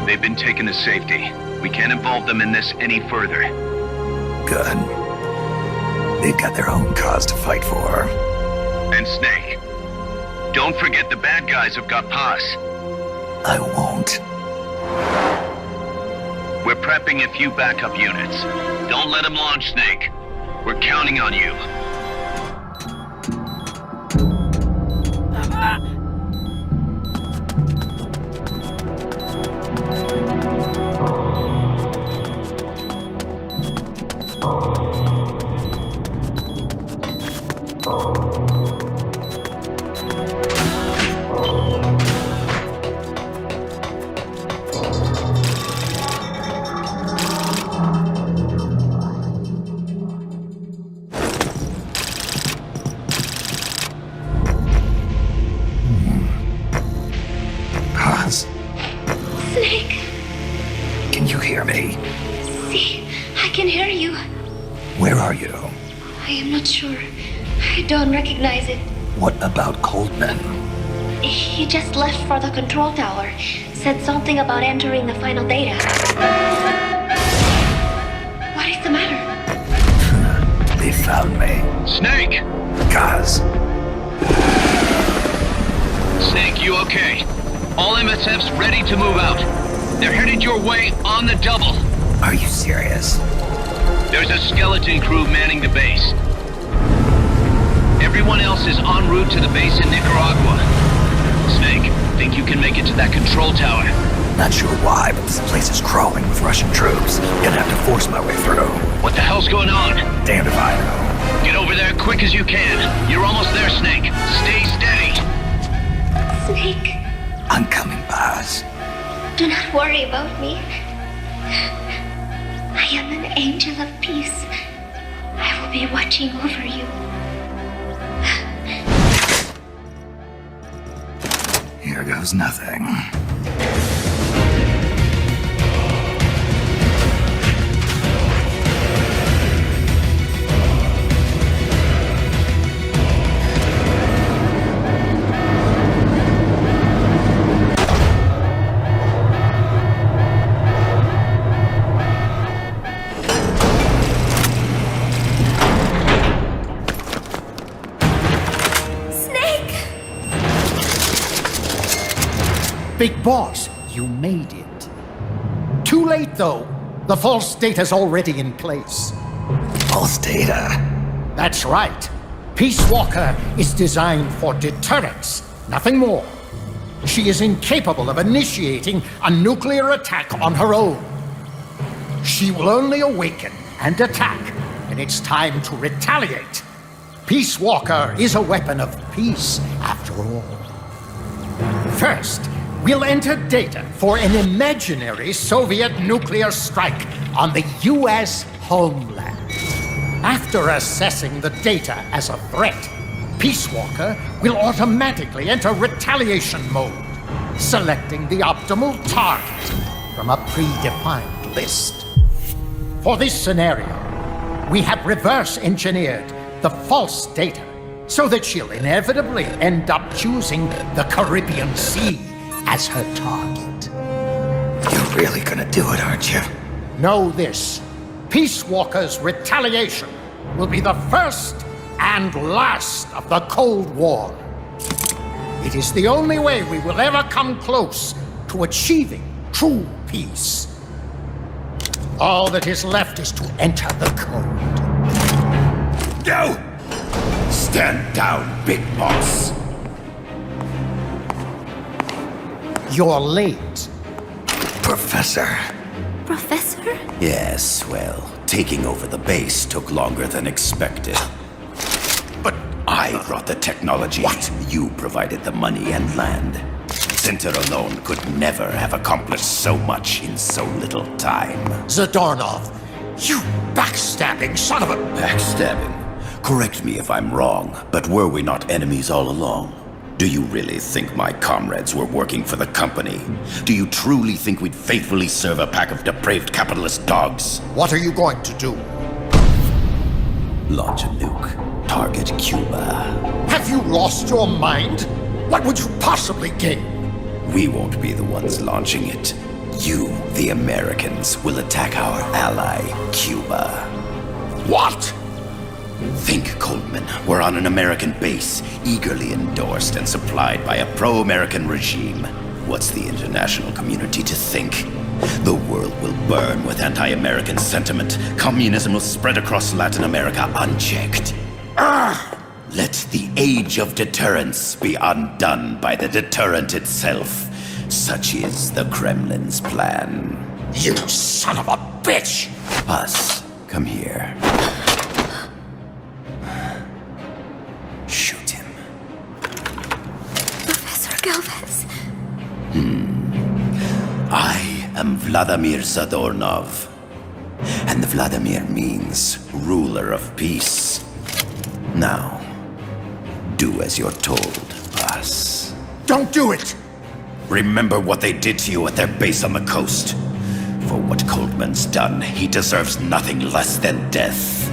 They've been taken to safety. We can't involve them in this any further. Good. They've got their own cause to fight for. And Snake. Don't forget the bad guys have got Paz. I won't. We're prepping a few backup units. Don't let them launch, Snake. We're counting on you. me? See, I can hear you. Where are you? I am not sure. I don't recognize it. What about Coldman? He just left for the control tower. Said something about entering the final data. What is the matter? They found me. Snake! Gaz. Snake, you okay? All MSF's ready to move out. They're headed your way on the double. Are you serious? There's a skeleton crew manning the base. Everyone else is en route to the base in Nicaragua. Snake, think you can make it to that control tower? Not sure why, but this place is crawling with Russian troops. Gonna have to force my way through. What the hell's going on? Damned if I know. Get over there quick as you can. You're almost there, Snake. Stay steady. Snake, I'm coming, Baz. do not worry about me. I am an angel of peace. I will be watching over you. Here goes nothing. Big Boss, you made it. Too late, though. The false data's already in place. False data? That's right. Peace Walker is designed for deterrence, nothing more. She is incapable of initiating a nuclear attack on her own. She will only awaken and attack when it's time to retaliate. Peace Walker is a weapon of peace, after all. First, we'll enter data for an imaginary Soviet nuclear strike on the U.S. homeland. After assessing the data as a threat, Peace Walker will automatically enter retaliation mode, selecting the optimal target from a predefined list. For this scenario, we have reverse engineered the false data so that she'll inevitably end up choosing the Caribbean Sea as her target. You're really gonna do it, aren't you? Know this. Peace Walker's retaliation will be the first and last of the Cold War. It is the only way we will ever come close to achieving true peace. All that is left is to enter the code. Go! Stand down, Big Boss. You're late. Professor. Professor? Yes, well, taking over the base took longer than expected. But I brought the technology. What? You provided the money and land. Center alone could never have accomplished so much in so little time. Zadornov, you backstabbing son of a... Backstabbing? Correct me if I'm wrong, but were we not enemies all along? Do you really think my comrades were working for the company? Do you truly think we'd faithfully serve a pack of depraved capitalist dogs? What are you going to do? Launch a nuke. Target Cuba. Have you lost your mind? What would you possibly gain? We won't be the ones launching it. You, the Americans, will attack our ally, Cuba. What? Think, Coldman. We're on an American base, eagerly endorsed and supplied by a pro-American regime. What's the international community to think? The world will burn with anti-American sentiment. Communism will spread across Latin America unchecked. Let the age of deterrence be undone by the deterrent itself. Such is the Kremlin's plan. You son of a bitch! Us, come here. Shoot him. Professor Galvez. I am Vladimir Zadornov. And Vladimir means ruler of peace. Now, do as you're told, boss. Don't do it! Remember what they did to you at their base on the coast. For what Coldman's done, he deserves nothing less than death.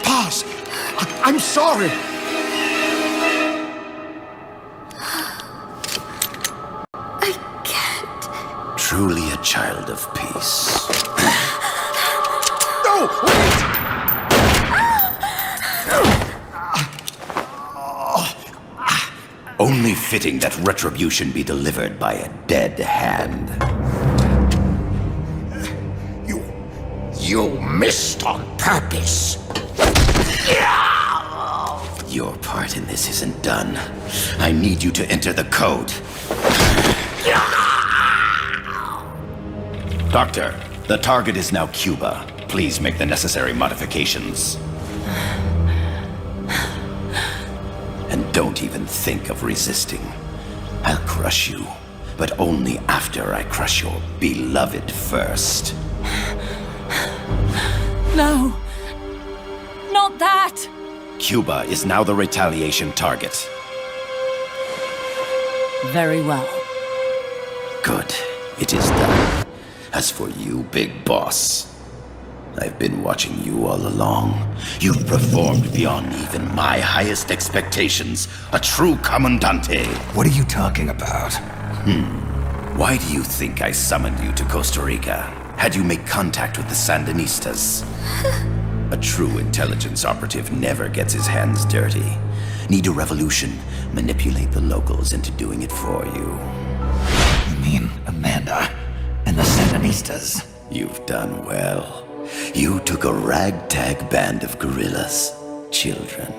Boss, I'm sorry. Truly a child of peace. No, wait! Only fitting that retribution be delivered by a dead hand. You missed on purpose. Your part in this isn't done. I need you to enter the code. Doctor, the target is now Cuba. Please make the necessary modifications. And don't even think of resisting. I'll crush you, but only after I crush your beloved first. No! Not that! Cuba is now the retaliation target. Very well. Good. It is done. As for you, Big Boss, I've been watching you all along. You've performed beyond even my highest expectations. A true comandante. What are you talking about? Why do you think I summoned you to Costa Rica? Had you make contact with the Sandinistas? A true intelligence operative never gets his hands dirty. Need a revolution? Manipulate the locals into doing it for you. You mean Amanda and the Sandinistas? You've done well. You took a ragtag band of guerrillas, children,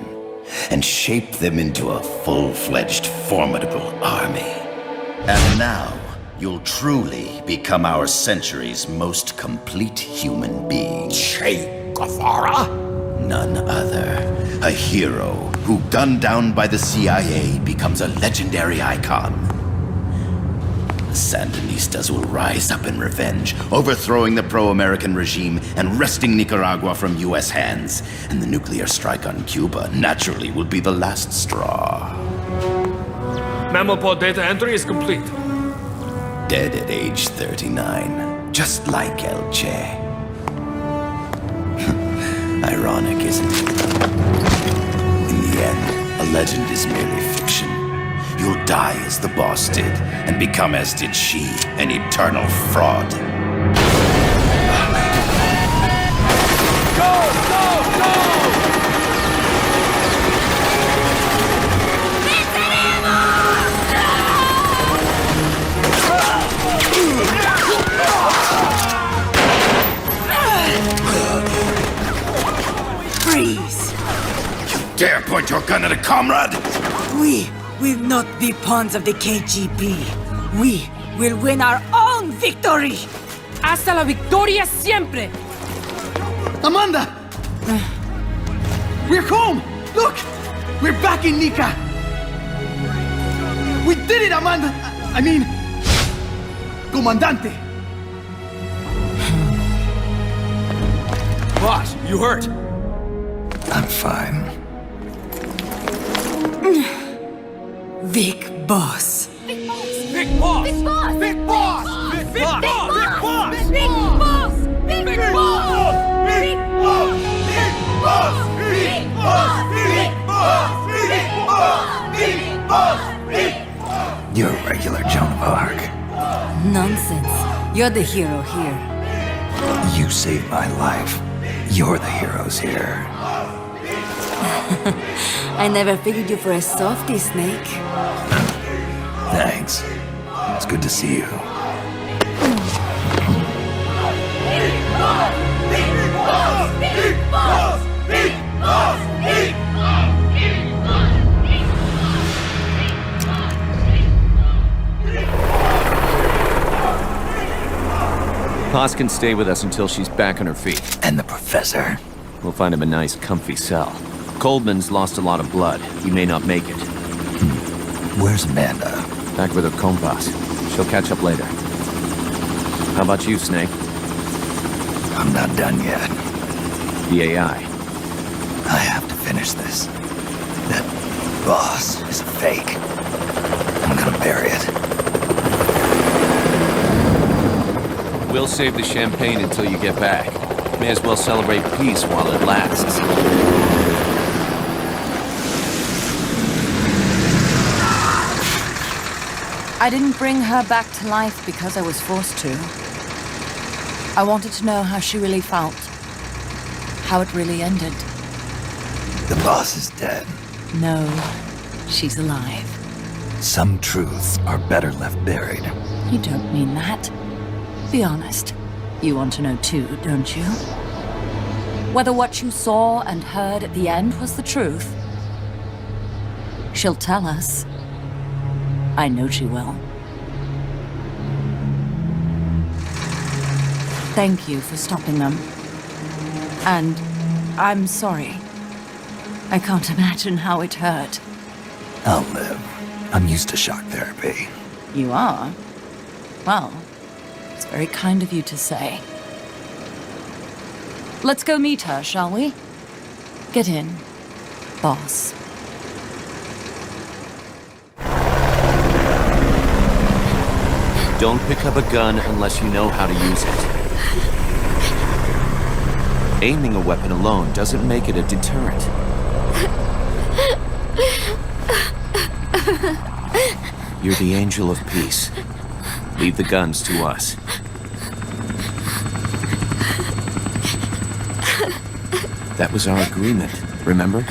and shaped them into a full-fledged, formidable army. And now, you'll truly become our century's most complete human being. Che Guevara? None other. A hero who, gunned down by the CIA, becomes a legendary icon. The Sandinistas will rise up in revenge, overthrowing the pro-American regime and wresting Nicaragua from U.S. hands. And the nuclear strike on Cuba naturally will be the last straw. Mammal pod data entry is complete. Dead at age 39, just like El Che. Ironic, isn't it? In the end, a legend is merely fiction. You'll die as the boss did, and become as did she, an eternal fraud. Go, go, go! Freeze! You dare point your gun at a comrade? We will not be pawns of the KGB. We will win our own victory! Hasta la victoria siempre! Amanda! We're home! Look! We're back in Nica! We did it, Amanda! I mean... Comandante! Boss, you hurt? I'm fine. Big Boss. Big Boss! Big Boss! Big Boss! Big Big Boss! Boss! Big Boss! Big Boss! Big Boss! Big Boss! Big Boss! Big Boss! Big Boss! Big Boss! Big Boss! Big Boss! You're a regular Joan of Arc. Nonsense. You're the hero here. You saved my life. You're the heroes here. I never figured you for a softie, Snake. Thanks. It's good to see you. Paz can stay with us until she's back on her feet. And the professor? We'll find him a nice, comfy cell. Coldman's lost a lot of blood. He may not make it. Where's Amanda? Back with her compas. She'll catch up later. How about you, Snake? I'm not done yet. The AI. I have to finish this. That boss is a fake. I'm gonna bury it. We'll save the champagne until you get back. May as well celebrate peace while it lasts. I didn't bring her back to life because I was forced to. I wanted to know how she really felt. How it really ended. The boss is dead. No, she's alive. Some truths are better left buried. You don't mean that. Be honest. You want to know too, don't you? Whether what you saw and heard at the end was the truth. She'll tell us. I know she will. Thank you for stopping them. And I'm sorry. I can't imagine how it hurt. I'll live. I'm used to shock therapy. You are? Well, it's very kind of you to say. Let's go meet her, shall we? Get in, boss. Don't pick up a gun unless you know how to use it. Aiming a weapon alone doesn't make it a deterrent. You're the angel of peace. Leave the guns to us. That was our agreement, remember?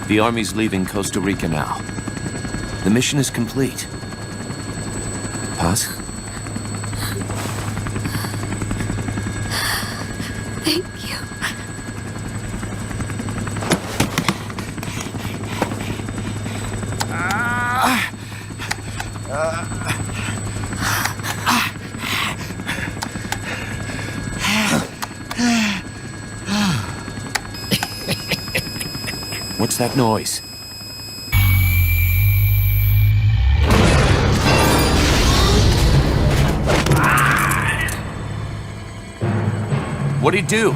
The army's leaving Costa Rica now. The mission is complete. Paz? Thank you. What's that noise? What'd he do?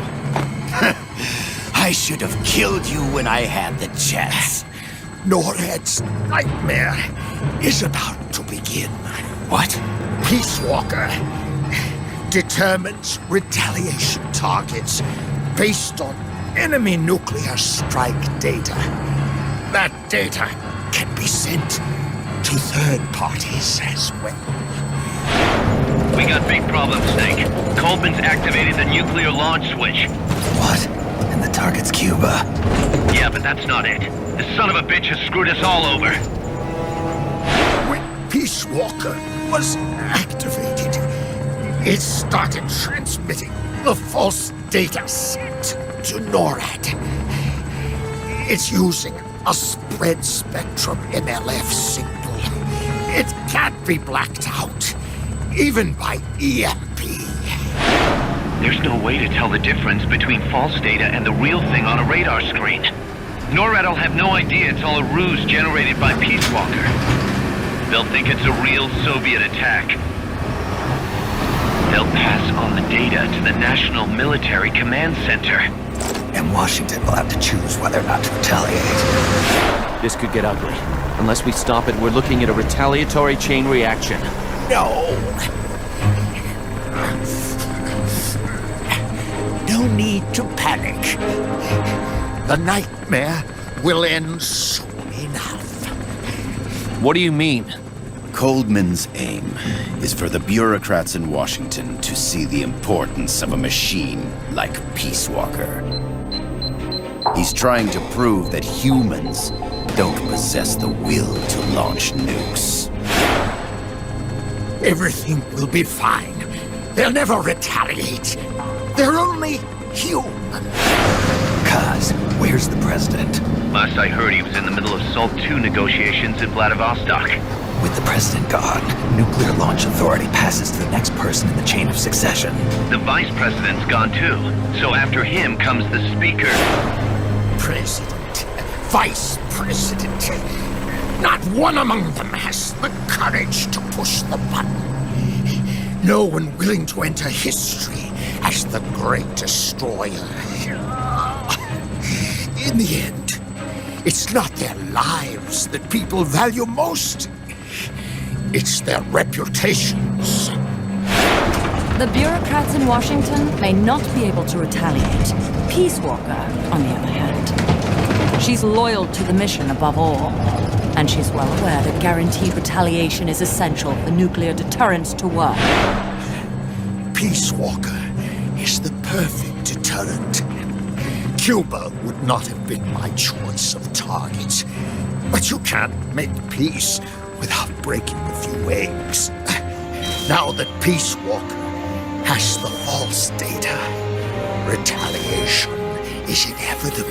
I should have killed you when I had the chance. NORAD's nightmare is about to begin. What? Peace Walker determines retaliation targets based on enemy nuclear strike data. That data can be sent to third parties as well. We got big problems, Snake. Coleman's activated the nuclear launch switch. What? And the target's Cuba. Yeah, but that's not it. The son of a bitch has screwed us all over. When Peace Walker was activated, it started transmitting the false data set to NORAD. It's using a spread spectrum MLF signal. It can't be blacked out, even by EMP. There's no way to tell the difference between false data and the real thing on a radar screen. NORAD will have no idea it's all a ruse generated by Peace Walker. They'll think it's a real Soviet attack. They'll pass on the data to the National Military Command Center. And Washington will have to choose whether or not to retaliate. This could get ugly. Unless we stop it, we're looking at a retaliatory chain reaction. No. No need to panic. The nightmare will end soon enough. What do you mean? Coldman's aim is for the bureaucrats in Washington to see the importance of a machine like Peace Walker. He's trying to prove that humans don't possess the will to launch nukes. Everything will be fine. They'll never retaliate. They're only human. Kaz, where's the president? Last I heard, he was in the middle of SALT II negotiations in Vladivostok. With the president gone, Nuclear Launch Authority passes to the next person in the chain of succession. The vice president's gone too. So after him comes the speaker. President, vice president. Not one among them has the courage to push the button. No one willing to enter history as the great destroyer. In the end, It's not their lives that people value most. It's their reputations. The bureaucrats in Washington may not be able to retaliate. Peace Walker, on the other hand, she's loyal to the mission above all. And she's well aware that guaranteed retaliation is essential for nuclear deterrence to work. Peace Walker is the perfect deterrent. Cuba would not have been my choice of target. But you can't make peace without breaking a few eggs. Now that Peace Walker has the false data, retaliation is inevitable.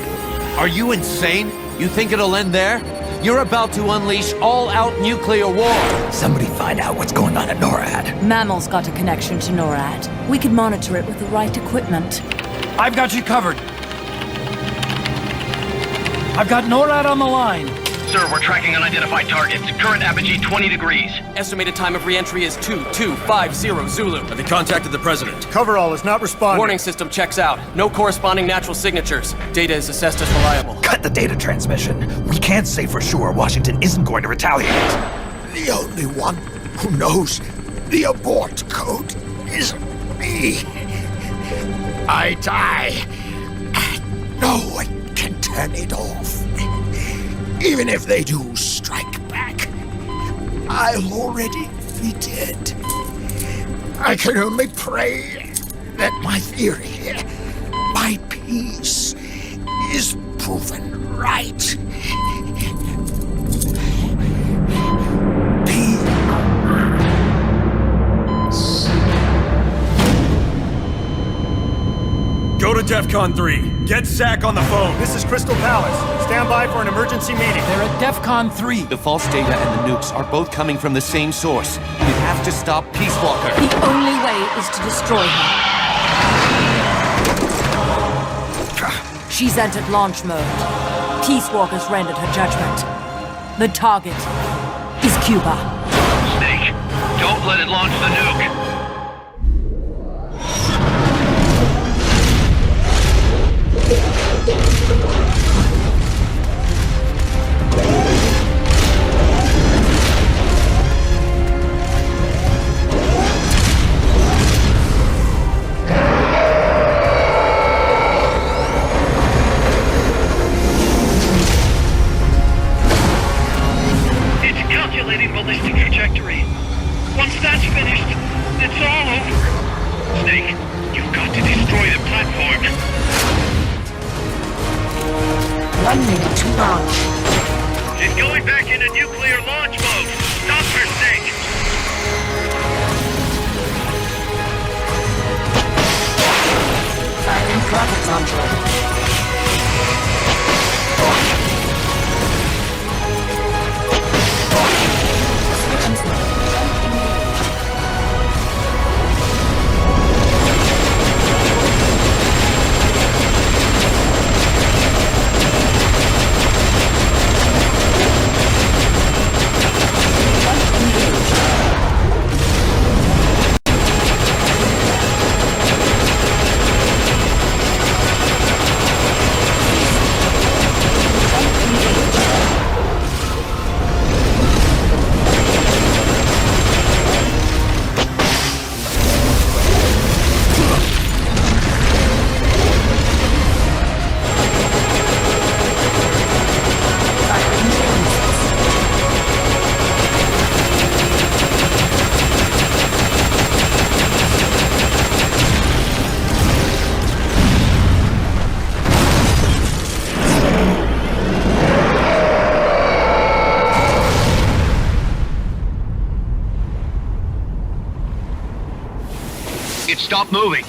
Are you insane? You think it'll end there? You're about to unleash all-out nuclear war! Somebody find out what's going on at NORAD. Mammal's got a connection to NORAD. We could monitor it with the right equipment. I've got you covered. I've got NORAD on the line. Sir, we're tracking unidentified targets. Current apogee 20 degrees. Estimated time of re-entry is 2250 Zulu. Have they contacted the president? Coverall is not responding. Warning system checks out. No corresponding natural signatures. Data is assessed as reliable. Cut the data transmission. We can't say for sure Washington isn't going to retaliate. The only one who knows the abort code is me. I die, and no one can turn it off. Even if they do strike back, I'll already be dead. I can only pray that my theory, my peace, is proven right. Go to DEFCON 3. Get Zach on the phone. This is Crystal Palace. Stand by for an emergency meeting. They're at DEFCON 3. The false data and the nukes are both coming from the same source. We have to stop Peace Walker. The only way is to destroy her. She's entered launch mode. Peace Walker's rendered her judgment. The target is Cuba. Snake, don't let it launch the nuke. It's calculating ballistic trajectory. Once that's finished, it's all over. Snake, you've got to destroy the platform. 1 minute to launch. She's going back into nuclear launch mode. Stop her, Snake. Firing rocket launcher. It stopped moving.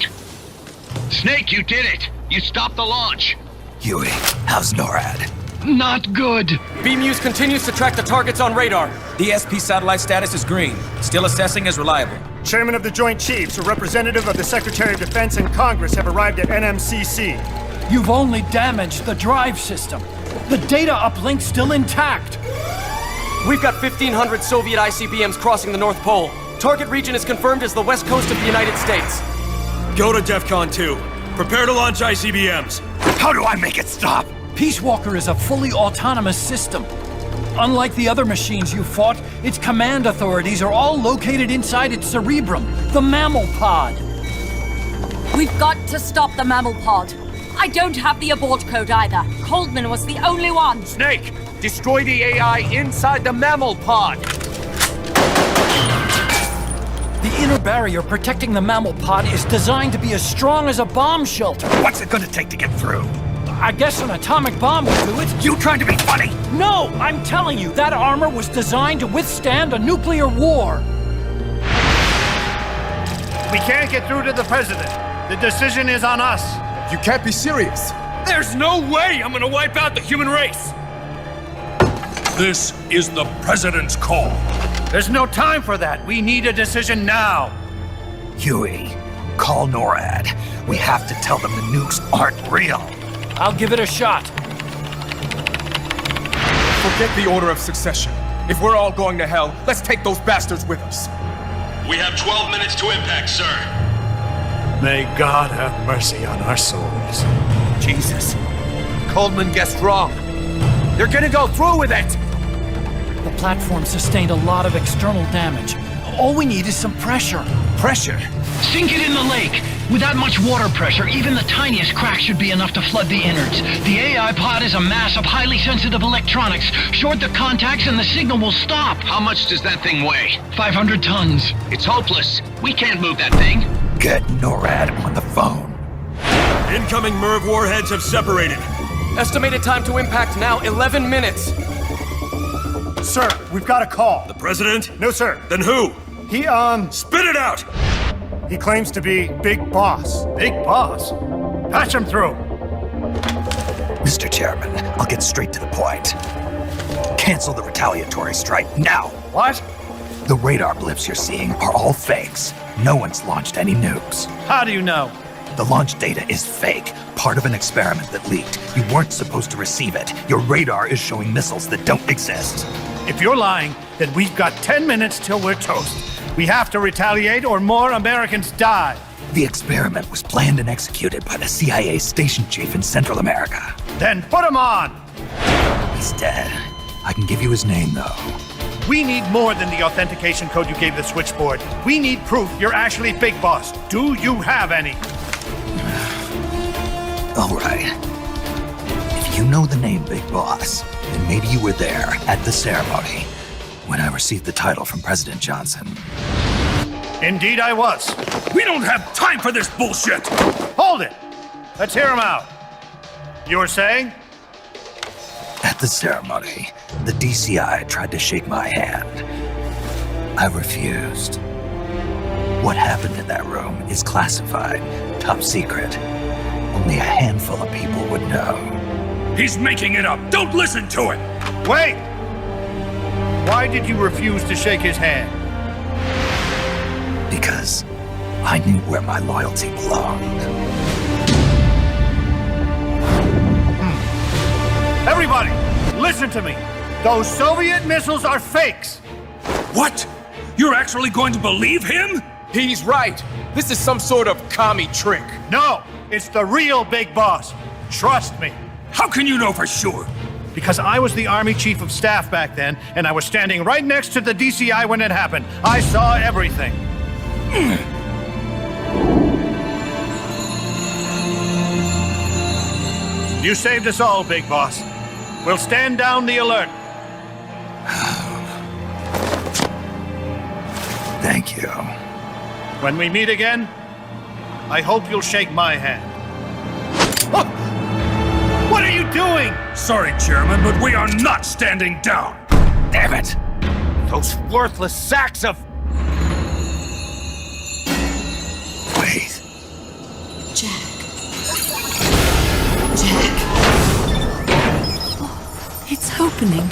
Snake, you did it. You stopped the launch. Huey, how's NORAD? Not good. BMUS continues to track the targets on radar. The SP satellite status is green. Still assessing as reliable. Chairman of the Joint Chiefs, a representative of the Secretary of Defense and Congress have arrived at NMCC. You've only damaged the drive system. The data uplink's still intact. We've got 1,500 Soviet ICBMs crossing the North Pole. Target region is confirmed as the west coast of the United States. Go to DEFCON 2. Prepare to launch ICBMs. How do I make it stop? Peace Walker is a fully autonomous system. Unlike the other machines you fought, its command authorities are all located inside its cerebrum, the mammal pod. We've got to stop the mammal pod. I don't have the abort code either. Coldman was the only one. Snake, destroy the AI inside the mammal pod. The inner barrier protecting the mammal pod is designed to be as strong as a bomb shelter. What's it gonna take to get through? I guess an atomic bomb will do it. You trying to be funny? No, I'm telling you, that armor was designed to withstand a nuclear war. We can't get through to the president. The decision is on us. You can't be serious. There's no way I'm gonna wipe out the human race! This is the President's call. There's no time for that. We need a decision now. Huey, call NORAD. We have to tell them the nukes aren't real. I'll give it a shot. Forget the order of succession. If we're all going to hell, let's take those bastards with us. We have 12 minutes to impact, sir. May God have mercy on our souls. Jesus. Coldman guessed wrong. They're gonna go through with it! The platform sustained a lot of external damage. All we need is some pressure. Pressure? Sink it in the lake. With that much water pressure, even the tiniest crack should be enough to flood the innards. The AI pod is a mass of highly sensitive electronics. Short the contacts and the signal will stop. How much does that thing weigh? 500 tons. It's hopeless. We can't move that thing. Get NORAD on the phone. Incoming MIRV warheads have separated. Estimated time to impact now, 11 minutes. Sir, we've got a call. The president? No, sir. Then who? He, Spit it out! He claims to be Big Boss. Big Boss? Patch him through. Mr. Chairman, I'll get straight to the point. Cancel the retaliatory strike now. What? The radar blips you're seeing are all fakes. No one's launched any nukes. How do you know? The launch data is fake, part of an experiment that leaked. You weren't supposed to receive it. Your radar is showing missiles that don't exist. If you're lying, then we've got 10 minutes till we're toast. We have to retaliate or more Americans die. The experiment was planned and executed by the CIA station chief in Central America. Then put him on! He's dead. I can give you his name, though. We need more than the authentication code you gave the switchboard. We need proof you're actually Big Boss. Do you have any? All right. If you know the name Big Boss, then maybe you were there at the ceremony when I received the title from President Johnson. Indeed I was. We don't have time for this bullshit! Hold it! Let's hear him out. You were saying? At the ceremony, the DCI tried to shake my hand. I refused. What happened in that room is classified, top secret. Only a handful of people would know. He's making it up! Don't listen to him! Wait! Why did you refuse to shake his hand? Because I knew where my loyalty belonged. Everybody, listen to me. Those Soviet missiles are fakes. What? You're actually going to believe him? He's right. This is some sort of commie trick. No, it's the real Big Boss. Trust me. How can you know for sure? Because I was the Army Chief of Staff back then, and I was standing right next to the DCI when it happened. I saw everything. You saved us all, Big Boss. We'll stand down the alert. Thank you. When we meet again, I hope you'll shake my hand. Oh! What are you doing? Sorry, Chairman, but we are not standing down. Damn it! Those worthless sacks of... Wait. Jack. Jack. Oh, it's opening.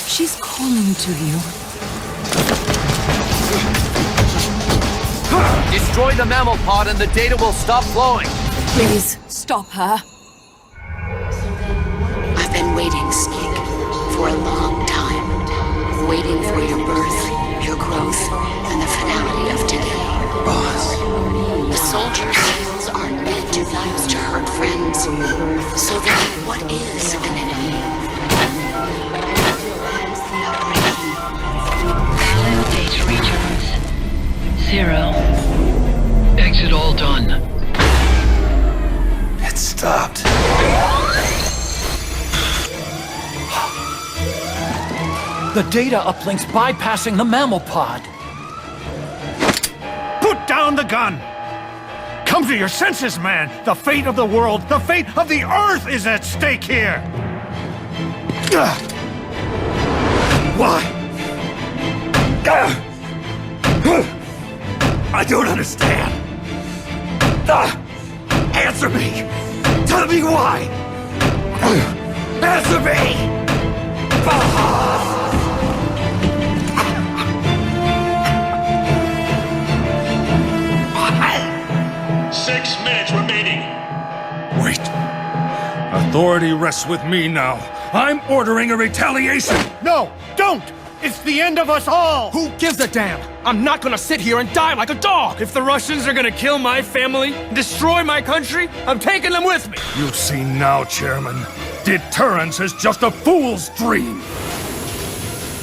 She's calling to you. Destroy the mammal pod and the data will stop flowing. Please, stop her. I've been waiting, Snake, for a long time. Waiting for your birth, your growth, and the finality of today. Boss. The soldiers' souls are meant The data uplink's bypassing the mammal pod. Put down the gun! Come to your senses, man! The fate of the world, the fate of the Earth is at stake here! Why? I don't understand. Answer me! Tell me why! Answer me! 6 minutes remaining. Wait. Authority rests with me now. I'm ordering a retaliation. No, don't! It's the end of us all! Who gives a damn? I'm not gonna sit here and die like a dog! If the Russians are gonna kill my family, destroy my country, I'm taking them with me! You see now, Chairman. Deterrence is just a fool's dream.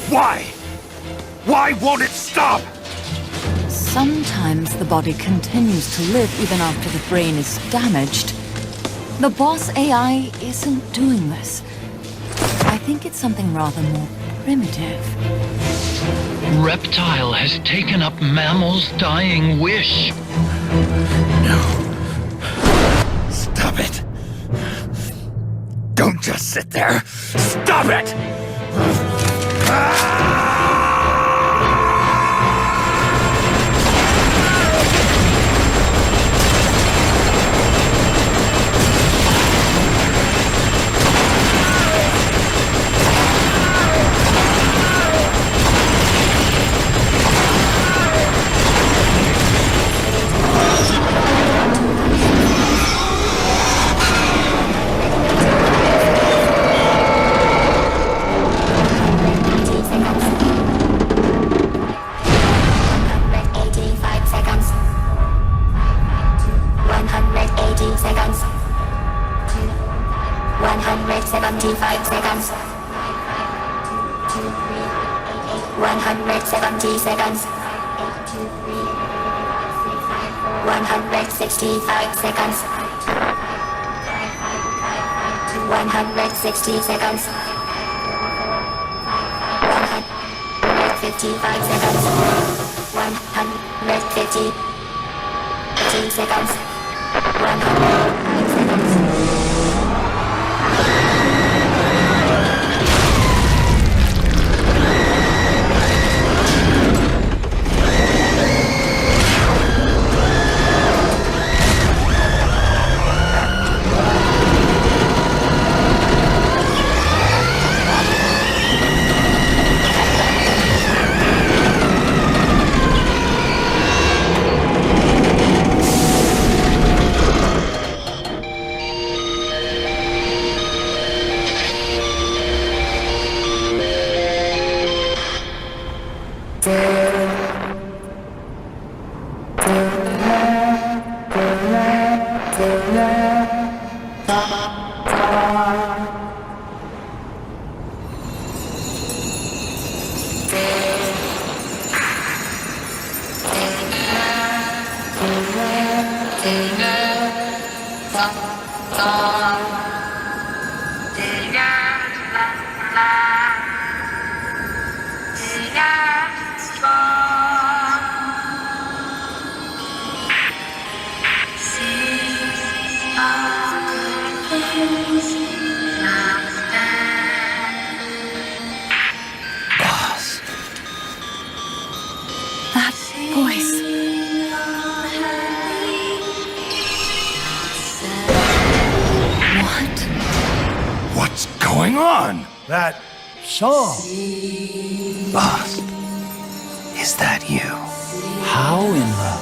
Why? Why won't it stop? Sometimes the body continues to live even after the brain is damaged. The boss AI isn't doing this. I think it's something rather more primitive. Reptile has taken up Mammal's dying wish. No. Stop it. Don't just sit there. Stop it! That song. Boss, is that you? How in the...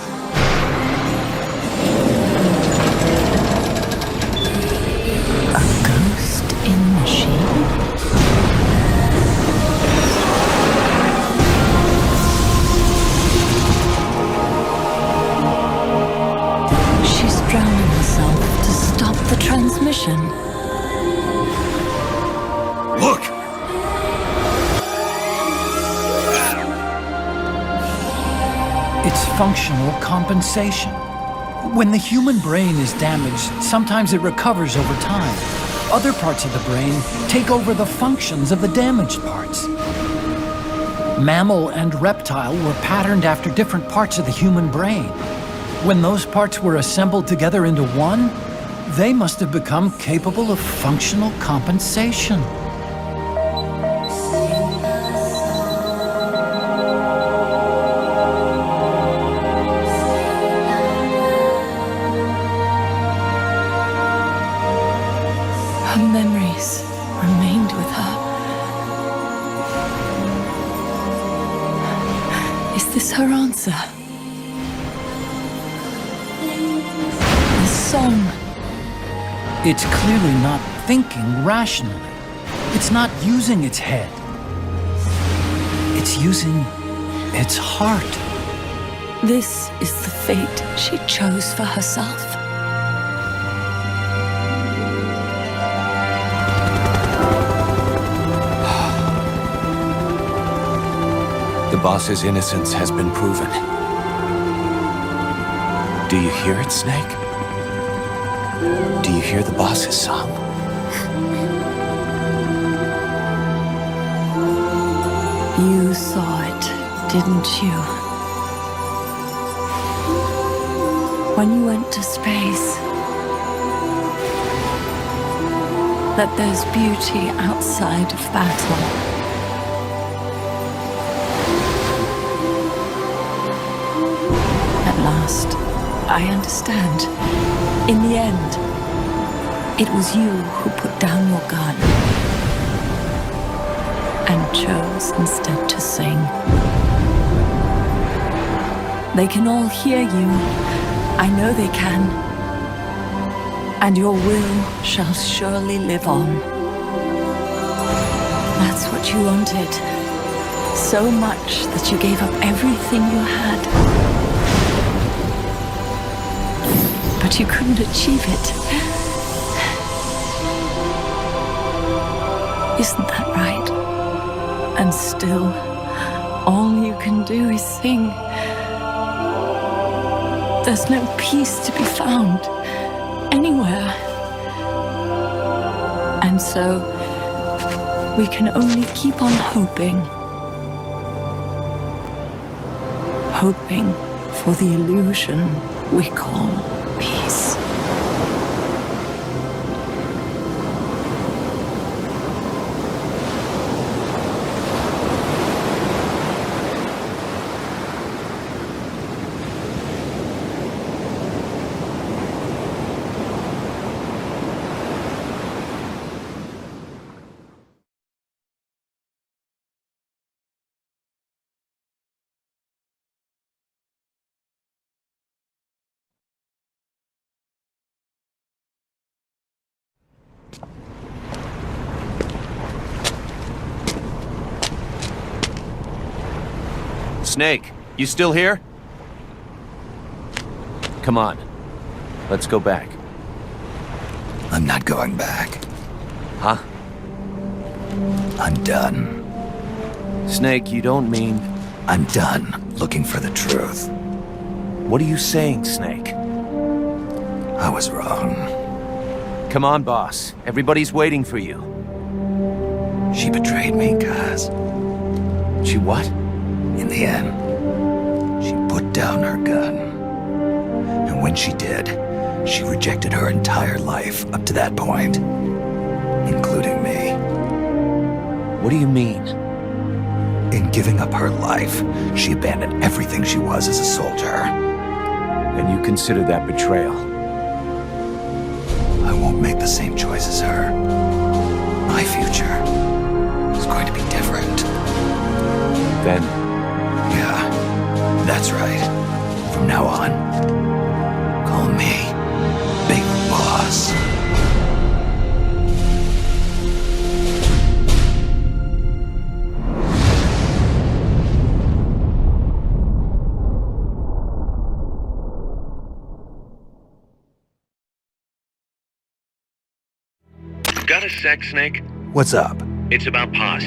A ghost in the machine? She's drowning herself to stop the transmission. Look! It's functional compensation. When the human brain is damaged, sometimes it recovers over time. Other parts of the brain take over the functions of the damaged parts. Mammal and reptile were patterned after different parts of the human brain. When those parts were assembled together into one, they must have become capable of functional compensation. Her memories remained with her. Is this her answer? The song. It's clearly not thinking rationally. It's not using its head. It's using its heart. This is the fate she chose for herself. The boss's innocence has been proven. Do you hear it, Snake? Do you hear the boss's song? You saw it, didn't you? When you went to space, that there's beauty outside of battle. At last, I understand. In the end, it was you who put down your gun and chose instead to sing. They can all hear you. I know they can. And your will shall surely live on. That's what you wanted. So much that you gave up everything you had. But you couldn't achieve it. Isn't that right? And still, all you can do is sing. There's no peace to be found anywhere. And so, we can only keep on hoping. Hoping for the illusion we call peace. Snake, you still here? Come on. Let's go back. I'm not going back. Huh? I'm done. Snake, you don't mean... I'm done looking for the truth. What are you saying, Snake? I was wrong. Come on, boss. Everybody's waiting for you. She betrayed me, Kaz. She what? In the end, she put down her gun. And when she did, she rejected her entire life up to that point, including me. What do you mean? In giving up her life, she abandoned everything she was as a soldier. And you consider that betrayal? I won't make the same choice as her. My future is going to be different. Then... Yeah, that's right. From now on, call me Big Boss. Got a sec, Snake? What's up? It's about Paz.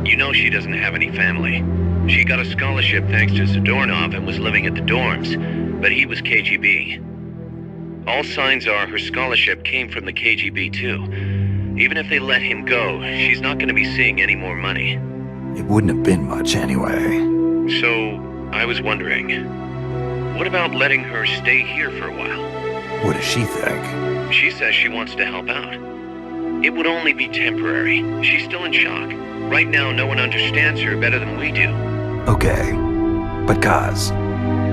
You know she doesn't have any family. She got a scholarship thanks to Zadornov and was living at the dorms, but he was KGB. All signs are her scholarship came from the KGB too. Even if they let him go, she's not going to be seeing any more money. It wouldn't have been much anyway. So, I was wondering, what about letting her stay here for a while? What does she think? She says she wants to help out. It would only be temporary. She's still in shock. Right now, no one understands her better than we do. Okay. But Kaz,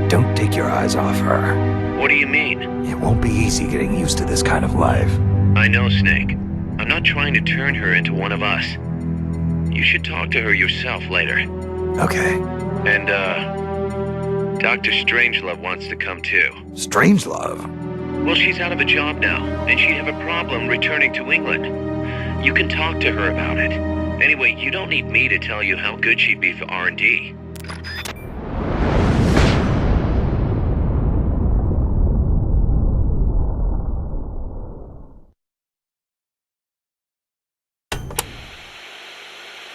don't take your eyes off her. What do you mean? It won't be easy getting used to this kind of life. I know, Snake. I'm not trying to turn her into one of us. You should talk to her yourself later. Okay. And, Dr. Strangelove wants to come too. Strangelove? Well, she's out of a job now, and she'd have a problem returning to England. You can talk to her about it. Anyway, you don't need me to tell you how good she'd be for R&D.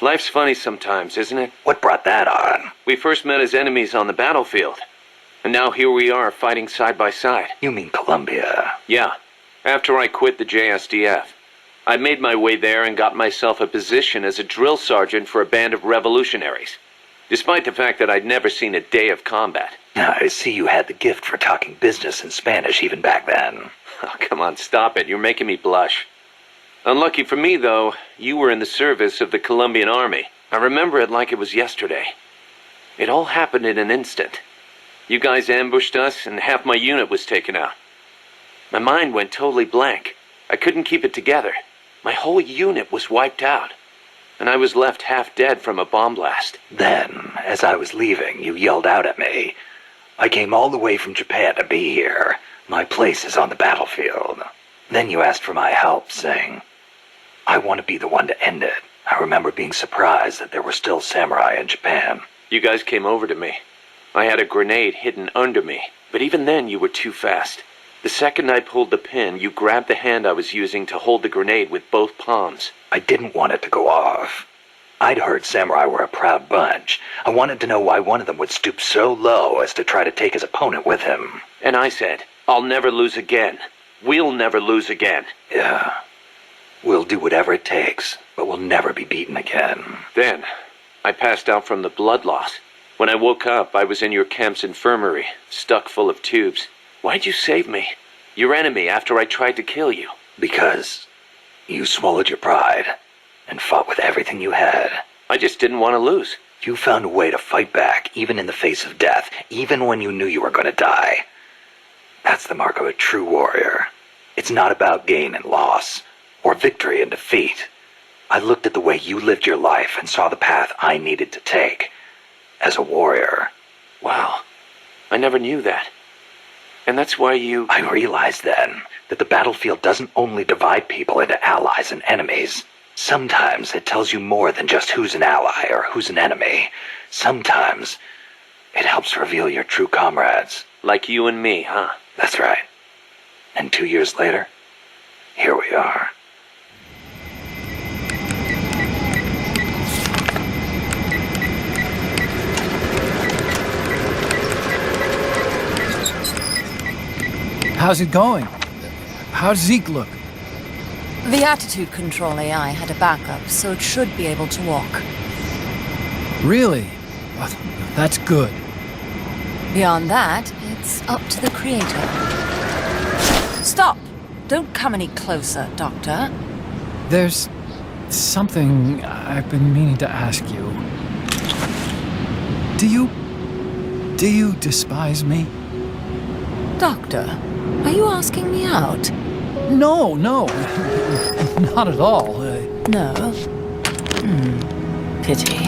Life's funny sometimes, isn't it? What brought that on? We first met as enemies on the battlefield. And now here we are, fighting side by side. You mean Colombia? Yeah. After I quit the JSDF. I made my way there and got myself a position as a drill sergeant for a band of revolutionaries. Despite the fact that I'd never seen a day of combat. I see you had the gift for talking business in Spanish even back then. Oh, come on, stop it. You're making me blush. Unlucky for me, though, you were in the service of the Colombian army. I remember it like it was yesterday. It all happened in an instant. You guys ambushed us, and half my unit was taken out. My mind went totally blank. I couldn't keep it together. My whole unit was wiped out. And I was left half dead from a bomb blast. Then, as I was leaving, you yelled out at me. I came all the way from Japan to be here. My place is on the battlefield. Then you asked for my help, saying, I want to be the one to end it. I remember being surprised that there were still samurai in Japan. You guys came over to me. I had a grenade hidden under me, but even then you were too fast. The second I pulled the pin, you grabbed the hand I was using to hold the grenade with both palms. I didn't want it to go off. I'd heard samurai were a proud bunch. I wanted to know why one of them would stoop so low as to try to take his opponent with him. And I said, I'll never lose again. We'll never lose again. Yeah. We'll do whatever it takes, but we'll never be beaten again. Then, I passed out from the blood loss. When I woke up, I was in your camp's infirmary, stuck full of tubes. Why'd you save me? Your enemy after I tried to kill you. Because you swallowed your pride and fought with everything you had. I just didn't want to lose. You found a way to fight back, even in the face of death, even when you knew you were going to die. That's the mark of a true warrior. It's not about gain and loss, or victory and defeat. I looked at the way you lived your life and saw the path I needed to take. As a warrior. Wow. I never knew that. And that's why you... I realized then that the battlefield doesn't only divide people into allies and enemies. Sometimes it tells you more than just who's an ally or who's an enemy. Sometimes it helps reveal your true comrades. Like you and me, huh? That's right. And 2 years later, here we are. How's it going? How's Zeke look? The attitude control AI had a backup, so it should be able to walk. Really? That's good. Beyond that, it's up to the creator. Stop! Don't come any closer, Doctor. There's something I've been meaning to ask you. Do you despise me? Doctor, are you asking me out? No, not at all. No? Pity.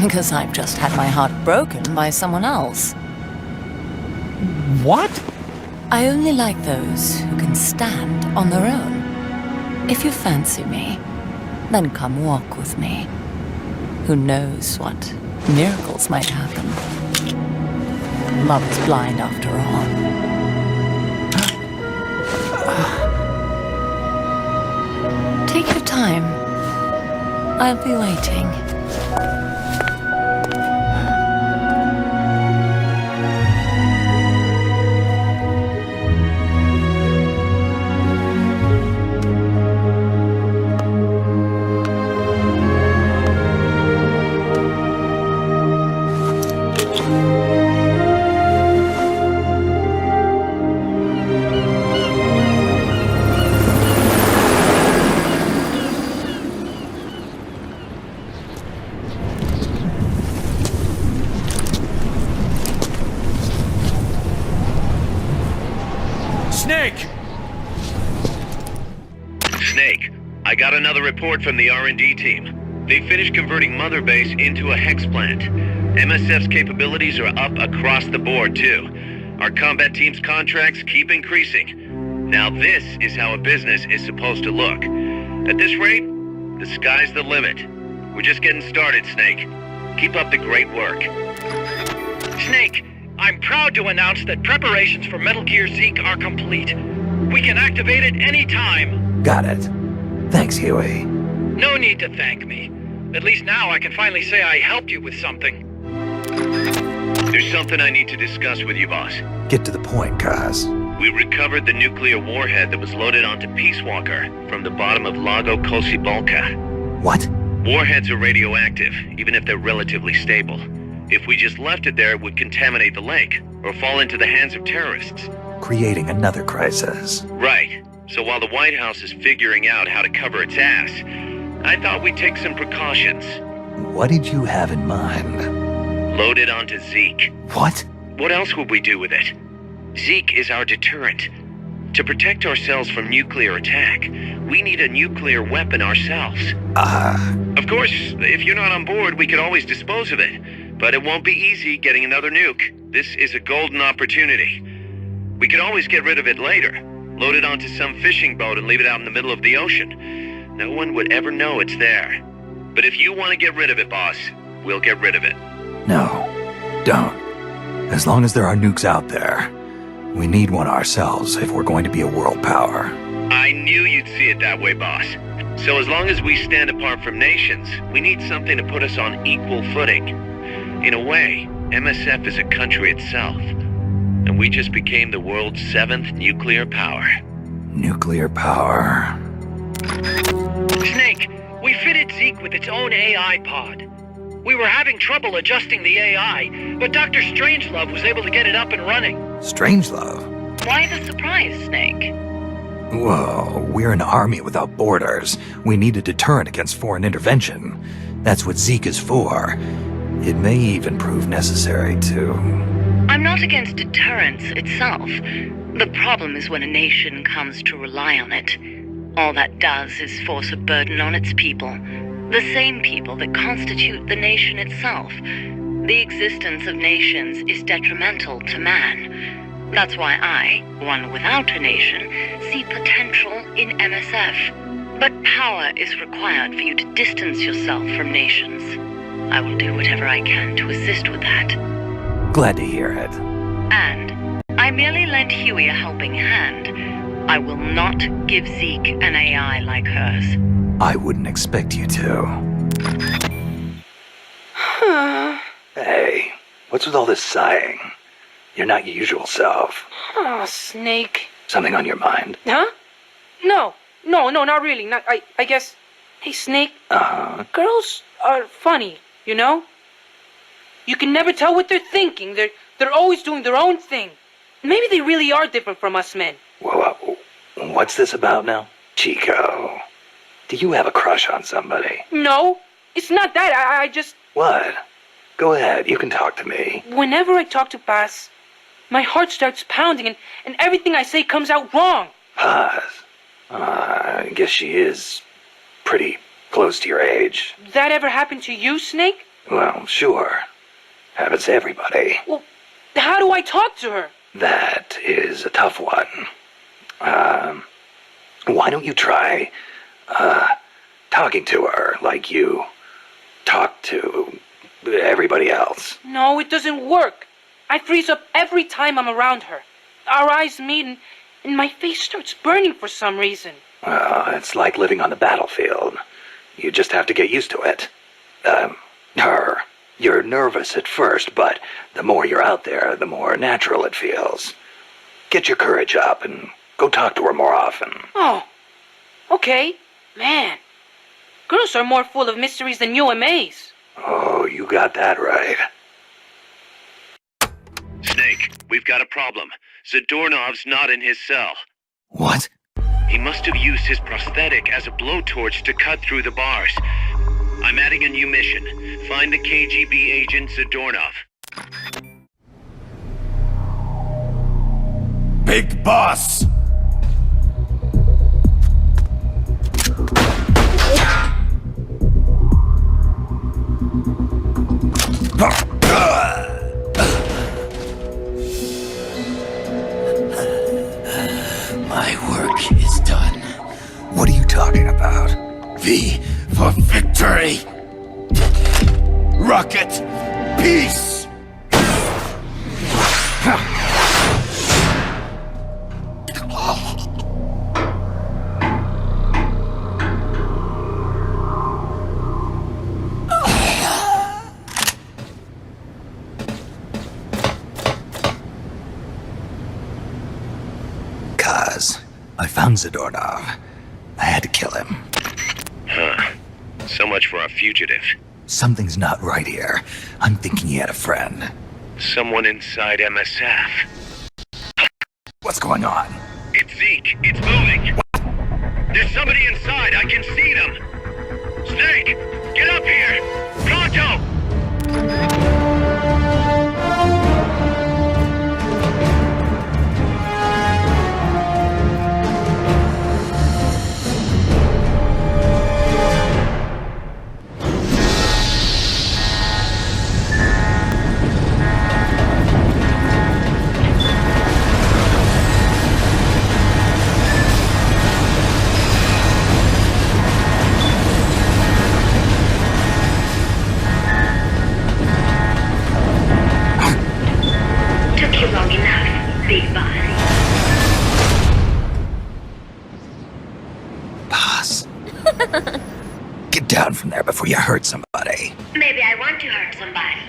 Because I've just had my heart broken by someone else. What? I only like those who can stand on their own. If you fancy me, then come walk with me. Who knows what miracles might happen. Love is blind after all. Take your time. I'll be waiting. Snake! Snake, I got another report from the R&D team. They finished converting Mother Base into a hex plant. MSF's capabilities are up across the board, too. Our combat team's contracts keep increasing. Now this is how a business is supposed to look. At this rate, the sky's the limit. We're just getting started, Snake. Keep up the great work. Snake, I'm proud to announce that preparations for Metal Gear Zeke are complete. We can activate it any time. Got it. Thanks, Huey. No need to thank me. At least now I can finally say I helped you with something. There's something I need to discuss with you, boss. Get to the point, Kaz. We recovered the nuclear warhead that was loaded onto Peace Walker from the bottom of Lago Kosibolka. What? Warheads are radioactive, even if they're relatively stable. If we just left it there, it would contaminate the lake, or fall into the hands of terrorists. Creating another crisis. Right. So while the White House is figuring out how to cover its ass, I thought we'd take some precautions. What did you have in mind? Load it onto Zeke. What? What else would we do with it? Zeke is our deterrent. To protect ourselves from nuclear attack, we need a nuclear weapon ourselves. Of course, if you're not on board, we could always dispose of it. But it won't be easy getting another nuke. This is a golden opportunity. We could always get rid of it later. Load it onto some fishing boat and leave it out in the middle of the ocean. No one would ever know it's there. But if you want to get rid of it, boss, we'll get rid of it. No, don't. As long as there are nukes out there, we need one ourselves if we're going to be a world power. I knew you'd see it that way, boss. So as long as we stand apart from nations, we need something to put us on equal footing. In a way, MSF is a country itself. And we just became the world's 7th nuclear power. Nuclear power. Snake, we fitted Zeke with its own AI pod. We were having trouble adjusting the AI, but Dr. Strangelove was able to get it up and running. Strangelove? Why the surprise, Snake? Whoa, we're an army without borders. We need a deterrent against foreign intervention. That's what Zeke is for. It may even prove necessary to... I'm not against deterrence itself. The problem is when a nation comes to rely on it. All that does is force a burden on its people. The same people that constitute the nation itself. The existence of nations is detrimental to man. That's why I, one without a nation, see potential in MSF. But power is required for you to distance yourself from nations. I will do whatever I can to assist with that. Glad to hear it. And I merely lent Huey a helping hand. I will not give Zeke an AI like hers. I wouldn't expect you to. Hey, what's with all this sighing? You're not your usual self. Oh, Snake. Something on your mind? Huh? No, not really. I guess... Hey, Snake. Girls are funny, you know? You can never tell what they're thinking. They're always doing their own thing. Maybe they really are different from us men. Whoa, what's this about now? Chico, do you have a crush on somebody? No, it's not that. I just... What? Go ahead, you can talk to me. Whenever I talk to Paz, my heart starts pounding and everything I say comes out wrong. Paz? I guess she is pretty close to your age. That ever happened to you, Snake? Well, sure. Happens to everybody. Well, how do I talk to her? That is a tough one. Why don't you try, talking to her like you talk to everybody else? No, it doesn't work. I freeze up every time I'm around her. Our eyes meet and my face starts burning for some reason. It's like living on the battlefield. You just have to get used to it. You're nervous at first, but the more you're out there, the more natural it feels. Get your courage up and go talk to her more often. Oh, okay. Man, girls are more full of mysteries than UMAs. Oh, you got that right. Snake, we've got a problem. Zadornov's not in his cell. What? He must have used his prosthetic as a blowtorch to cut through the bars. I'm adding a new mission. Find the KGB agent Zadornov. Big Boss! My work is done. What are you talking about? V for victory! Rocket, peace! Kaz, I found Zadornov. I had to kill him. Huh. So much for a fugitive. Something's not right here. I'm thinking he had a friend. Someone inside MSF. What's going on? It's Zeke. It's moving. There's somebody inside. I can see them. Snake, get up here. Pronto! Took you long enough, Big Boss. Boss. Get down from there before you hurt somebody. Maybe I want to hurt somebody.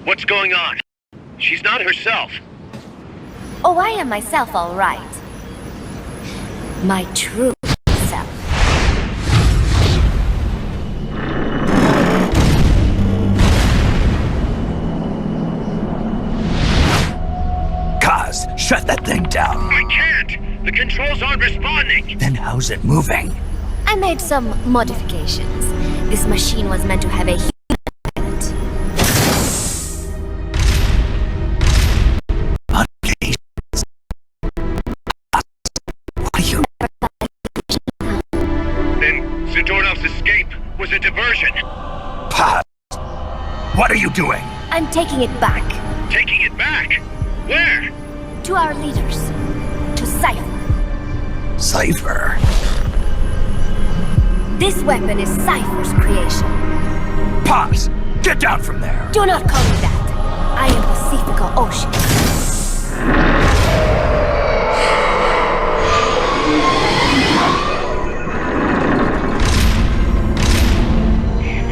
What's going on? She's not herself. Oh, I am myself, all right. My true self. Kaz, shut that thing down. I can't! The controls aren't responding! Then how's it moving? I made some modifications. This machine was meant to have a human pilot. Modifications? What are you... Then Zadornov's escape was a diversion. Paz! What are you doing? I'm taking it back. Taking it back? Where? To our leaders. To Cypher. Cypher? This weapon is Cypher's creation. Paz! Get down from there! Do not call me that. I am Pacifica Ocean.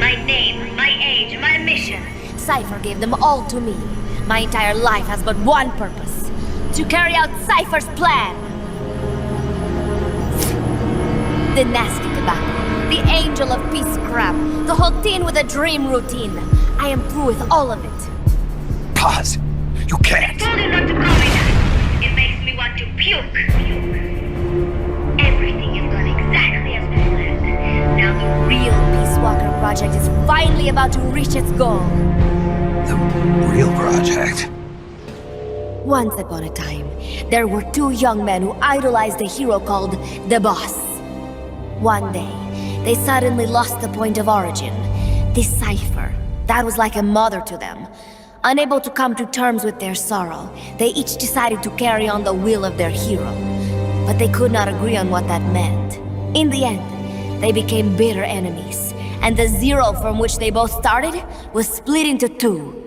My name, my age, my mission. Cypher gave them all to me. My entire life has but one purpose. To carry out Cypher's plan. The nasty tobacco, the angel of peace crap, the whole teen with a dream routine. I am through with all of it. Paz! You can't! Told you not to call me that. It makes me want to puke. Everything has gone exactly as planned. Now the real Peace Walker project is finally about to reach its goal. The real project? Once upon a time, there were two young men who idolized a hero called the Boss. One day, they suddenly lost the point of origin. This Cypher, that was like a mother to them. Unable to come to terms with their sorrow, they each decided to carry on the will of their hero. But they could not agree on what that meant. In the end, they became bitter enemies, and the zero from which they both started was split into two.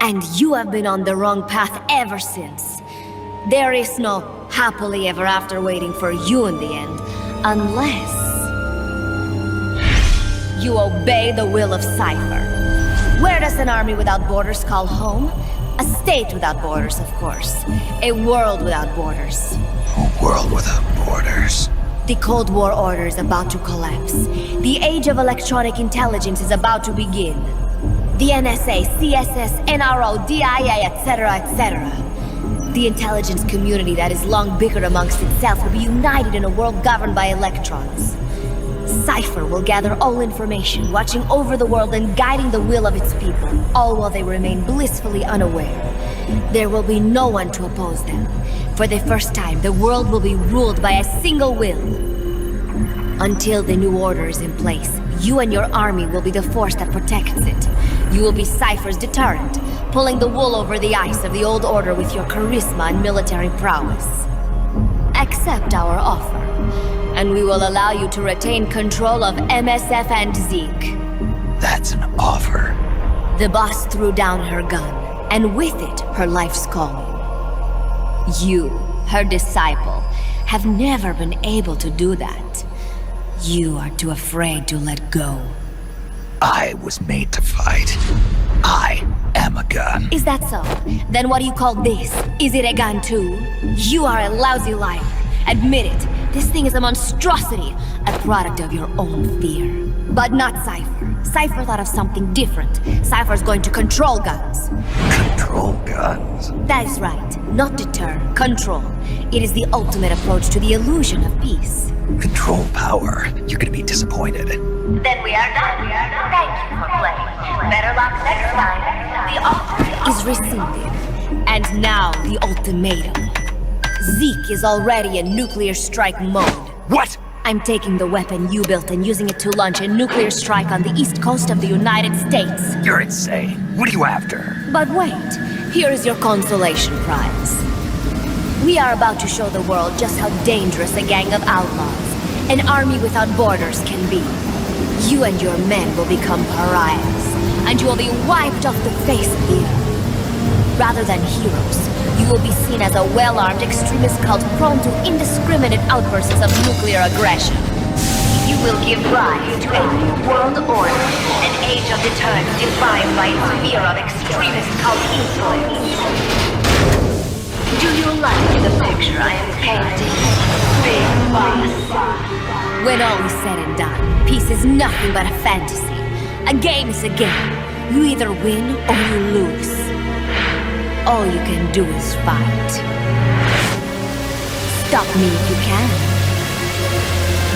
And you have been on the wrong path ever since. There is no happily ever after waiting for you in the end, unless you obey the will of Cypher. Where does an army without borders call home? A state without borders, of course. A world without borders. A world without borders. The Cold War order is about to collapse. The age of electronic intelligence is about to begin. The NSA, CSS, NRO, DIA, etc., etc. The intelligence community that is long bickered amongst itself will be united in a world governed by electrons. Cypher will gather all information, watching over the world and guiding the will of its people, all while they remain blissfully unaware. There will be no one to oppose them. For the first time, the world will be ruled by a single will. Until the new order is in place, you and your army will be the force that protects it. You will be Cypher's deterrent, pulling the wool over the eyes of the old order with your charisma and military prowess. Accept our offer, and we will allow you to retain control of MSF and Zeke. That's an offer. The boss threw down her gun, and with it, her life's calling. You, her disciple, have never been able to do that. You are too afraid to let go. I was made to fight. I am a gun. Is that so? Then what do you call this? Is it a gun too? You are a lousy liar. Admit it. This thing is a monstrosity, a product of your own fear. But not Cypher. Cypher thought of something different. Cypher's going to control guns. Control guns? That is right. Not deter, control. It is the ultimate approach to the illusion of peace. Control power. You're gonna be disappointed. Then we are done. Thank you for playing. Better luck next time. The offer is rescinded. And now the ultimatum. Zeke is already in nuclear strike mode. What? I'm taking the weapon you built and using it to launch a nuclear strike on the east coast of the United States. You're insane. What are you after? But wait, here is your consolation prize. We are about to show the world just how dangerous a gang of outlaws, an army without borders, can be. You and your men will become pariahs, and you will be wiped off the face of the earth. Rather than heroes, you will be seen as a well-armed extremist cult prone to indiscriminate outbursts of nuclear aggression. You will give rise to a new world order, an age of deterrence defined by its fear of extremist cult influence. Do you like the picture I am painting, Big Boss? When all is said and done, peace is nothing but a fantasy. A game is a game. You either win or you lose. All you can do is fight. Stop me if you can.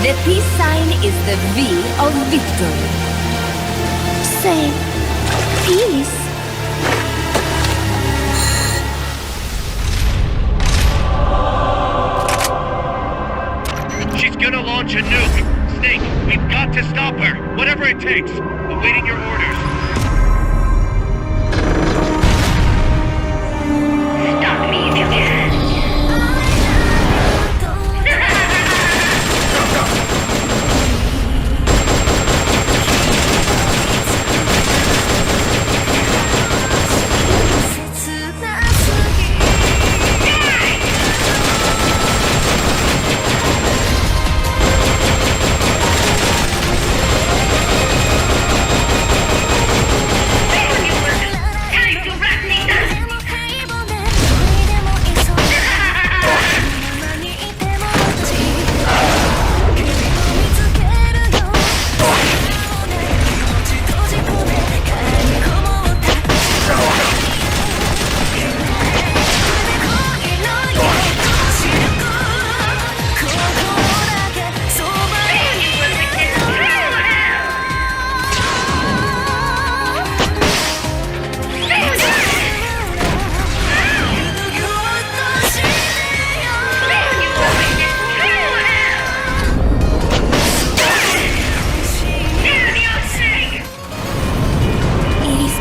The peace sign is the V of victory. Say, peace. She's gonna launch a nuke. Snake, we've got to stop her. Whatever it takes. Awaiting your orders. Stop me if you can.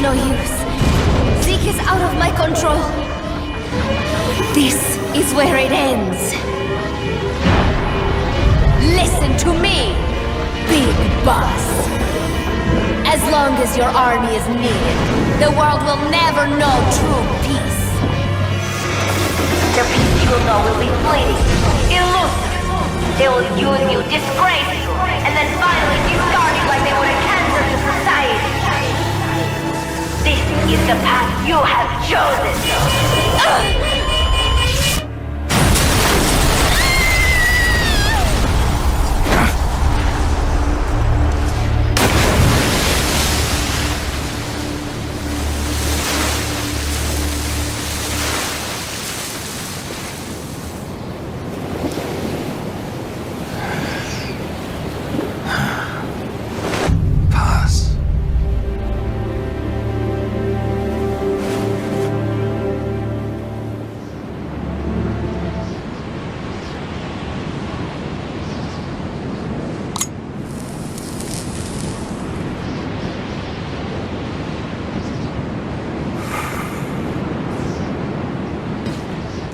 No use. Zeke is out of my control. This is where it ends. Listen to me, Big Boss. As long as your army is needed, the world will never know true peace. The peace you will know will be fleeting, elusive. They will use you, disgrace you, and then finally discard you like they would a cancer to society. This is the path you have chosen.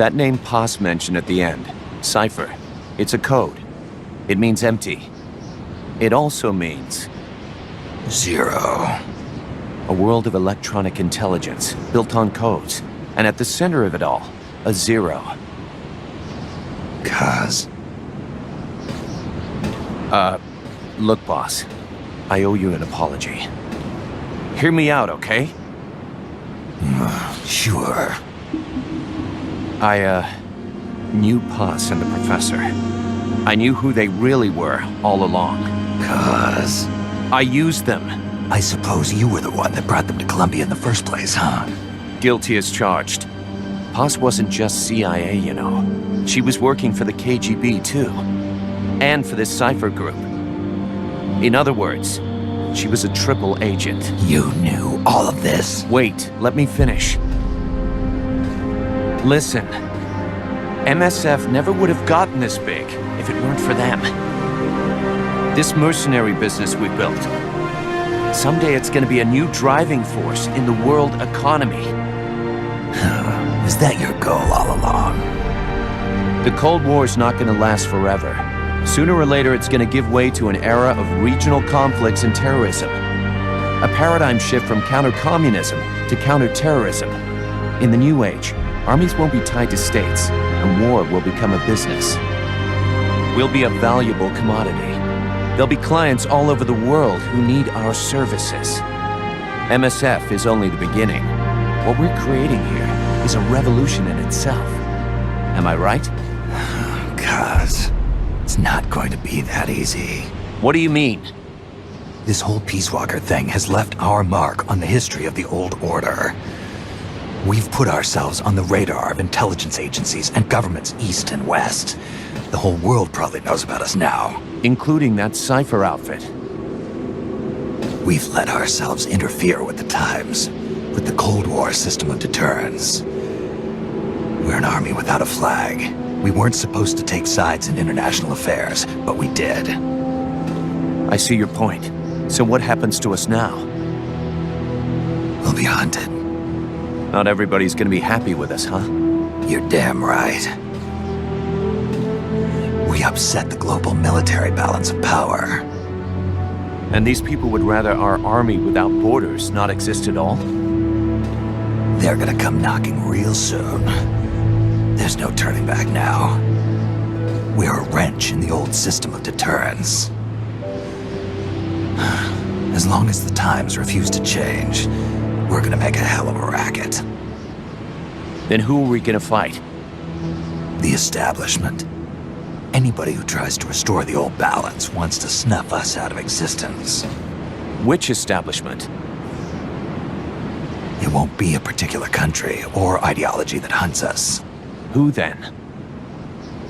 That name Paz mentioned at the end, cipher, it's a code. It means empty. It also means... Zero. A world of electronic intelligence, built on codes. And at the center of it all, a zero. Cause? Look, boss. I owe you an apology. Hear me out, okay? Sure. I knew Paz and the professor. I knew who they really were all along. Cause? I used them. I suppose you were the one that brought them to Columbia in the first place, huh? Guilty as charged. Paz wasn't just CIA, you know. She was working for the KGB, too. And for this cipher group. In other words, she was a triple agent. You knew all of this? Wait, let me finish. Listen. MSF never would have gotten this big if it weren't for them. This mercenary business we built. Someday it's gonna be a new driving force in the world economy. Was that your goal all along? The Cold War's not gonna last forever. Sooner or later, it's gonna give way to an era of regional conflicts and terrorism. A paradigm shift from counter-communism to counter-terrorism. In the new age, armies won't be tied to states, and war will become a business. We'll be a valuable commodity. There'll be clients all over the world who need our services. MSF is only the beginning. What we're creating here is a revolution in itself. Am I right? Cuz, it's not going to be that easy. What do you mean? This whole Peace Walker thing has left our mark on the history of the Old Order. We've put ourselves on the radar of intelligence agencies and governments east and west. The whole world probably knows about us now. Including that cipher outfit. We've let ourselves interfere with the times, with the Cold War system of deterrence. We're an army without a flag. We weren't supposed to take sides in international affairs, but we did. I see your point. So what happens to us now? We'll be hunted. Not everybody's gonna be happy with us, huh? You're damn right. We upset the global military balance of power. And these people would rather our army without borders not exist at all? They're gonna come knocking real soon. There's no turning back now. We're a wrench in the old system of deterrence. As long as the times refuse to change, we're gonna make a hell of a racket. Then who are we gonna fight? The establishment. Anybody who tries to restore the old balance wants to snuff us out of existence. Which establishment? It won't be a particular country or ideology that hunts us. Who then?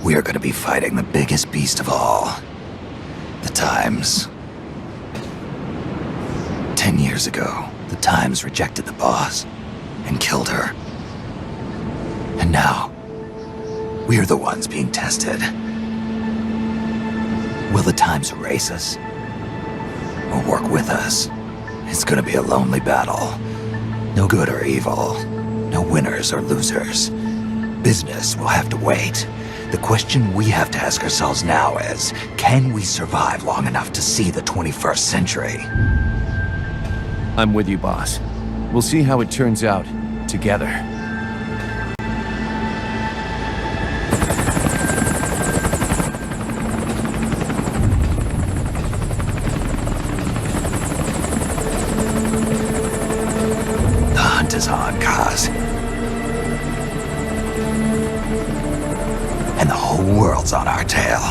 We're gonna be fighting the biggest beast of all. The Times. 10 years ago, the Times rejected the boss and killed her. And now, we're the ones being tested. Will the Times erase us? Or work with us? It's gonna be a lonely battle. No good or evil. No winners or losers. Business will have to wait. The question we have to ask ourselves now is, can we survive long enough to see the 21st century? I'm with you, boss. We'll see how it turns out, together. The hunt is on, Kaz. And the whole world's on our tail.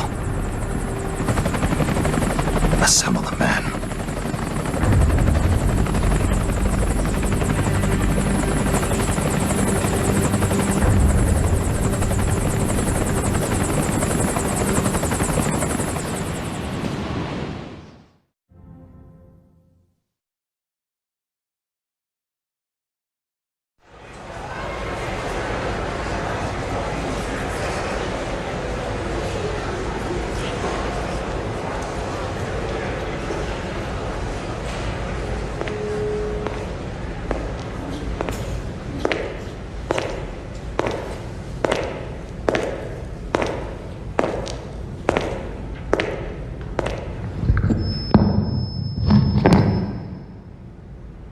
Assemble the men.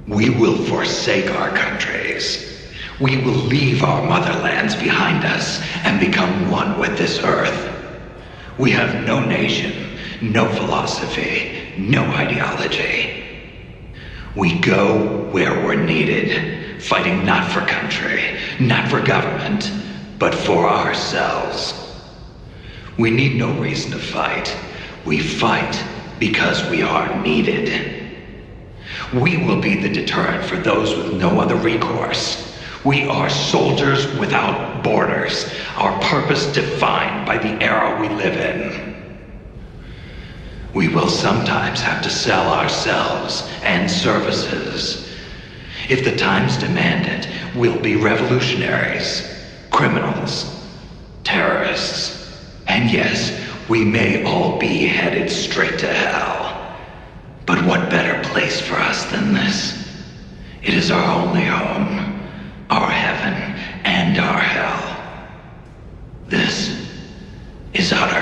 We will forsake our countries. We will leave our motherlands behind us and become one with this earth. We have no nation, no philosophy, no ideology. We go where we're needed, fighting not for country, not for government, but for ourselves. We need no reason to fight. We fight because we are needed. We will be the deterrent for those with no other recourse. We are soldiers without borders, our purpose defined by the era we live in. We will sometimes have to sell ourselves and services. If the times demand it, we'll be revolutionaries, criminals, terrorists, and yes, we may all be headed straight to hell. But what better place for us than this? It is our only home, our heaven and our hell. This is utter